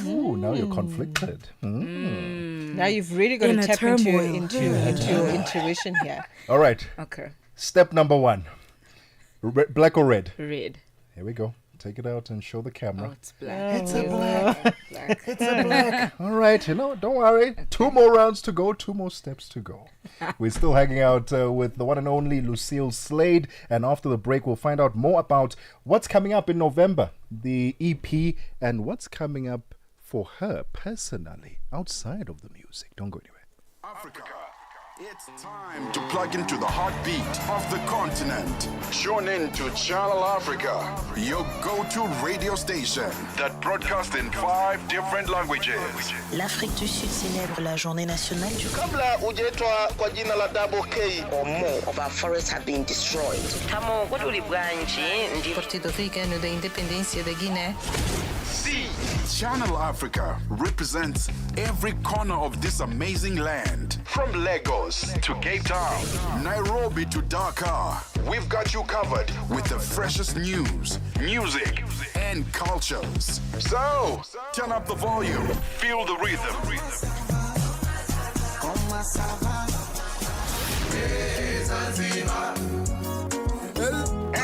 Ooh, now you're conflicted. Now you've really got to tap into your intuition here. All right. Okay. Step number 1. Black or red? Red. Here we go. Take it out and show the camera. Oh, it's black. It's a black. It's a black. All right, don't worry. Okay. 2 more rounds to go, 2 more steps to go. We're still hanging out with the one and only Lucille Slade. And after the break, we'll find out more about what's coming up in November, the EP, and what's coming up for her personally outside of the music. Don't go anywhere. Africa. It's time to plug into the heartbeat of the continent. Tune in to Channel Africa, your go-to radio station that broadcasts in 5 different languages. L'Afrique du Sud célèbre la journée nationale du Kabla hujaitwa kwa jina la Double K or more of our forests have been destroyed. Tamo kutuli bwanji ndi Partido Africano da Independência da Guiné. See, Channel Africa represents every corner of this amazing land. From Lagos to Cape Town, Nairobi to Dakar, we've got you covered with the freshest news, music, and cultures. So, turn up the volume, feel the rhythm.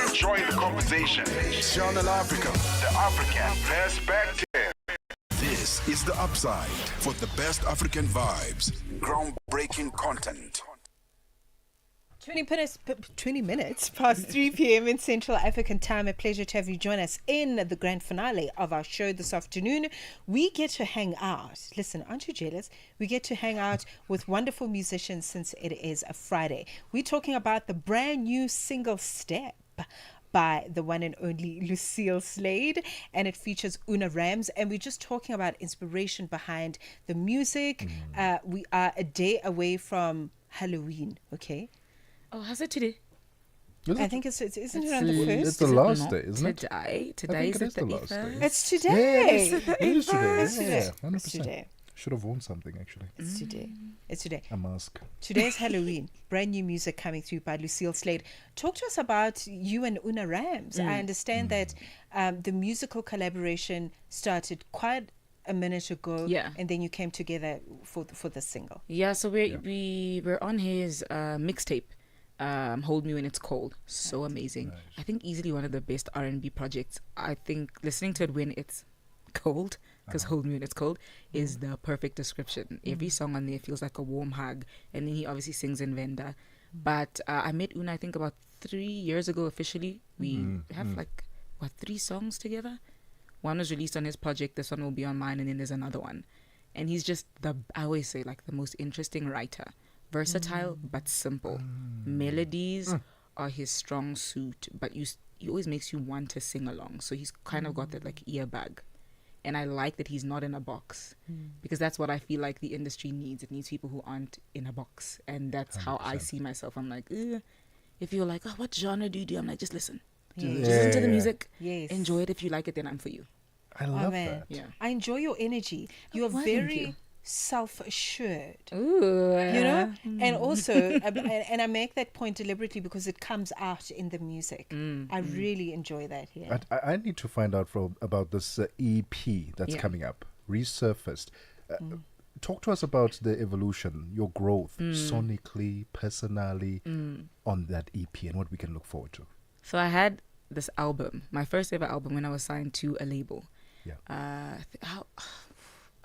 Enjoy the conversation. Channel Africa, the African perspective. This is The Upside for the best African vibes, groundbreaking content. 20 minutes past 3 p.m. in Central African time. A pleasure to have you join us in the grand finale of our show this afternoon. We get to hang out. Listen, aren't you jealous? We get to hang out with wonderful musicians since it is a Friday. We're talking about the brand new single Step by the one and only Lucille Slade, and it features Una Rams, and we're just talking about inspiration behind the music. We are a day away from Halloween, okay? Oh, how's it today? I think isn't it on the 1st? It's the last day, isn't it? Today is the last day. It's today. Yeah, it is today. It's today. Yeah, 100%. It's today. Should have worn something, actually. It's today. It's today. A mask. Today's Halloween. Brand new music coming through by Lucille Slade. Talk to us about you and Una Rams. I understand that the musical collaboration started quite a minute ago. Yeah. And then you came together for the single. Yeah, so we were on his mixtape. Hold Me When It's Cold. So amazing. Nice. I think easily one of the best R&B projects. I think listening to it when it's cold, because Hold Me When It's Cold is the perfect description. Every song on there feels like a warm hug, and then he obviously sings in Venda. But I met Una I think about 3 years ago officially. We have 3 songs together. One was released on his project, this one will be on mine, and then there's another one. And he's just I always say, like, the most interesting writer. Versatile but simple. Melodies are his strong suit, but he always makes you want to sing along. So he's kind of got that like ear bag. And I like that he's not in a box, because that's what I feel like the industry needs. It needs people who aren't in a box, and that's 100%. How I see myself. I'm like, if you're like, oh, what genre do you do? I'm like, just listen. Just listen to the music. Yes. Enjoy it. If you like it, then I'm for you. I love that. Yeah. I enjoy your energy. You're very self-assured. Ooh, you know, and also and I make that point deliberately because it comes out in the music. I really enjoy that. Yeah, I need to find out about this EP that's coming up, Resurfaced. Talk to us about the evolution, your growth, sonically, personally, on that EP, and what we can look forward to. So I had this album, my first ever album, when I was signed to a label. Yeah. I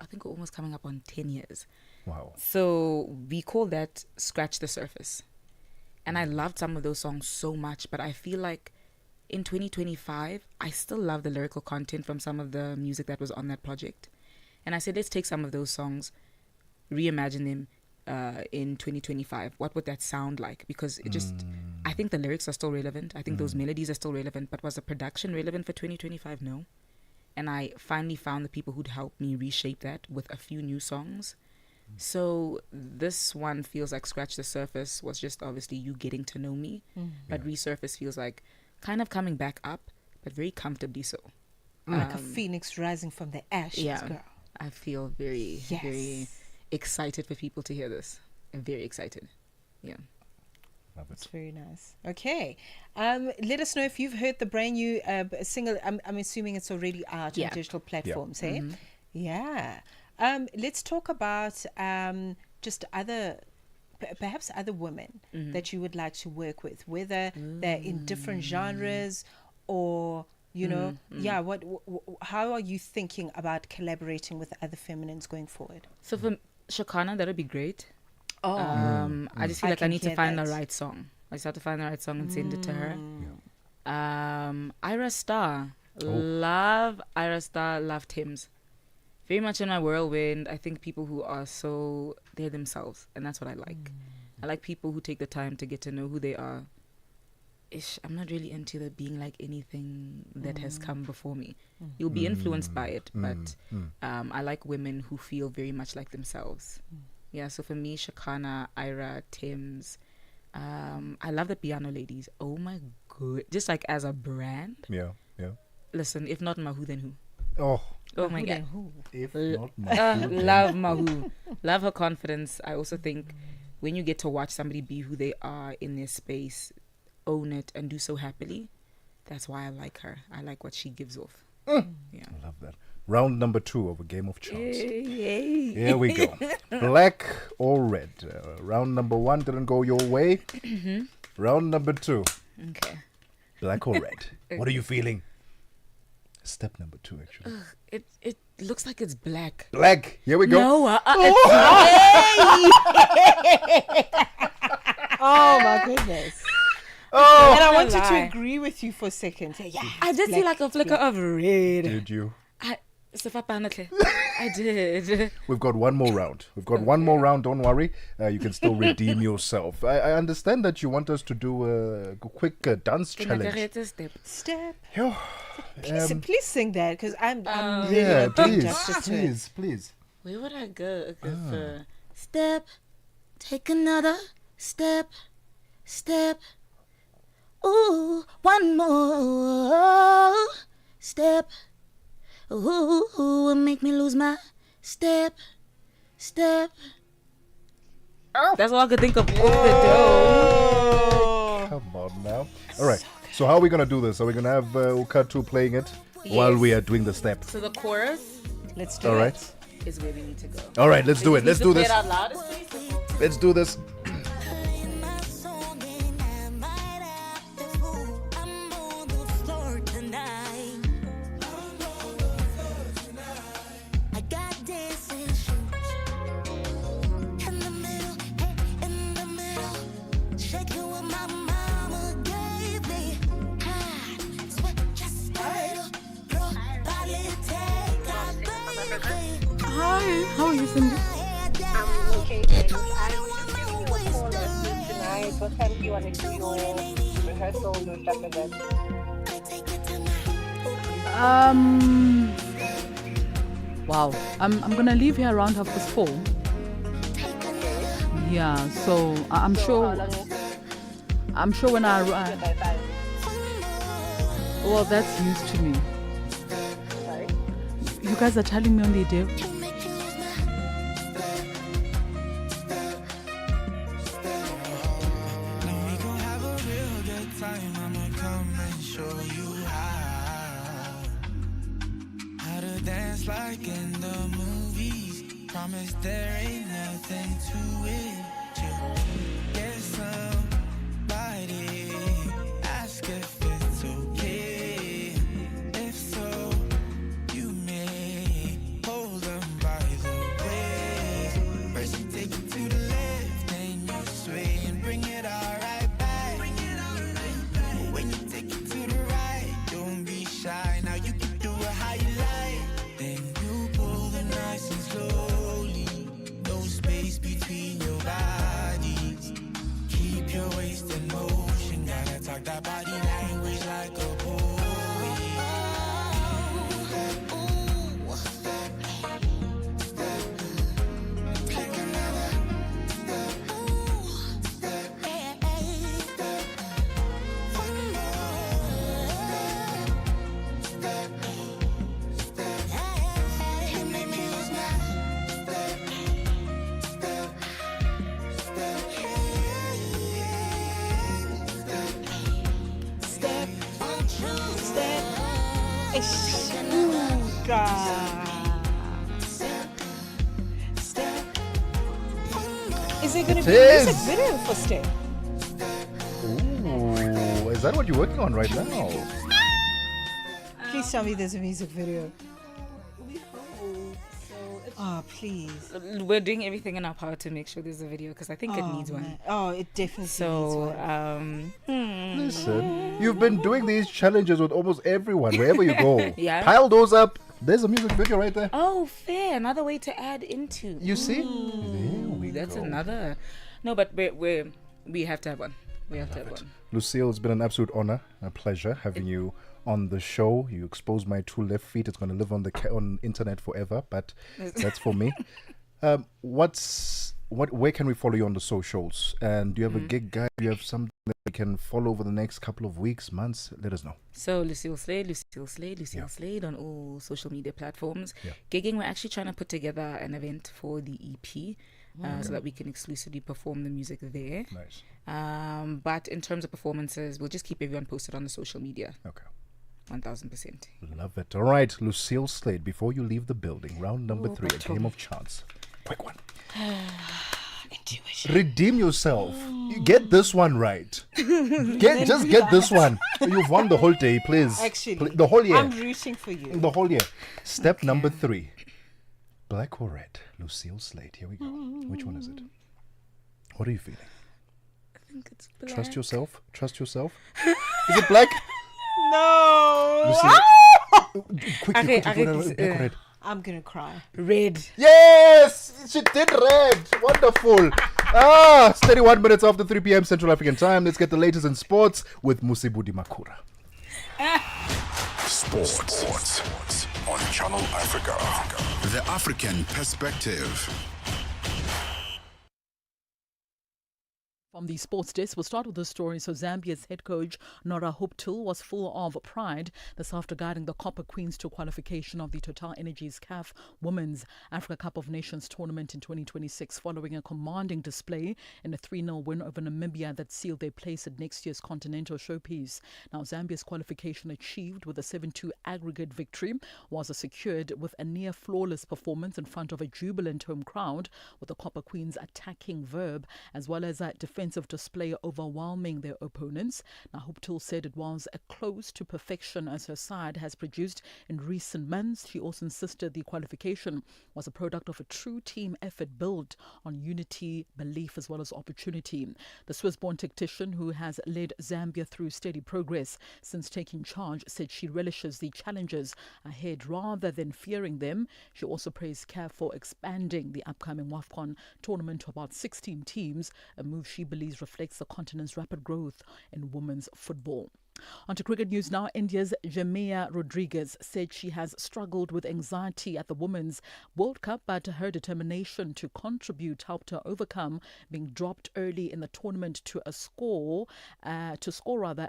think we're almost coming up on 10 years. Wow. So we call that Scratch the Surface. And I loved some of those songs so much, but I feel like in 2025, I still love the lyrical content from some of the music that was on that project. And I said, let's take some of those songs, reimagine them in 2025. What would that sound like? Because it just, I think the lyrics are still relevant. I think those melodies are still relevant. But was the production relevant for 2025? No. And I finally found the people who'd help me reshape that with a few new songs. So this one feels like Scratch the Surface was just obviously you getting to know me. But Resurface feels like kind of coming back up, but very comfortably so. Like a phoenix rising from the ashes, girl. I feel very, very excited for people to hear this. I'm very excited. Yeah. That's very nice. Okay. Let us know if you've heard the brand new single. I'm assuming it's already out on digital platforms, hey? Yeah. Let's talk about just perhaps other women that you would like to work with, whether they're in different genres or, how are you thinking about collaborating with other feminines going forward? So for Shakana, that would be great. I just feel like I need to find the right song. I just have to find the right song and send it to her. Ira Star. Love Ira Star, love Tim's. Very much in my whirlwind. I think people who are they're themselves, and that's what I like. I like people who take the time to get to know who they are. I'm not really into the being like anything that has come before me. You'll be influenced by it, but I like women who feel very much like themselves. Yeah, so for me, Shakana, Ira, Tim's. I love the Piano Ladies. Oh my god. Just like as a brand. Yeah. Listen, if not Mahu, then who? Oh my god. If not Mahu, love Mahu. Love her confidence. I also think when you get to watch somebody be who they are in their space, own it and do so happily, that's why I like her. I like what she gives off. Yeah. I love that. Round number 2 of a game of chance. Yay. Here we go. Black or red? Round number 1 didn't go your way. Round number 2. Okay. Black or red? Okay. What are you feeling? Step number 2, actually. It looks like it's black. Black. Here we go. No, oh my goodness. Oh, and I wanted to agree with you for a second. Yeah, I did see like a flicker of red. Did you? I did. We've got one more round. One more round. Don't worry. You can still redeem yourself. I understand that you want us to do a quick dance challenge. Step. Yo, please sing that because I'm really not doing justice to it. Please. Where would I go? Okay, step. Take another step. Step. Ooh, one more step. Ooh, make me lose my step. Oh. That's all I could think of. Come on now. All right. So how are we going to do this? Are we going to have Ukatu playing it while we are doing the step? So the chorus, let's do all right. is where we need to go. All right, let's do it. Let's do this. Out loud, let's do this. Hi, how are you, Cindy? I'm okay, thanks. I was just giving you a call tonight. What time do you want to do your rehearsal, your stuff event? Wow. I'm gonna leave here around 4:30. Yeah, so I'm sure when I arrive. Well, that's news to me. Sorry? You guys are telling me on the day. Like in the movies, promise there ain't nothing to it. Get somebody, ask if it's okay. That body language like a poet. Is there going to It be a music is. video for Step? Ooh, is that what you're working on right now? Please tell me there's a music video. Oh, please. We're doing everything in our power to make sure there's a video because I think it needs one. Man. Oh, it definitely needs So, one. Listen, you've been doing these challenges with almost everyone, wherever you go. Yeah. Pile those up. There's a music video right there. Oh, fair. Another way to add into. You see? There we That's go. another. No, but we have to have one. We have to have one. Lucille, it's been an absolute honor, a pleasure having you on the show. You exposed my two left feet. It's going to live on the on internet forever, but that's for me. Where can we follow you on the socials? And do you have a gig guide? Do you have something that we can follow over the next couple of weeks, months? Let us know. So Lucille Slade on all social media platforms. Yeah. Gigging, we're actually trying to put together an event for the EP. So that we can exclusively perform the music there. Nice. But in terms of performances, we'll just keep everyone posted on the social media. Okay. 1000%. Love it. All right, Lucille Slade, before you leave the building, round number 3, a game of chance. Quick one. Intuition. Redeem yourself. You get this one right. Get this one. You've won the whole day, please. Actually, the whole year. I'm rooting for you. The whole year. Step number 3. Black or red? Lucille Slade. Here we go. Which one is it? What are you feeling? I think it's black. Trust yourself. Trust yourself. Is it black? No. Lucille. Quickly, black or red? I'm gonna cry. Red. Yes! She did red. Wonderful. It's 31 minutes after 3 p.m. Central African time. Let's get the latest in sports with Musibudi Makura. Sports on Channel Africa. The African perspective. From the sports desk, we'll start with the story. So Zambia's head coach Nora Hoptul was full of pride this after guiding the Copper Queens to qualification of the Total Energies CAF Women's Africa Cup of Nations tournament in 2026 following a commanding display in a 3-0 win over Namibia that sealed their place at next year's Continental Showpiece. Now, Zambia's qualification achieved with a 7-2 aggregate victory was secured with a near flawless performance in front of a jubilant home crowd, with the Copper Queens attacking verb as well as a defensive display overwhelming their opponents. Now, Hoptul said it was a close to perfection as her side has produced in recent months. She also insisted the qualification was a product of a true team effort built on unity, belief as well as opportunity. The Swiss-born tactician, who has led Zambia through steady progress since taking charge, said she relishes the challenges ahead rather than fearing them. She also praised CAF for expanding the upcoming WAFCON tournament to about 16 teams, a move she believes reflects the continent's rapid growth in women's football. On to cricket news now. India's Jamia Rodriguez said she has struggled with anxiety at the Women's World Cup, but her determination to contribute helped her overcome being dropped early in the tournament to score a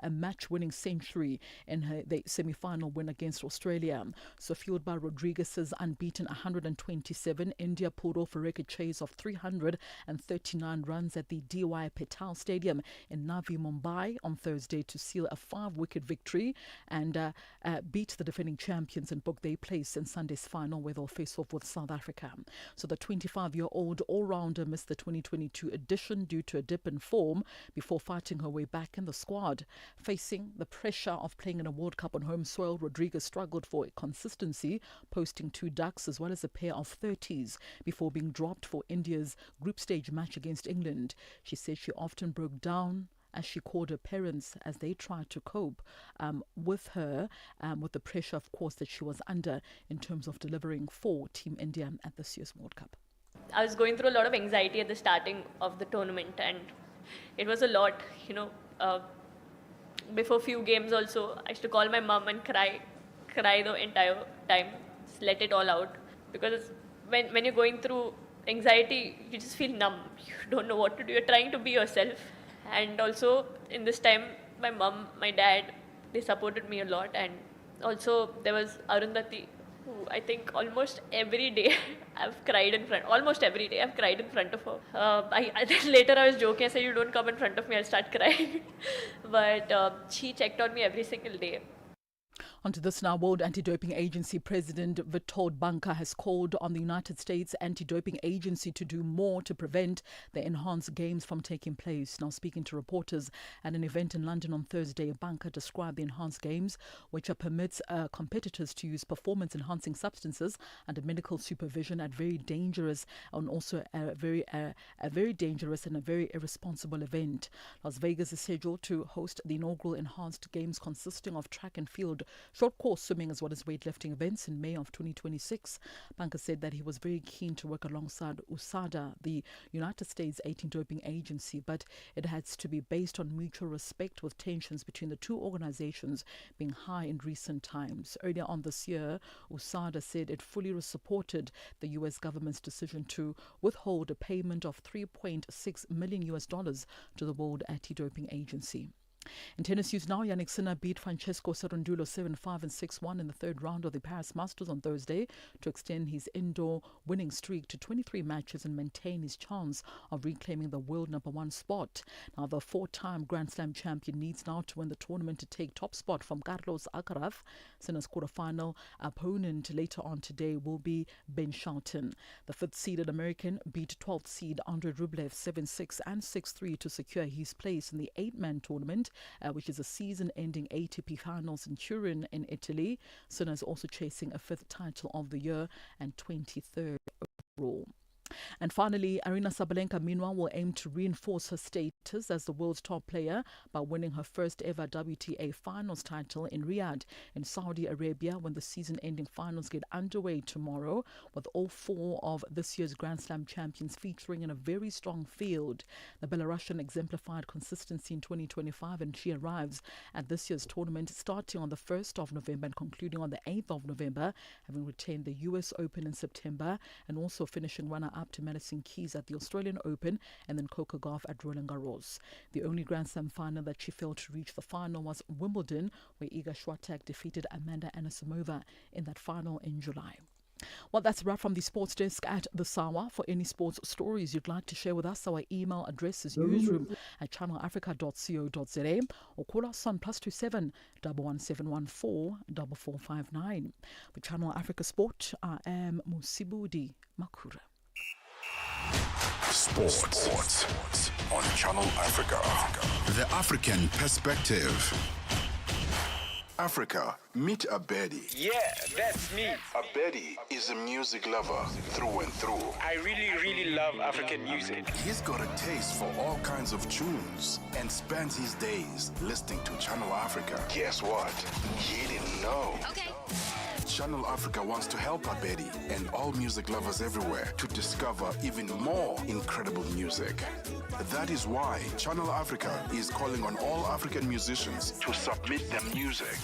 match-winning century in the semi-final win against Australia. So fueled by Rodriguez's unbeaten 127, India pulled off a record chase of 339 runs at the DY Patel Stadium in Navi Mumbai on Thursday to seal a 5-wicket victory and beat the defending champions and book their place in Sunday's final, where they'll face off with South Africa. So the 25-year-old all-rounder missed the 2022 edition due to a dip in form before fighting her way back in the squad. Facing the pressure of playing in a World Cup on home soil, Rodriguez struggled for consistency, posting 2 ducks as well as a pair of 30s before being dropped for India's group stage match against England. She said she often broke down as she called her parents as they tried to cope with her, with the pressure, of course, that she was under in terms of delivering for Team India at this year's World Cup. I was going through a lot of anxiety at the starting of the tournament, and it was a lot, before few games also, I used to call my mom and cry the entire time, just let it all out. Because when you're going through anxiety, you just feel numb. You don't know what to do. You're trying to be yourself. And also in this time, my mom, my dad, they supported me a lot. And also there was Arundhati, who I think almost every day I've cried in front. Almost every day I've cried in front of her. Later I was joking. I said, "You don't come in front of me, I'll start crying." But she checked on me every single day. Onto this now, World Anti-Doping Agency President Witold Banka has called on the United States Anti-Doping Agency to do more to prevent the enhanced games from taking place. Now, speaking to reporters at an event in London on Thursday, Banka described the enhanced games, which permits competitors to use performance-enhancing substances under medical supervision, at very dangerous and also a very dangerous and a very irresponsible event. Las Vegas is scheduled to host the inaugural enhanced games consisting of track and field, short course swimming as well as weightlifting events in May of 2026. Banka said that he was very keen to work alongside USADA, the United States Anti-Doping Agency, but it has to be based on mutual respect, with tensions between the two organizations being high in recent times. Earlier on this year, USADA said it fully supported the US government's decision to withhold a payment of $3.6 million to the World Anti-Doping Agency. In tennis news now, Yannick Sinner beat Francesco Cerundolo 7-5 and 6-1 in the third round of the Paris Masters on Thursday to extend his indoor winning streak to 23 matches and maintain his chance of reclaiming the world number one spot. Now, the four-time Grand Slam champion needs now to win the tournament to take top spot from Carlos Alcaraz. Sinner's quarterfinal opponent later on today will be Ben Shelton. The fifth-seeded American beat 12th seed Andrei Rublev 7-6 and 6-3 to secure his place in the eight-man tournament, which is a season-ending ATP Finals in Turin in Italy. Sinner is also chasing a fifth title of the year and 23rd overall. And finally, Aryna Sabalenka, meanwhile, will aim to reinforce her status as the world's top player by winning her first ever WTA Finals title in Riyadh in Saudi Arabia when the season-ending finals get underway tomorrow, with all four of this year's Grand Slam champions featuring in a very strong field. The Belarusian exemplified consistency in 2025, and she arrives at this year's tournament starting on the 1st of November and concluding on the 8th of November, having retained the US Open in September and also finishing runner-up to Madison Keys at the Australian Open and then Coco Gauff at Roland Garros. The only Grand Slam final that she failed to reach the final was Wimbledon, where Iga Swiatek defeated Amanda Anisimova in that final in July. Well, that's a wrap from the sports desk at the Sawa. For any sports stories you'd like to share with us, our email address is newsroom@channelafrica.co.za or call us on +27 11714 4459. For Channel Africa Sport, I am Musibudi Makura. Sports on Channel Africa. The African perspective. Africa, meet Abedi. Yeah, that's me. Abedi is a music lover through and through. I really love African music. He's got a taste for all kinds of tunes and spends his days listening to Channel Africa. Guess what? He didn't know. Okay. Channel Africa wants to help Abedi and all music lovers everywhere to discover even more incredible music. That is why Channel Africa is calling on all African musicians to submit their music.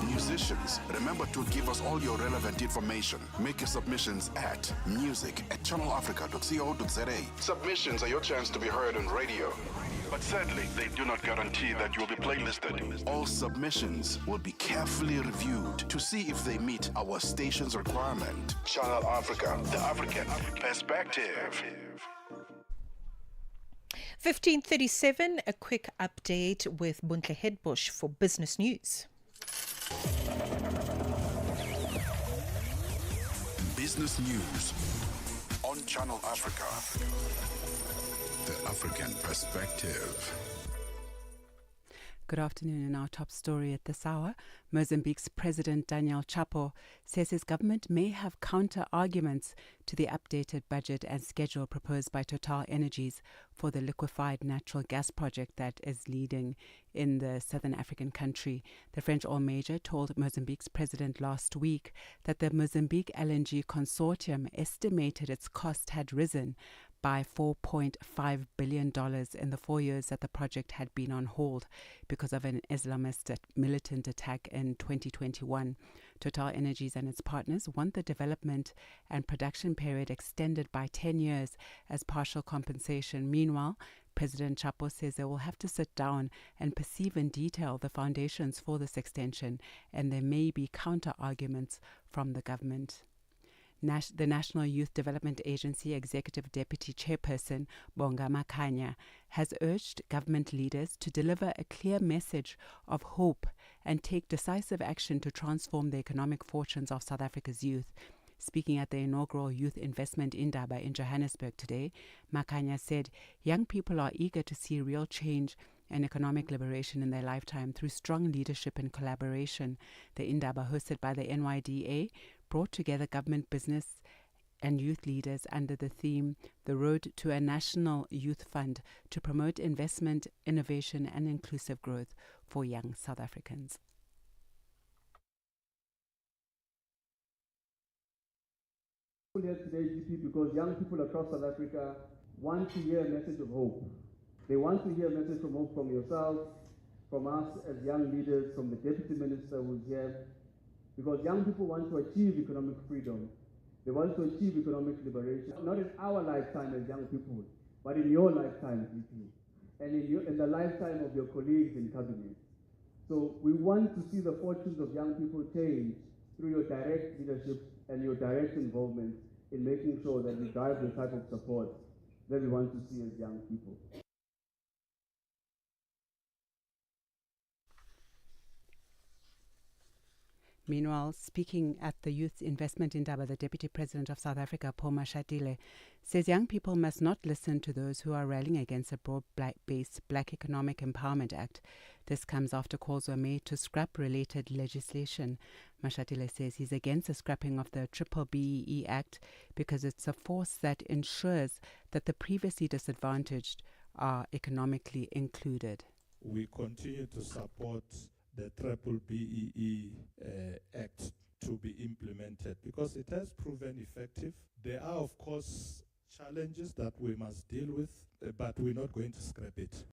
Musicians, remember to give us all your relevant information. Make your submissions at music@channelafrica.co.za. Submissions are your chance to be heard on radio. But sadly, they do not guarantee that you will be playlisted. All submissions will be carefully reviewed to see if they meet our station's requirement. Channel Africa, the African perspective. 15:37, a quick update with Buntle Headbush for business news. Business news on Channel Africa. The African perspective. Good afternoon. In our top story at this hour, Mozambique's President Daniel Chapo says his government may have counter-arguments to the updated budget and schedule proposed by Total Energies for the liquefied natural gas project that is leading in the southern African country. The French oil major told Mozambique's president last week that the Mozambique LNG consortium estimated its cost had risen by $4.5 billion in the 4 years that the project had been on hold because of an Islamist militant attack in 2021. Total Energies and its partners want the development and production period extended by 10 years as partial compensation. Meanwhile, President Chapo says they will have to sit down and perceive in detail the foundations for this extension, and there may be counter-arguments from the government. The National Youth Development Agency Executive Deputy Chairperson Bonga Makanya has urged government leaders to deliver a clear message of hope and take decisive action to transform the economic fortunes of South Africa's youth. Speaking at the inaugural Youth Investment Indaba in Johannesburg today, Makanya said young people are eager to see real change and economic liberation in their lifetime through strong leadership and collaboration. The Indaba, hosted by the NYDA, brought together government, business and youth leaders under the theme The Road to a National Youth Fund to promote investment, innovation and inclusive growth for young South Africans. Here today, GP, because young people across South Africa want to hear a message of hope. They want to hear a message of hope from yourself, from us as young leaders, from the Deputy Minister who's here, because young people want to achieve economic freedom. They want to achieve economic liberation, not in our lifetime as young people, but in your lifetime, GP, and in the lifetime of your colleagues in cabinet. So we want to see the fortunes of young people change through your direct leadership and your direct involvement in making sure that we drive the type of support that we want to see as young people. Meanwhile, speaking at the Youth Investment Indaba, the Deputy President of South Africa, Paul Mashatile, says young people must not listen to those who are railing against a broad-based Black Economic Empowerment Act. This comes after calls were made to scrap related legislation. Mashatile says he's against the scrapping of the BBBEE Act because it's a force that ensures that the previously disadvantaged are economically included. We continue to support the BBBEE Act to be implemented because it has proven effective. There are, of course, challenges that we must deal with, but we're not going to scrap it.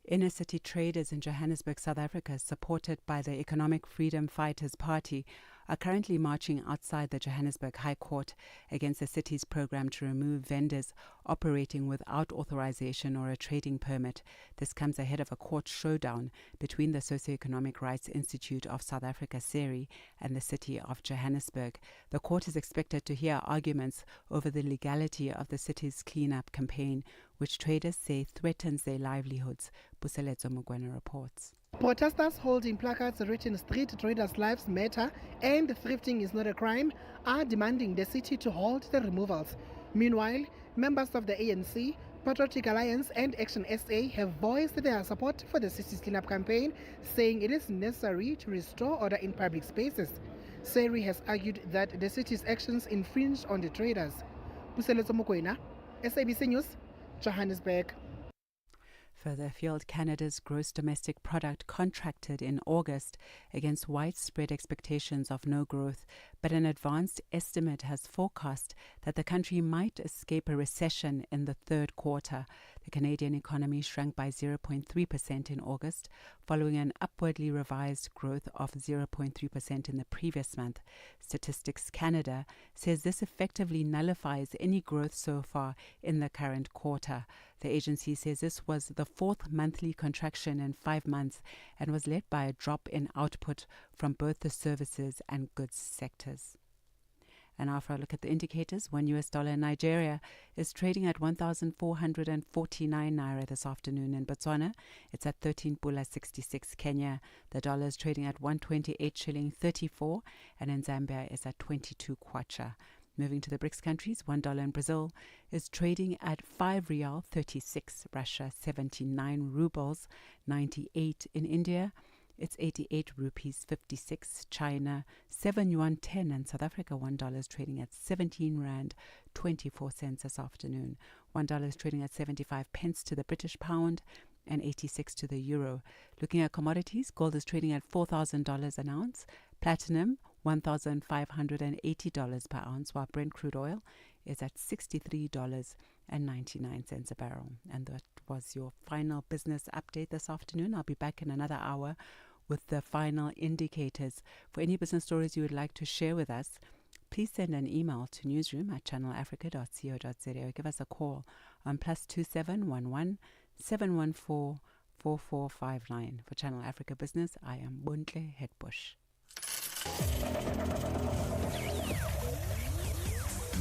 Inner city traders in Johannesburg, South Africa, supported by the Economic Freedom Fighters Party, are currently marching outside the Johannesburg High Court against the city's program to remove vendors operating without authorization or a trading permit. This comes ahead of a court showdown between the Socioeconomic Rights Institute of South Africa, SERI, and the city of Johannesburg. The court is expected to hear arguments over the legality of the city's clean-up campaign, which traders say threatens their livelihoods. Buselezo Mugwena reports. Protesters holding placards written "Street Traders Lives Matter" and "Thrifting is not a crime" are demanding the city to halt the removals. Meanwhile, members of the ANC, Patriotic Alliance and Action SA have voiced their support for the city's cleanup campaign, saying it is necessary to restore order in public spaces. SERI has argued that the city's actions infringe on the traders. Buselezo Mokoena, SABC News, Johannesburg. Further afield, Canada's gross domestic product contracted in August against widespread expectations of no growth, but an advanced estimate has forecast that the country might escape a recession in the third quarter. The Canadian economy shrank by 0.3% in August, following an upwardly revised growth of 0.3% in the previous month. Statistics Canada says this effectively nullifies any growth so far in the current quarter. The agency says this was the fourth monthly contraction in 5 months and was led by a drop in output from both the services and goods sectors. And now for a look at the indicators, $1 in Nigeria is trading at 1,449 naira this afternoon. In Botswana, it's at 13 pula 66 Kenya. The dollar is trading at 128 shilling 34, and in Zambia it's at 22 kwacha. Moving to the BRICS countries, $1 in Brazil is trading at 5 rial 36, Russia 79 rubles 98 in India. It's 88 rupees 56, China 7 yuan 10, and South Africa $1 is trading at 17 rand 24 cents this afternoon. $1 is trading at 75 pence to the British pound and 86 to the euro. Looking at commodities, gold is trading at $4,000 an ounce, platinum $1,580 per ounce, while Brent crude oil is at $63.99 a barrel. And that was your final business update this afternoon. I'll be back in another hour with the final indicators. For any business stories you would like to share with us, please send an email to newsroom@channelafrica.co.za or give us a call on +2711 714 4459. For Channel Africa Business, I am Buntle Hetbush.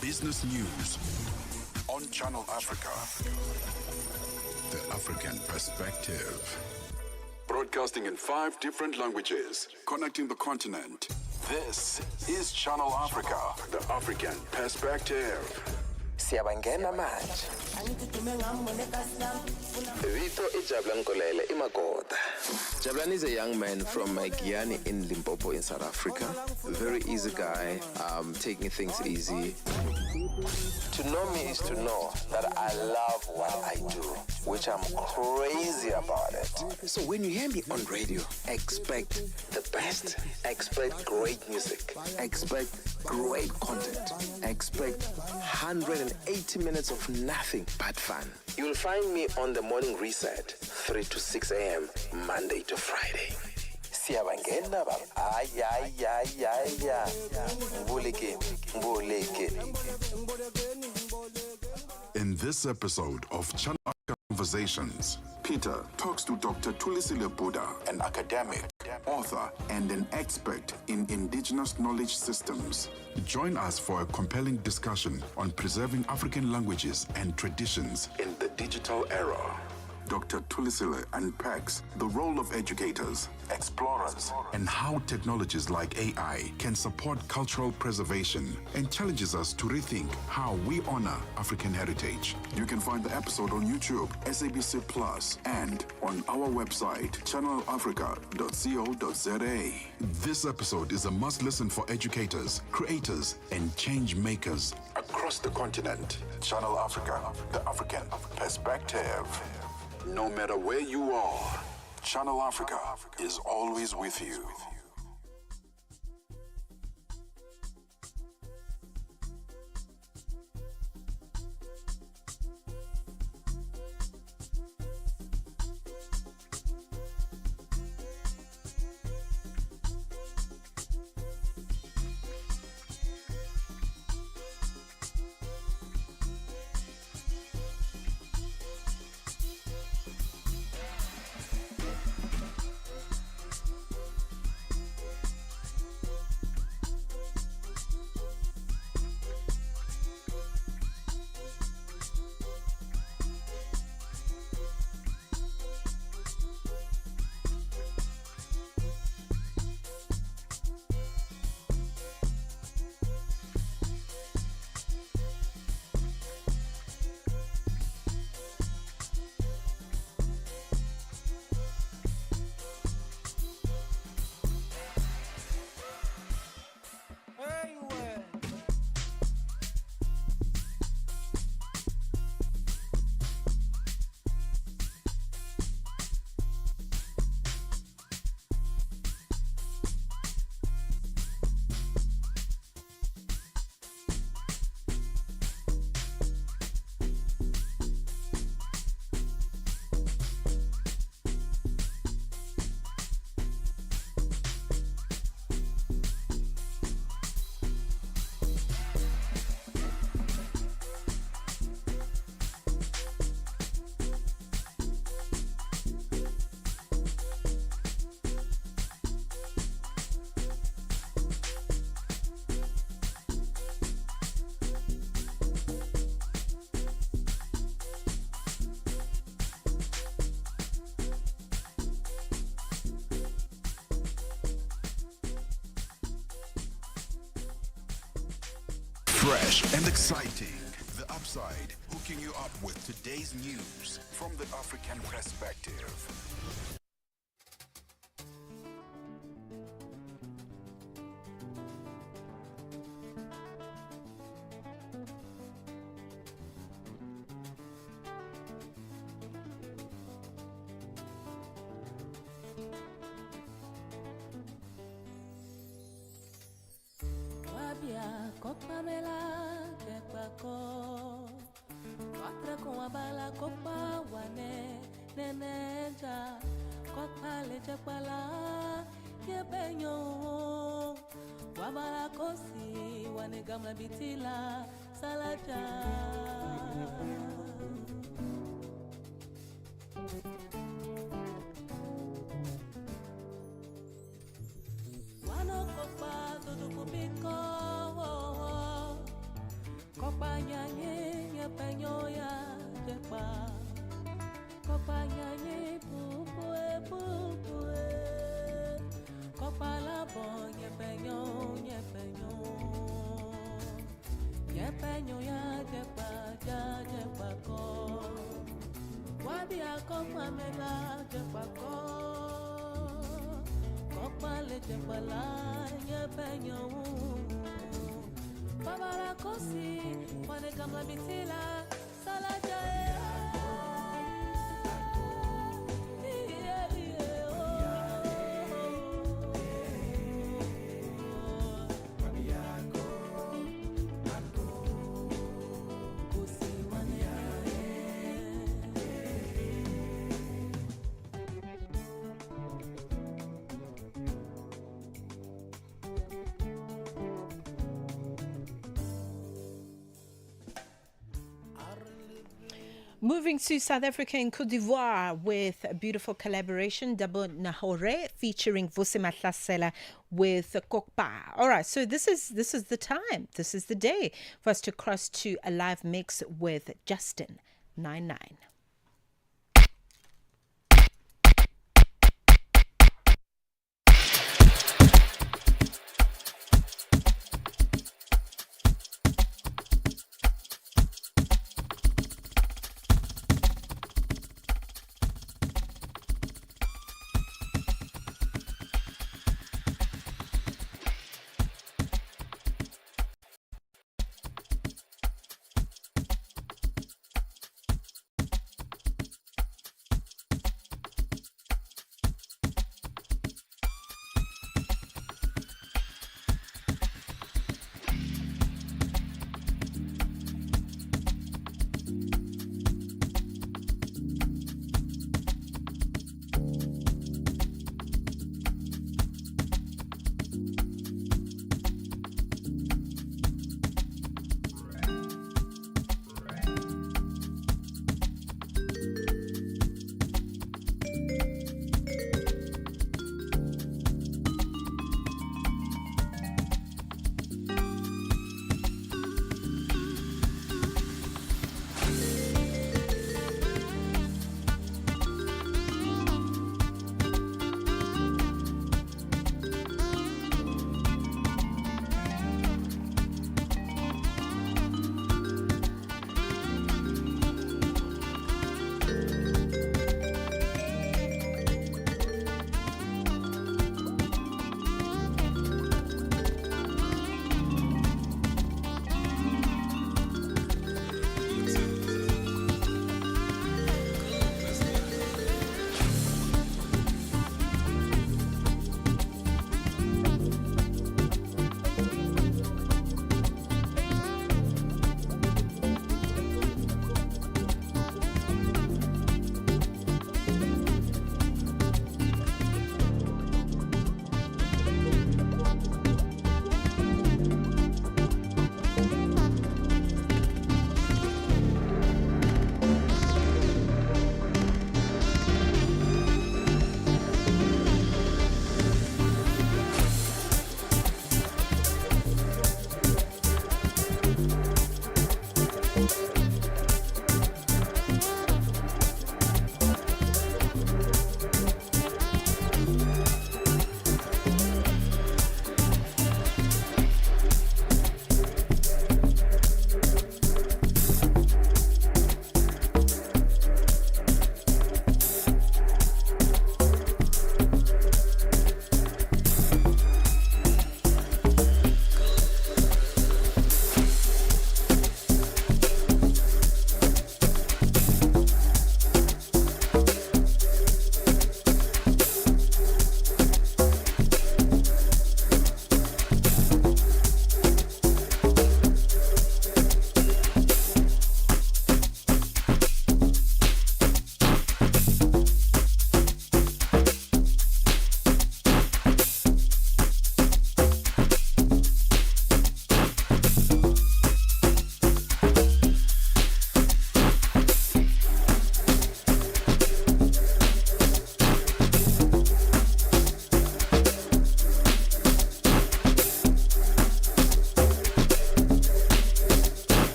Business News on Channel Africa. The African Perspective. Broadcasting in 5 different languages, connecting the continent. This is Channel Africa, the African Perspective. Siyabangena manje. Vito Jablan Kolele Imagoda. Jablan is a young man from Guyana in Limpopo in South Africa. A very easy guy, taking things easy. To know me is to know that I love what I do, which I'm crazy about it. So when you hear me on radio, expect the best. Expect great music. Expect great content. Expect 180 minutes of nothing but fun. You'll find me on the morning reset, 3 to 6 a.m., Monday to Friday. Siyabangena baba. Ay. Mbuleke. In this episode of Channel Africa Conversations, Peter talks to Dr. Tulisile Buddha, an academic, author, and an expert in indigenous knowledge systems. Join us for a compelling discussion on preserving African languages and traditions in the digital era. Dr. Tulisile unpacks the role of educators, explorers, and how technologies like AI can support cultural preservation, and challenges us to rethink how we honor African heritage. You can find the episode on YouTube, SABC Plus, and on our website, channelafrica.co.za. This episode is a must-listen for educators, creators, and change makers across the continent. Channel Africa, the African Perspective. No matter where you are, Channel Africa is always with you. Fresh and exciting. The Upside, hooking you up with today's news from the African perspective. Kopamela, Kepako, gamla bitila salaja. Wano kopa todo kupiko kopa nyanye penyoya jepa kopa nyanye pupue kopa labo penyo ya jepa ko wabi akopa mela jepa ko kopa le jepa la penyo babara kosi wane gamla bitila salaja. Moving to South Africa and Cote d'Ivoire with a beautiful collaboration, Double Nahore, featuring Vose Matlasela with Kokpa. All right, so this is the time, this is the day for us to cross to a live mix with Justin 99.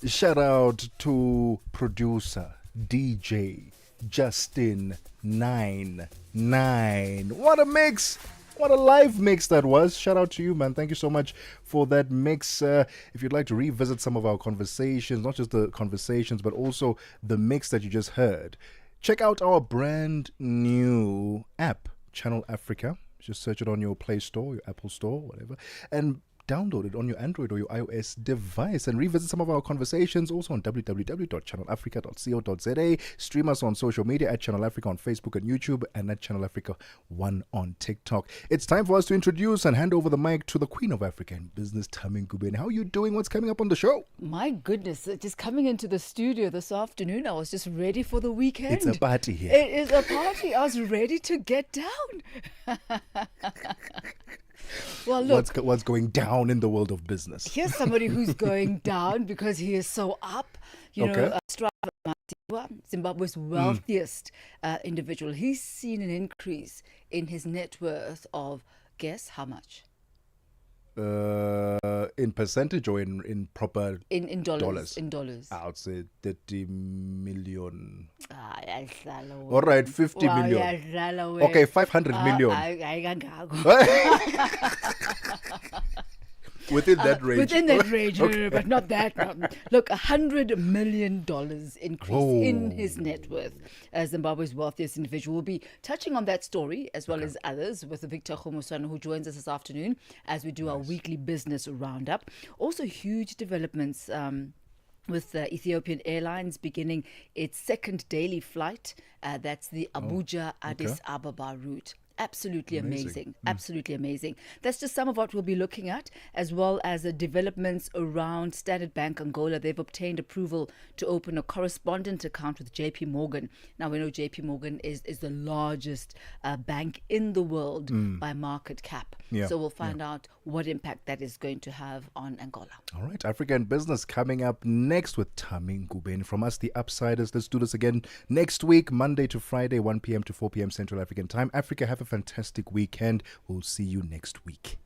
Shout out to producer DJ Justin 99. What a mix! What a live mix that was. Shout out to you, man. Thank you so much for that mix. If you'd like to revisit some of our conversations, not just the conversations, but also the mix that you just heard, check out our brand new app, Channel Africa. Just search it on your Play Store, your Apple Store, whatever, and download it on your Android or your iOS device and revisit some of our conversations also on www.channelafrica.co.za. Stream us on social media at Channel Africa on Facebook and YouTube and at Channel Africa 1 on TikTok. It's time for us to introduce and hand over the mic to the Queen of African Business, Tami Ngubeni. How are you doing? What's coming up on the show? My goodness, just coming into the studio this afternoon, I was just ready for the weekend. It's a party here. It is a party. I was ready to get down. Well, look, what's going down in the world of business? Here's somebody who's going down because he is so up. You know, Zimbabwe's wealthiest individual. He's seen an increase in his net worth of, guess how much? In percentage or in proper in dollars? In dollars. I would say 30 million. All right, 50 million. Okay, 500 million. Within that range. Within that range, Okay. but not that. Look, $100 million increase in his net worth. Zimbabwe's wealthiest individual will be touching on that story as well as others with Victor Khomoswana, who joins us this afternoon as we do our weekly business roundup. Also, huge developments with Ethiopian Airlines beginning its second daily flight. That's the Abuja-Addis Ababa route. Absolutely amazing. Absolutely amazing. That's just some of what we'll be looking at, as well as the developments around Standard Bank Angola. They've obtained approval to open a correspondent account with JP Morgan. Now, we know JP Morgan is the largest bank in the world by market cap. Yeah. So we'll find out what impact that is going to have on Angola. All right, African Business coming up next with Tami Ngubeni. From us, the Upsiders. Let's do this again next week, Monday to Friday, 1 p.m. to 4 p.m. Central African Time. Africa, have a fantastic weekend. We'll see you next week.